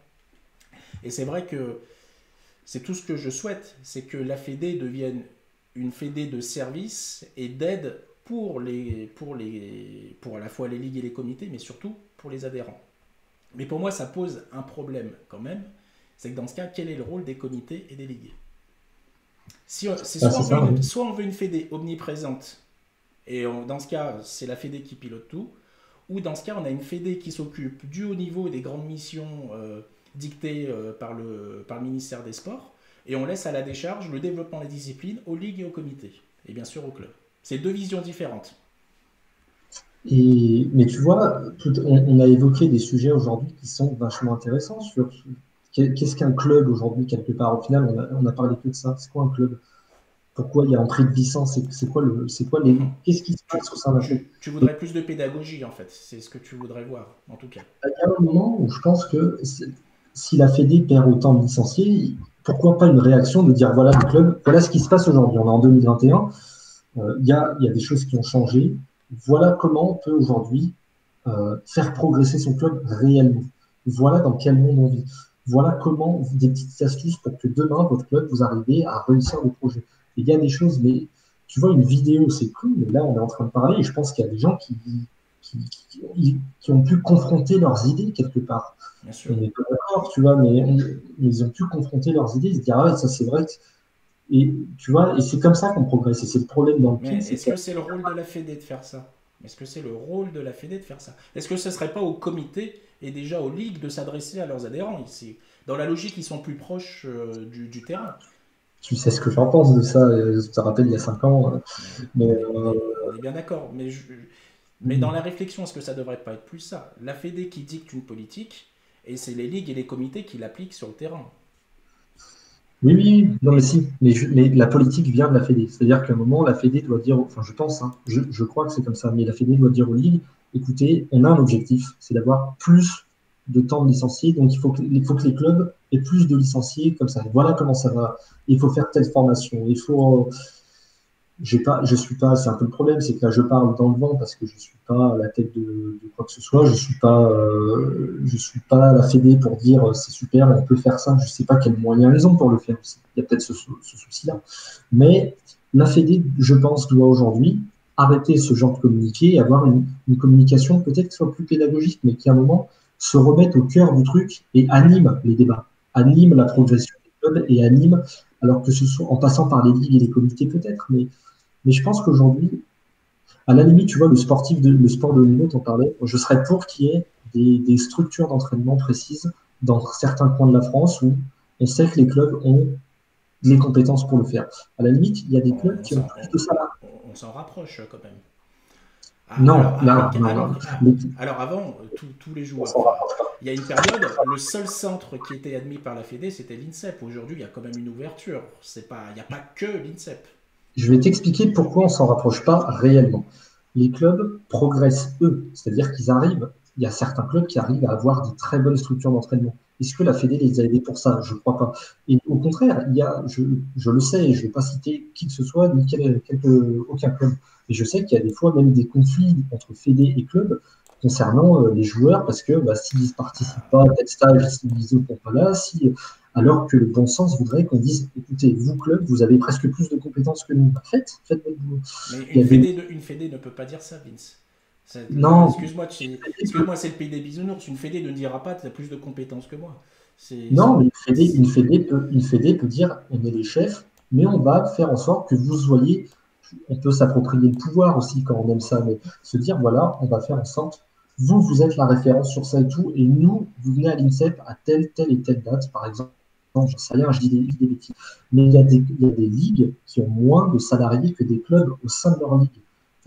Speaker 1: Et c'est vrai que c'est tout ce que je souhaite, c'est que la Fédé devienne une Fédé de service et d'aide pour à la fois les ligues et les comités, mais surtout pour les adhérents. Mais pour moi, ça pose un problème quand même, c'est que dans ce cas, quel est le rôle des comités et des ligues? C'est
Speaker 2: Ah,
Speaker 1: soit
Speaker 2: c'est
Speaker 1: on veut
Speaker 2: ça, oui.
Speaker 1: soit on veut une Fédé omniprésente, et dans ce cas, c'est la Fédé qui pilote tout, ou dans ce cas, on a une Fédé qui s'occupe du haut niveau et des grandes missions dictées par le ministère des Sports, et on laisse à la décharge le développement des disciplines aux ligues et aux comités, et bien sûr aux clubs. C'est deux visions différentes.
Speaker 2: Mais tu vois, on a évoqué des sujets aujourd'hui qui sont vachement intéressants sur qu'est-ce qu'un club aujourd'hui, quelque part. Au final, on a parlé que de ça. C'est quoi un club? Pourquoi il y a entrée de licence? Qu'est-ce qui se passe
Speaker 1: tu,
Speaker 2: au sein d'un club?
Speaker 1: tu
Speaker 2: Et
Speaker 1: voudrais plus de pédagogie, en fait. C'est ce que tu voudrais voir, en tout cas.
Speaker 2: il y a un moment où je pense que si la Fédé perd autant de licenciés, pourquoi pas une réaction de dire voilà le club, voilà ce qui se passe aujourd'hui. On est en 2021, il y a des choses qui ont changé. Voilà comment on peut aujourd'hui faire progresser son club réellement. Voilà dans quel monde on vit. Voilà comment, des petites astuces pour que demain, votre club, vous arrivez à réussir vos projets. Il y a des choses, mais tu vois, une vidéo, c'est cool, mais là, on est en train de parler et je pense qu'il y a des gens qui ont pu confronter leurs idées quelque part.
Speaker 1: Bien sûr.
Speaker 2: On n'est pas d'accord, tu vois, ils ont pu confronter leurs idées et se dire, ah ouais, ça c'est vrai. Et tu vois, et c'est comme ça qu'on progresse. Et c'est le problème dans le pied,
Speaker 1: Mais
Speaker 2: c'est
Speaker 1: est-ce
Speaker 2: que
Speaker 1: que c'est le rôle de la Fédé de faire ça? Est-ce que c'est le rôle de la Fédé de faire ça? Est-ce que ce ne serait pas au comité et déjà aux ligues de s'adresser à leurs adhérents ici? Dans la logique, ils sont plus proches du terrain.
Speaker 2: tu sais ce que j'en pense de ça. Je te rappelle, il y a 5 ans.
Speaker 1: Mais
Speaker 2: Mais
Speaker 1: on est bien d'accord. Mais dans la réflexion, est-ce que ça ne devrait pas être plus ça? La Fédé qui dicte une politique et c'est les ligues et les comités qui l'appliquent sur le terrain.
Speaker 2: oui, oui, oui. Non, mais si, mais la politique vient de la Fédé. C'est-à-dire qu'à un moment, la Fédé doit dire, enfin, je pense, hein, je crois que c'est comme ça, mais la Fédé doit dire aux ligues, écoutez, on a un objectif, c'est d'avoir plus de temps de licenciés, donc il faut que les clubs aient plus de licenciés comme ça. Voilà comment ça va. Il faut faire telle formation, je suis pas, c'est un peu le problème, c'est que là je parle dans le vent parce que je suis pas à la tête de quoi que ce soit, je suis pas à la Fédé pour dire c'est super, on peut faire ça, je sais pas quels moyens ils ont pour le faire aussi. Il y a peut-être ce souci-là. Mais la Fédé, je pense, doit aujourd'hui arrêter ce genre de communiqué et avoir une communication peut-être qui soit plus pédagogique, mais qui à un moment se remette au cœur du truc et anime les débats, anime la progression des clubs et anime, alors que ce soit en passant par les ligues et les comités peut-être, mais je pense qu'aujourd'hui, à la limite, tu vois, le sport de haut niveau, t'en parlais, je serais pour qu'il y ait des structures d'entraînement précises dans certains coins de la France où on sait que les clubs ont les compétences pour le faire. À la limite, il y a des clubs
Speaker 1: On
Speaker 2: qui ont
Speaker 1: s'en
Speaker 2: plus de ça.
Speaker 1: on s'en rapproche quand même. Ah,
Speaker 2: Non, non, non, non. Mais
Speaker 1: alors avant, tous les
Speaker 2: on
Speaker 1: joueurs,
Speaker 2: s'en
Speaker 1: enfin,
Speaker 2: rapproche pas.
Speaker 1: il y a une période, le seul centre qui était admis par la Fédé, c'était l'INSEP. Aujourd'hui, il y a quand même une ouverture. Il n'y a pas que l'INSEP.
Speaker 2: Je vais t'expliquer pourquoi on s'en rapproche pas réellement. Les clubs progressent eux, c'est-à-dire qu'ils arrivent, il y a certains clubs qui arrivent à avoir de très bonnes structures d'entraînement. Est-ce que la Fédé les a aidés pour ça? Je ne crois pas. Et au contraire, je le sais, je ne vais pas citer qui que ce soit, ni aucun club. Et je sais qu'il y a des fois même des conflits entre Fédé et club concernant les joueurs, parce que bah, s'ils ne participent pas à tel stage, s'ils ne sont pas là, alors que le bon sens voudrait qu'on dise, écoutez, vous, club, vous avez presque plus de compétences que nous. Bah, faites votre boulot.
Speaker 1: Mais
Speaker 2: Il y a des...
Speaker 1: une Fédé ne peut pas dire ça, Vince.
Speaker 2: Non,
Speaker 1: Excuse-moi, c'est le pays des bisounours. Une Fédé ne dira pas tu as plus de compétences que moi.
Speaker 2: non, mais
Speaker 1: C'est-
Speaker 2: une fédé peut dire, on est les chefs, mais on va faire en sorte que vous soyez, on peut s'approprier le pouvoir aussi quand on aime ça, mais se dire, voilà, on va faire en sorte, vous êtes la référence sur ça et tout, et nous, vous venez à l'INSEP à telle et telle date, par exemple. Non, j'en sais rien, je dis des bêtises. Mais il y a des ligues qui ont moins de salariés que des clubs au sein de leur ligue.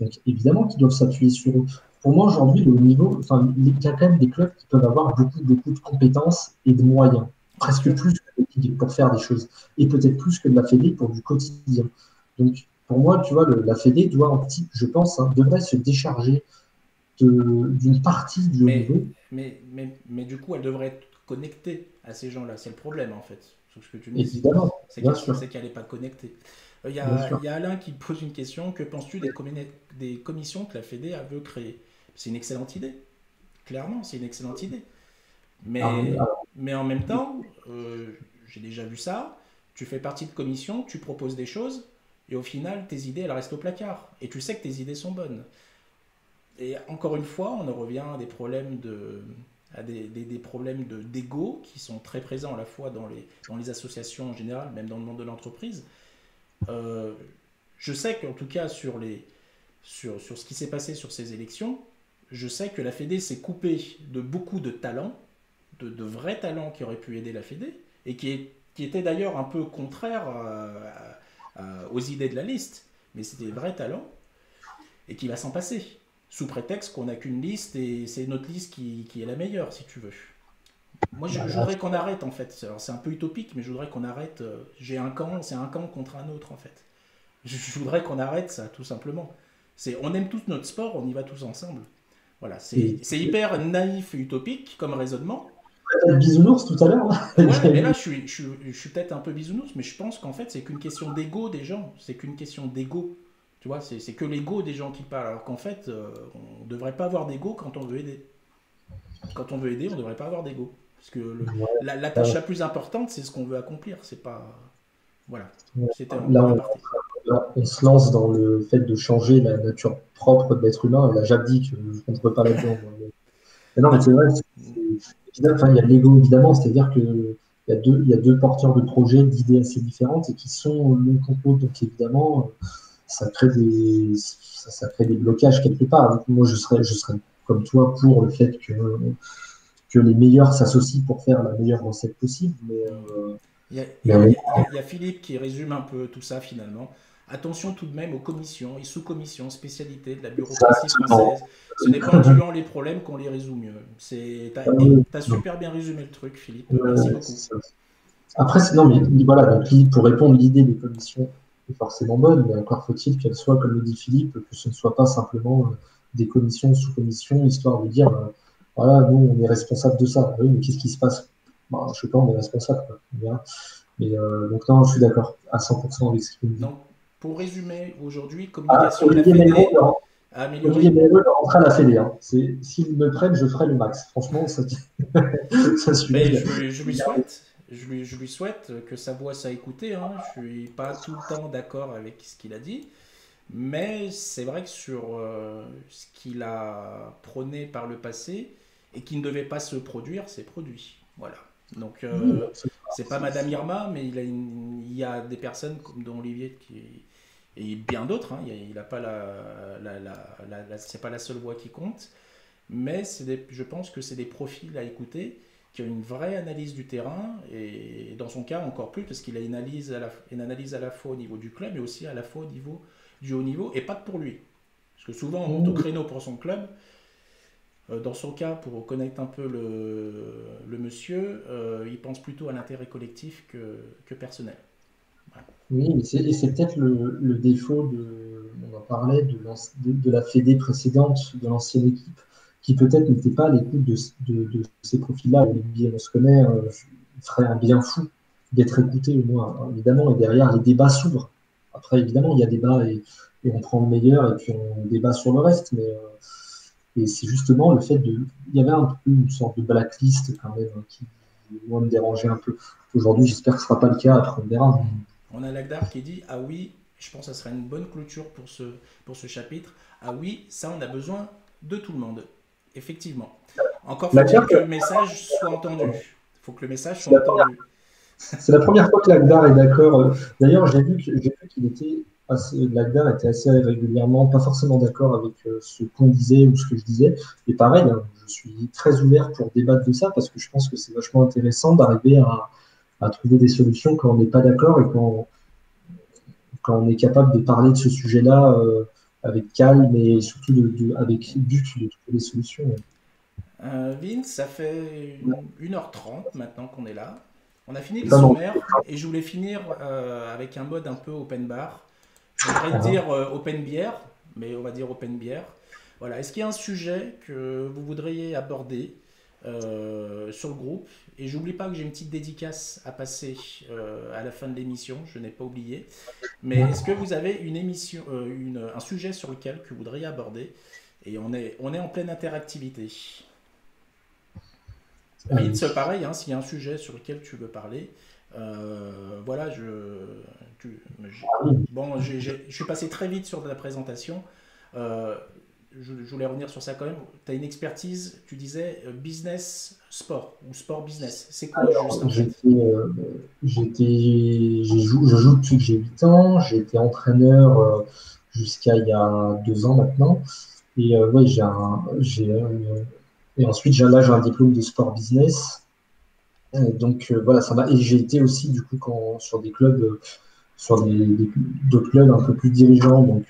Speaker 2: Donc évidemment qu'ils doivent s'appuyer sur eux. Pour moi, aujourd'hui, le haut niveau, enfin, il y a quand même des clubs qui peuvent avoir beaucoup de compétences et de moyens,
Speaker 1: Bien
Speaker 2: presque
Speaker 1: sûr.
Speaker 2: plus que les ligues pour faire des choses, et peut-être plus que de la Fédé pour du quotidien. Donc pour moi, tu vois, la Fédé doit, je pense, hein, devrait se décharger d'une partie du haut
Speaker 1: Mais,
Speaker 2: niveau.
Speaker 1: mais du coup, elle devrait être connectée à ces gens-là. C'est le problème, en fait. Ce que tu me dis,
Speaker 2: Évidemment, bien
Speaker 1: c'est
Speaker 2: sûr,
Speaker 1: qu'elle n'est pas connectée.
Speaker 2: bien sûr.
Speaker 1: Il y a Alain qui pose une question. Que penses-tu des commissions que la Fédé veut créer? C'est une excellente idée. Clairement, c'est une excellente idée. Mais en même temps, j'ai déjà vu ça. Tu fais partie de commission, tu proposes des choses, et au final, tes idées, elles restent au placard. Et tu sais que tes idées sont bonnes. Et encore une fois, on en revient à des problèmes des problèmes d'ego qui sont très présents à la fois dans les associations en général, même dans le monde de l'entreprise. Euh, je sais qu'en tout cas sur ce qui s'est passé sur ces élections, je sais que la Fédé s'est coupée de beaucoup de talents, de vrais talents qui auraient pu aider la Fédé, et qui étaient d'ailleurs un peu contraires aux idées de la liste, mais c'était des vrais talents, et qui va s'en passer, sous prétexte qu'on n'a qu'une liste et c'est notre liste qui est la meilleure, si tu veux. Moi, je voudrais qu'on arrête, en fait. Alors, c'est un peu utopique, mais je voudrais qu'on arrête. J'ai un camp, c'est un camp contre un autre, en fait. Je voudrais qu'on arrête ça, tout simplement. On aime tous notre sport, on y va tous ensemble. Voilà,
Speaker 2: Et
Speaker 1: c'est hyper naïf et utopique comme raisonnement.
Speaker 2: le bisounours tout à l'heure, là.
Speaker 1: Ouais, mais là, je suis peut-être un peu bisounours, mais je pense qu'en fait, c'est qu'une question d'ego des gens. C'est qu'une question d'ego. Tu vois, c'est que l'ego des gens qui parlent. Alors qu'en fait, on ne devrait pas avoir d'ego quand on veut aider. Quand on veut aider, on ne devrait pas avoir d'ego. Parce que
Speaker 2: Ouais,
Speaker 1: la tâche la plus importante, c'est ce qu'on veut accomplir. C'est pas. Voilà.
Speaker 2: ouais.
Speaker 1: C'était
Speaker 2: Là,
Speaker 1: en aparté.
Speaker 2: on se lance dans le fait de changer la nature propre de l'être humain. Et là, j'abdique, je ne rentre pas là-dedans, moi. Mais non, mais
Speaker 1: Non.
Speaker 2: c'est vrai, enfin, il y a de l'ego, évidemment, c'est-à-dire qu'il il y a deux porteurs de projets, d'idées assez différentes et qui sont l'un contre l'autre. Donc, évidemment, ça crée des blocages quelque part. Donc, moi, je serais comme toi pour le fait que les meilleurs s'associent pour faire la meilleure recette possible. Mais on est
Speaker 1: Il y a Philippe qui résume un peu tout ça finalement. Attention tout de même aux commissions et sous-commissions, spécialités de la bureaucratie
Speaker 2: exactement.
Speaker 1: française. Ce n'est pas en diluant les problèmes qu'on les résout mieux. T'as super bien résumé le truc, Philippe. Merci beaucoup.
Speaker 2: C'est ça. Après, non, mais voilà, donc, pour répondre, l'idée des commissions est forcément bonne, mais encore faut-il qu'elle soit, comme le dit Philippe, que ce ne soit pas simplement des commissions, sous-commissions, histoire de dire, voilà, nous, on est responsable de ça. Oui, mais qu'est-ce qui se passe? Bah, je sais pas, on est responsable, quoi. On verra. Mais donc, non, je suis d'accord à 100% avec ce qu'il me dit.
Speaker 1: Donc, pour résumer, aujourd'hui,
Speaker 2: Ah,
Speaker 1: communication de la
Speaker 2: Méraud,
Speaker 1: Fédé a
Speaker 2: Olivier
Speaker 1: amélioré.
Speaker 2: Méraud rentre à la Fédé. Hein. S'il me prenne, je ferai le max. Franchement, ça, ça
Speaker 1: Ben,
Speaker 2: celui-là,
Speaker 1: je lui souhaite. Je lui souhaite que sa voix soit écoutée. Hein. Je suis pas tout le temps d'accord avec ce qu'il a dit. Mais c'est vrai que sur ce qu'il a prôné par le passé et qui ne devait pas se produire, c'est produit. Voilà. Donc
Speaker 2: oui,
Speaker 1: c'est pas Madame Irma, mais il y a des personnes comme dont Olivier et bien d'autres. Hein, il a pas c'est pas la seule voix qui compte, mais je pense que c'est des profils à écouter qui ont une vraie analyse du terrain et dans son cas encore plus parce qu'il a une analyse à la fois au niveau du club mais aussi à la fois au niveau du haut niveau et pas que pour lui. Parce que souvent on monte au créneau pour son club. Dans son cas, pour connaître un peu le monsieur, il pense plutôt à l'intérêt collectif que personnel. Voilà.
Speaker 2: oui, et c'est peut-être le défaut on en parlait, de la Fédé précédente, de l'ancienne équipe, qui peut-être n'était pas à l'écoute de ces profils-là. Olivier, on se connaît, il ferait un bien fou d'être écouté au moins, hein, évidemment, et derrière, les débats s'ouvrent. Après, évidemment, il y a débat et on prend le meilleur et puis on débat sur le reste, et c'est justement le fait de. Il y avait un peu une sorte de blacklist quand même hein, qui, moi, me dérangeait un peu. Aujourd'hui, j'espère que ce ne sera pas le cas, après on verra.
Speaker 1: On a Lagdar qui dit ah oui, je pense que ça serait une bonne clôture pour ce chapitre. Ah oui, ça on a besoin de tout le monde. Effectivement. Encore
Speaker 2: La
Speaker 1: faut-il que
Speaker 2: carte,
Speaker 1: le message soit entendu. Il faut que le message soit entendu.
Speaker 2: c'est la première fois que Lagdar est d'accord. D'ailleurs, j'ai vu qu'il était Lagdar était assez régulièrement pas forcément d'accord avec ce qu'on disait ou ce que je disais. Et pareil, hein, je suis très ouvert pour débattre de ça parce que je pense que c'est vachement intéressant d'arriver à à trouver des solutions quand on n'est pas d'accord et quand on est capable de parler de ce sujet-là avec calme et surtout avec but de trouver des solutions.
Speaker 1: Vince, ça fait 1h30 maintenant qu'on est là. On a fini le
Speaker 2: Pas non.
Speaker 1: sommaire et je voulais finir avec un mode un peu open bar. J'aimerais dire open bière, mais on va dire open bière. Voilà. Est-ce qu'il y a un sujet que vous voudriez aborder sur le groupe? Et j'oublie pas que j'ai une petite dédicace à passer à la fin de l'émission, je n'ai pas oublié. Mais est-ce que vous avez une émission, un sujet sur lequel que vous voudriez aborder? Et on est en pleine interactivité. Vince, pareil, hein, s'il y a un sujet sur lequel tu veux parler, voilà, bon, je suis passé très vite sur la présentation. Euh, je voulais revenir sur ça quand même. Tu as une expertise, tu disais business sport ou sport business. C'est quoi juste en fait?
Speaker 2: Je joue depuis que j'ai 8 ans. J'ai été entraîneur jusqu'à il y a 2 ans maintenant. Et ouais, et ensuite, là, j'ai un diplôme de sport business. Donc voilà, ça m'a. Et j'ai été aussi du coup sur des clubs, d'autres clubs un peu plus dirigeants. Donc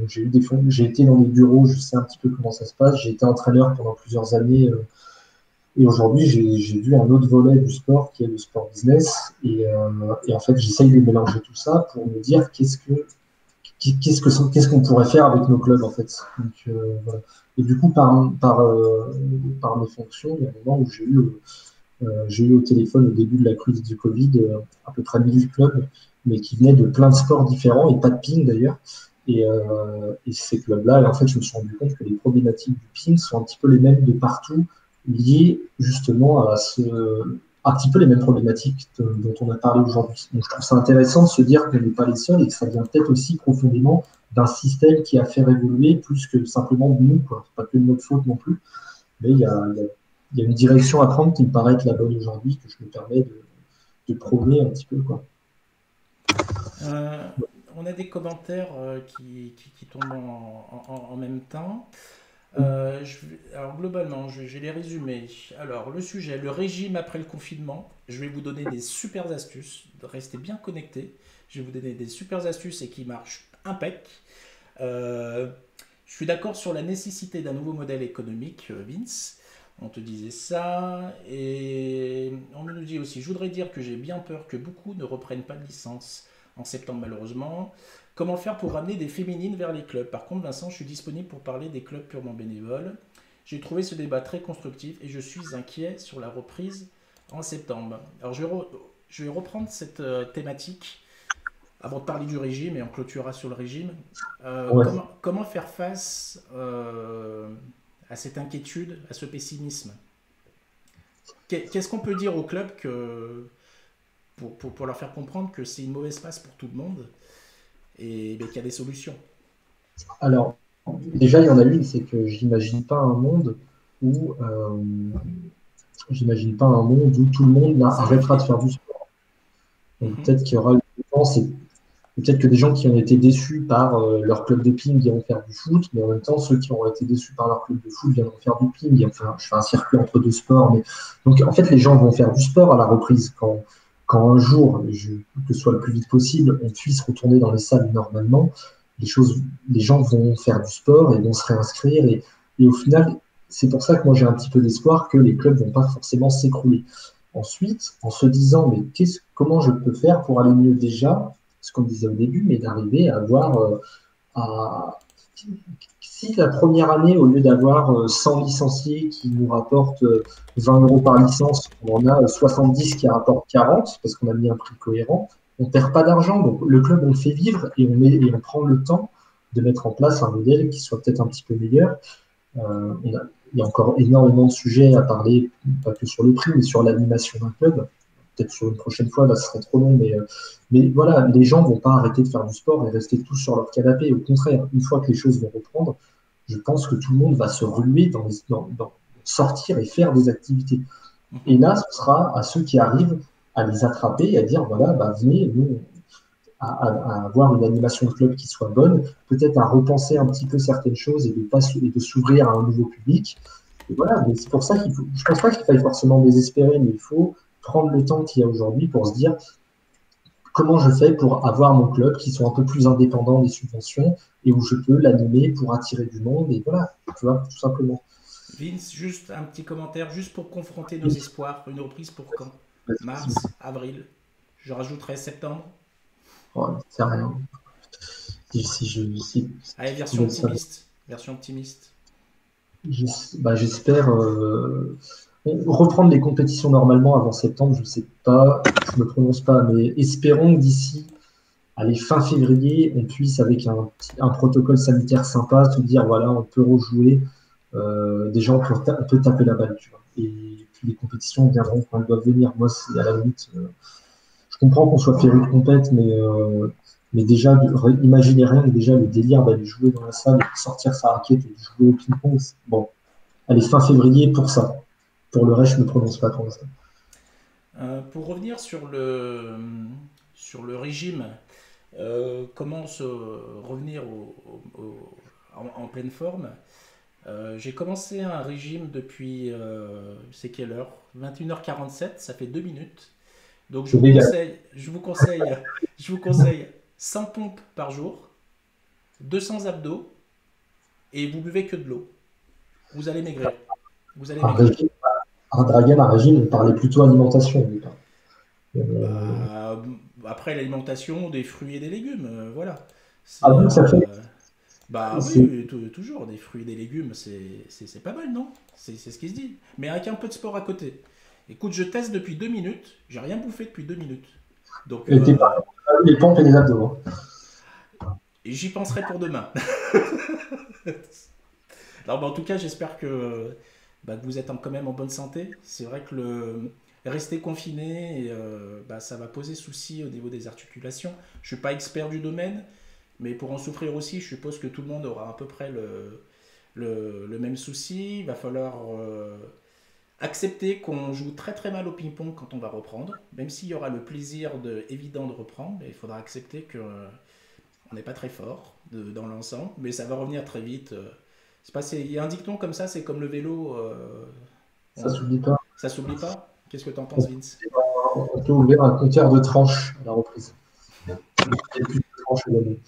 Speaker 2: j'ai été dans des bureaux, je sais un petit peu comment ça se passe. J'ai été entraîneur pendant plusieurs années. Et aujourd'hui, j'ai vu un autre volet du sport qui est le sport business. Et en fait, j'essaye de mélanger tout ça pour me dire qu'est-ce qu'on pourrait faire avec nos clubs en fait. Donc, voilà. Et du coup, par mes fonctions, il y a un moment où j'ai eu au téléphone au début de la crise du Covid à peu près 1000 clubs, mais qui venaient de plein de sports différents et pas de ping d'ailleurs. Et ces clubs-là, en fait, je me suis rendu compte que les problématiques du ping sont un petit peu les mêmes de partout, liées justement un petit peu les mêmes problématiques dont on a parlé aujourd'hui. Donc je trouve ça intéressant de se dire qu'on n'est pas les seuls et que ça vient peut-être aussi profondément d'un système qui a fait évoluer plus que simplement de nous, quoi. C'est pas que de notre faute non plus, mais il y a une direction à prendre qui me paraît être la bonne aujourd'hui, que je me permets de prôner un petit peu, quoi.
Speaker 1: Euh, on a des commentaires qui tombent en même temps. Alors globalement, je vais les résumer. Alors le sujet, le régime après le confinement. Je vais vous donner des super astuces. Restez bien connectés. Je vais vous donner des super astuces et qui marchent impec. Euh, je suis d'accord sur la nécessité d'un nouveau modèle économique, Vince. On te disait ça. Et on me nous dit aussi, je voudrais dire que j'ai bien peur que beaucoup ne reprennent pas de licence en septembre malheureusement. Comment faire pour ramener des féminines vers les clubs? Par contre, Vincent, je suis disponible pour parler des clubs purement bénévoles. J'ai trouvé ce débat très constructif et je suis inquiet sur la reprise en septembre. Alors, je vais reprendre cette thématique avant de parler du régime et on clôturera sur le régime.
Speaker 2: Ouais.
Speaker 1: Comment faire face à cette inquiétude, à ce pessimisme? Qu'est-ce qu'on peut dire aux clubs pour leur faire comprendre que c'est une mauvaise passe pour tout le monde et qu'il y a des solutions?
Speaker 2: Alors, déjà, il y en a une, c'est que j'imagine pas un monde où tout le monde
Speaker 1: Ça
Speaker 2: arrêtera de
Speaker 1: reflète.
Speaker 2: faire du sport. Donc
Speaker 1: Mhm.
Speaker 2: peut-être qu'il y aura peut-être que des gens qui ont été déçus par leur club de ping iront faire du foot, mais en même temps, ceux qui ont été déçus par leur club de foot viendront faire du ping. Enfin, je fais un circuit entre deux sports. Donc, en fait, les gens vont faire du sport à la reprise quand un jour, que ce soit le plus vite possible, on puisse retourner dans les salles normalement. Les gens vont faire du sport et vont se réinscrire. Et au final, c'est pour ça que moi, j'ai un petit peu d'espoir que les clubs vont pas forcément s'écrouler. Ensuite, en se disant, mais comment je peux faire pour aller mieux déjà, ce qu'on disait au début, mais d'arriver à avoir, à, si la première année, au lieu d'avoir 100 licenciés qui nous rapportent 20 euros par licence, on en a 70 qui rapportent 40 parce qu'on a mis un prix cohérent, on ne perd pas d'argent. Donc le club, on le fait vivre et on prend le temps de mettre en place un modèle qui soit peut-être un petit peu meilleur. Il y a encore énormément de sujets à parler, pas que sur le prix, mais sur l'animation d'un club. Peut-être sur une prochaine fois, là, ce serait trop long, mais voilà, les gens ne vont pas arrêter de faire du sport et rester tous sur leur canapé. Au contraire, une fois que les choses vont reprendre, je pense que tout le monde va se ruer dans sortir et faire des activités. Et
Speaker 1: Mhm.
Speaker 2: là, ce sera à ceux qui arrivent à les attraper et à dire, voilà, bah, venez, nous, à avoir une animation de club qui soit bonne, peut-être à repenser un petit peu certaines choses et de s'ouvrir à un nouveau public. Et voilà, mais c'est pour ça je pense pas qu'il faille forcément désespérer, mais il faut prendre le temps qu'il y a aujourd'hui pour se dire comment je fais pour avoir mon club qui soit un peu plus indépendant des subventions et où je peux l'animer pour attirer du monde. Et voilà, tu vois, tout simplement.
Speaker 1: Vince, juste un petit commentaire, juste pour confronter nos espoirs. Une reprise pour quand? Mars, avril. Je rajouterai septembre.
Speaker 2: Ouais, c'est rien. Si
Speaker 1: Allez, version optimiste. Version optimiste.
Speaker 2: J'espère reprendre les compétitions normalement avant septembre, je ne sais pas, je ne me prononce pas, mais espérons que d'ici fin février, on puisse, avec un protocole sanitaire sympa, se dire voilà, on peut rejouer. Déjà, on peut taper la balle, tu vois. Et puis les compétitions viendront quand elles doivent venir. Moi, c'est à la limite, je comprends qu'on soit féru de compète, mais déjà, imaginez rien que déjà le délire d'aller jouer dans la salle, de sortir sa raquette et de jouer au ping-pong. Bon, allez, fin février pour ça. Pour le reste, je ne me prononce pas pour l'instant.
Speaker 1: Pour revenir sur le régime, comment se revenir en pleine forme. J'ai commencé un régime depuis, c'est quelle heure? 21h47, ça fait 2 minutes. Donc je vous conseille 100 pompes par jour, 200 abdos, et vous buvez que de l'eau. Vous allez maigrir. Vous allez maigrir.
Speaker 2: Dragan, un régime, on parlait plutôt alimentation.
Speaker 1: Bah, après l'alimentation, des fruits et des légumes, voilà.
Speaker 2: Ah bon, ça fait.
Speaker 1: Bah oui, toujours, des fruits et des légumes, c'est pas mal, non? C'est ce qui se dit. Mais avec un peu de sport à côté. Écoute, je teste depuis 2 minutes, j'ai rien bouffé depuis 2 minutes. Donc,
Speaker 2: les pompes et les abdos.
Speaker 1: J'y penserai pour demain. Alors, bah, en tout cas, j'espère que vous êtes quand même en bonne santé. C'est vrai que rester confiné, ça va poser souci au niveau des articulations. Je suis pas expert du domaine, mais pour en souffrir aussi, je suppose que tout le monde aura à peu près le même souci. Il va falloir accepter qu'on joue très très mal au ping-pong quand on va reprendre, même s'il y aura le plaisir évident de reprendre, mais il faudra accepter que on n'est pas très fort dans l'ensemble, mais ça va revenir très vite. Il y a un dicton comme ça, c'est comme le vélo.
Speaker 2: Ça s'oublie pas.
Speaker 1: Ça s'oublie pas. Qu'est-ce que tu en penses, Vince?
Speaker 2: On peut ouvrir un compteur de tranches à la reprise. Il y a plus de tranches à gagner.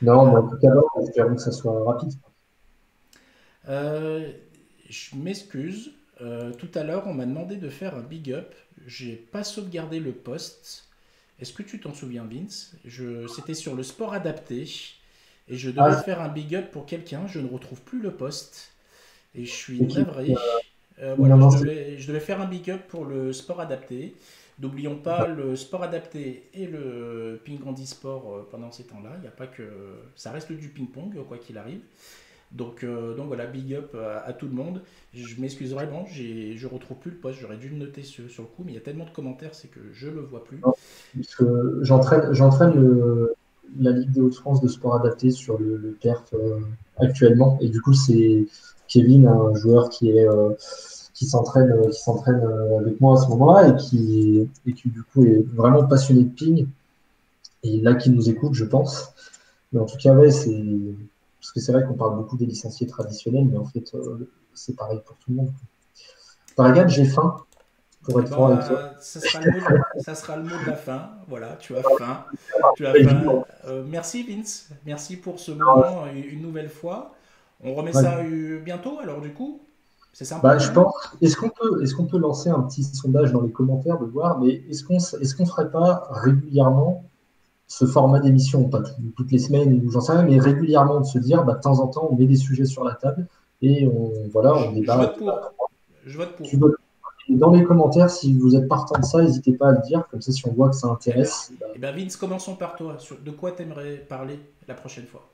Speaker 2: Non, mais en tout cas, j'espère que ça soit rapide.
Speaker 1: Je m'excuse. Tout à l'heure, on m'a demandé de faire un big up. J'ai pas sauvegardé le post. Est-ce que tu t'en souviens, Vince? C'était sur le sport adapté. Et je devais faire un big up pour quelqu'un. Je ne retrouve plus le post. Et je suis navré. Voilà, je devais faire un big up pour le sport adapté. N'oublions pas le sport adapté et le ping handisport pendant ces temps-là. Il n'y a pas que. Ça reste du ping-pong, quoi qu'il arrive. Donc voilà, big up à tout le monde. Je m'excuse vraiment, je retrouve plus le post, j'aurais dû le noter sur le coup, mais il y a tellement de commentaires, c'est que je le vois plus.
Speaker 2: J'entraîne la Ligue des Hauts-de-France de sport adapté sur le perf actuellement, et du coup c'est Kevin, un joueur qui s'entraîne avec moi à ce moment-là et qui du coup est vraiment passionné de ping, et là qui nous écoute, je pense. Mais en tout cas, ouais, parce que c'est vrai qu'on parle beaucoup des licenciés traditionnels, mais en fait, c'est pareil pour tout le monde. Regarde, j'ai faim, pour être franc avec toi.
Speaker 1: Ça sera le mot de la fin. Voilà, tu as faim. Merci Vince, merci pour ce moment une nouvelle fois. On remet ça bientôt alors du coup. C'est sympa.
Speaker 2: Je pense. Est-ce qu'on peut lancer un petit sondage dans les commentaires de voir, mais est-ce qu'on ferait pas régulièrement ce format d'émission, pas toutes les semaines ou j'en sais rien, mais régulièrement de se dire, de temps en temps, on met des sujets sur la table et on débat.
Speaker 1: Je vote pour.
Speaker 2: Dans les commentaires, si vous êtes partant de ça, n'hésitez pas à le dire, comme ça, si on voit que ça intéresse.
Speaker 1: Vince, commençons par toi. De quoi tu aimerais parler la prochaine fois?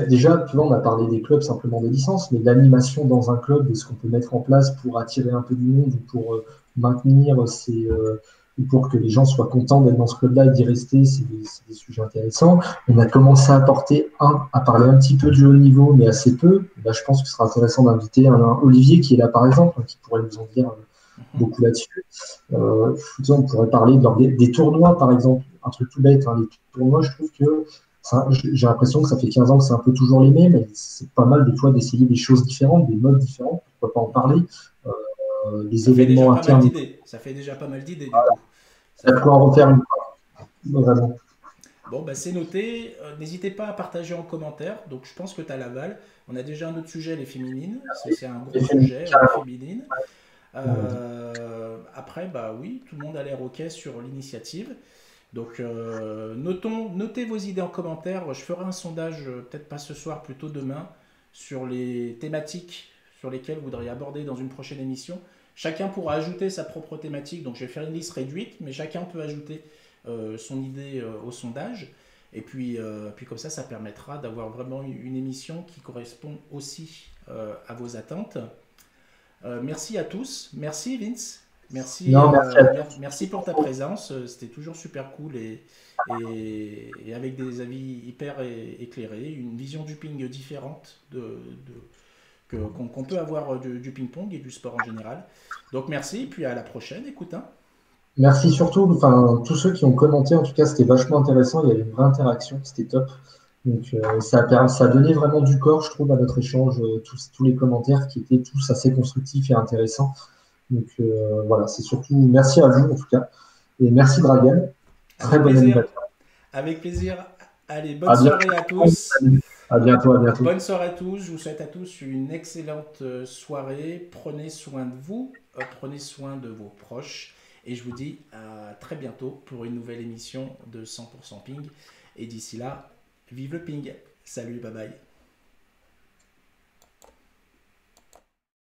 Speaker 2: Déjà, tu vois, on a parlé des clubs, simplement des licences, mais l'animation dans un club, de ce qu'on peut mettre en place pour attirer un peu du monde ou pour maintenir ou pour que les gens soient contents d'être dans ce club-là et d'y rester, c'est des sujets intéressants. On a commencé à parler un petit peu du haut niveau, mais assez peu. Je pense que ce sera intéressant d'inviter un Olivier qui est là, par exemple, qui pourrait nous en dire beaucoup là-dessus. On pourrait parler des tournois, par exemple. Un truc tout bête, les tournois, je trouve que j'ai l'impression que ça fait 15 ans que c'est un peu toujours les mêmes, mais c'est pas mal des fois d'essayer des choses différentes, des modes différents, pourquoi pas en parler. les
Speaker 1: Ça fait déjà
Speaker 2: événements
Speaker 1: pas mal
Speaker 2: internes.
Speaker 1: d'idées. Ça fait déjà pas mal d'idées, du coup. Ça
Speaker 2: Ça
Speaker 1: fait...
Speaker 2: peut en refaire une fois, vraiment.
Speaker 1: Bon, bah, c'est noté. N'hésitez pas à partager en commentaire. Donc, je pense que tu as l'aval. On a déjà un autre sujet, les féminines. C'est un gros
Speaker 2: Et féminin,
Speaker 1: sujet, les
Speaker 2: carrément.
Speaker 1: féminines. Après, bah oui, tout le monde a l'air OK sur l'initiative. Donc, notez vos idées en commentaire. Je ferai un sondage, peut-être pas ce soir, plutôt demain, sur les thématiques sur lesquelles vous voudriez aborder dans une prochaine émission. Chacun pourra ajouter sa propre thématique. Donc, je vais faire une liste réduite, mais chacun peut ajouter son idée au sondage. Et puis comme ça permettra d'avoir vraiment une émission qui correspond aussi à vos attentes. Merci à tous. Merci Vince.
Speaker 2: Non, merci à toi.
Speaker 1: Merci pour ta présence. C'était toujours super cool et avec des avis hyper éclairés, une vision du ping différente qu'on peut avoir du ping-pong et du sport en général. Donc merci, et puis à la prochaine. Écoute, hein.
Speaker 2: Merci surtout, enfin, tous ceux qui ont commenté, en tout cas, c'était vachement intéressant. Il y avait une vraie interaction, c'était top. Donc, ça a donné vraiment du corps, je trouve, à notre échange, tous les commentaires qui étaient tous assez constructifs et intéressants. Donc, voilà, c'est surtout merci à vous, en tout cas. Et merci, Dragan. Très
Speaker 1: Avec
Speaker 2: bon
Speaker 1: plaisir.
Speaker 2: animateur.
Speaker 1: Avec plaisir. Allez, bonne
Speaker 2: À
Speaker 1: soirée à
Speaker 2: bientôt.
Speaker 1: tous.
Speaker 2: À bientôt, à bientôt.
Speaker 1: Bonne soirée à tous. Je vous souhaite à tous une excellente soirée. Prenez soin de vous, prenez soin de vos proches. Et je vous dis à très bientôt pour une nouvelle émission de 100% Ping. Et d'ici là, vive le ping. Salut, bye bye.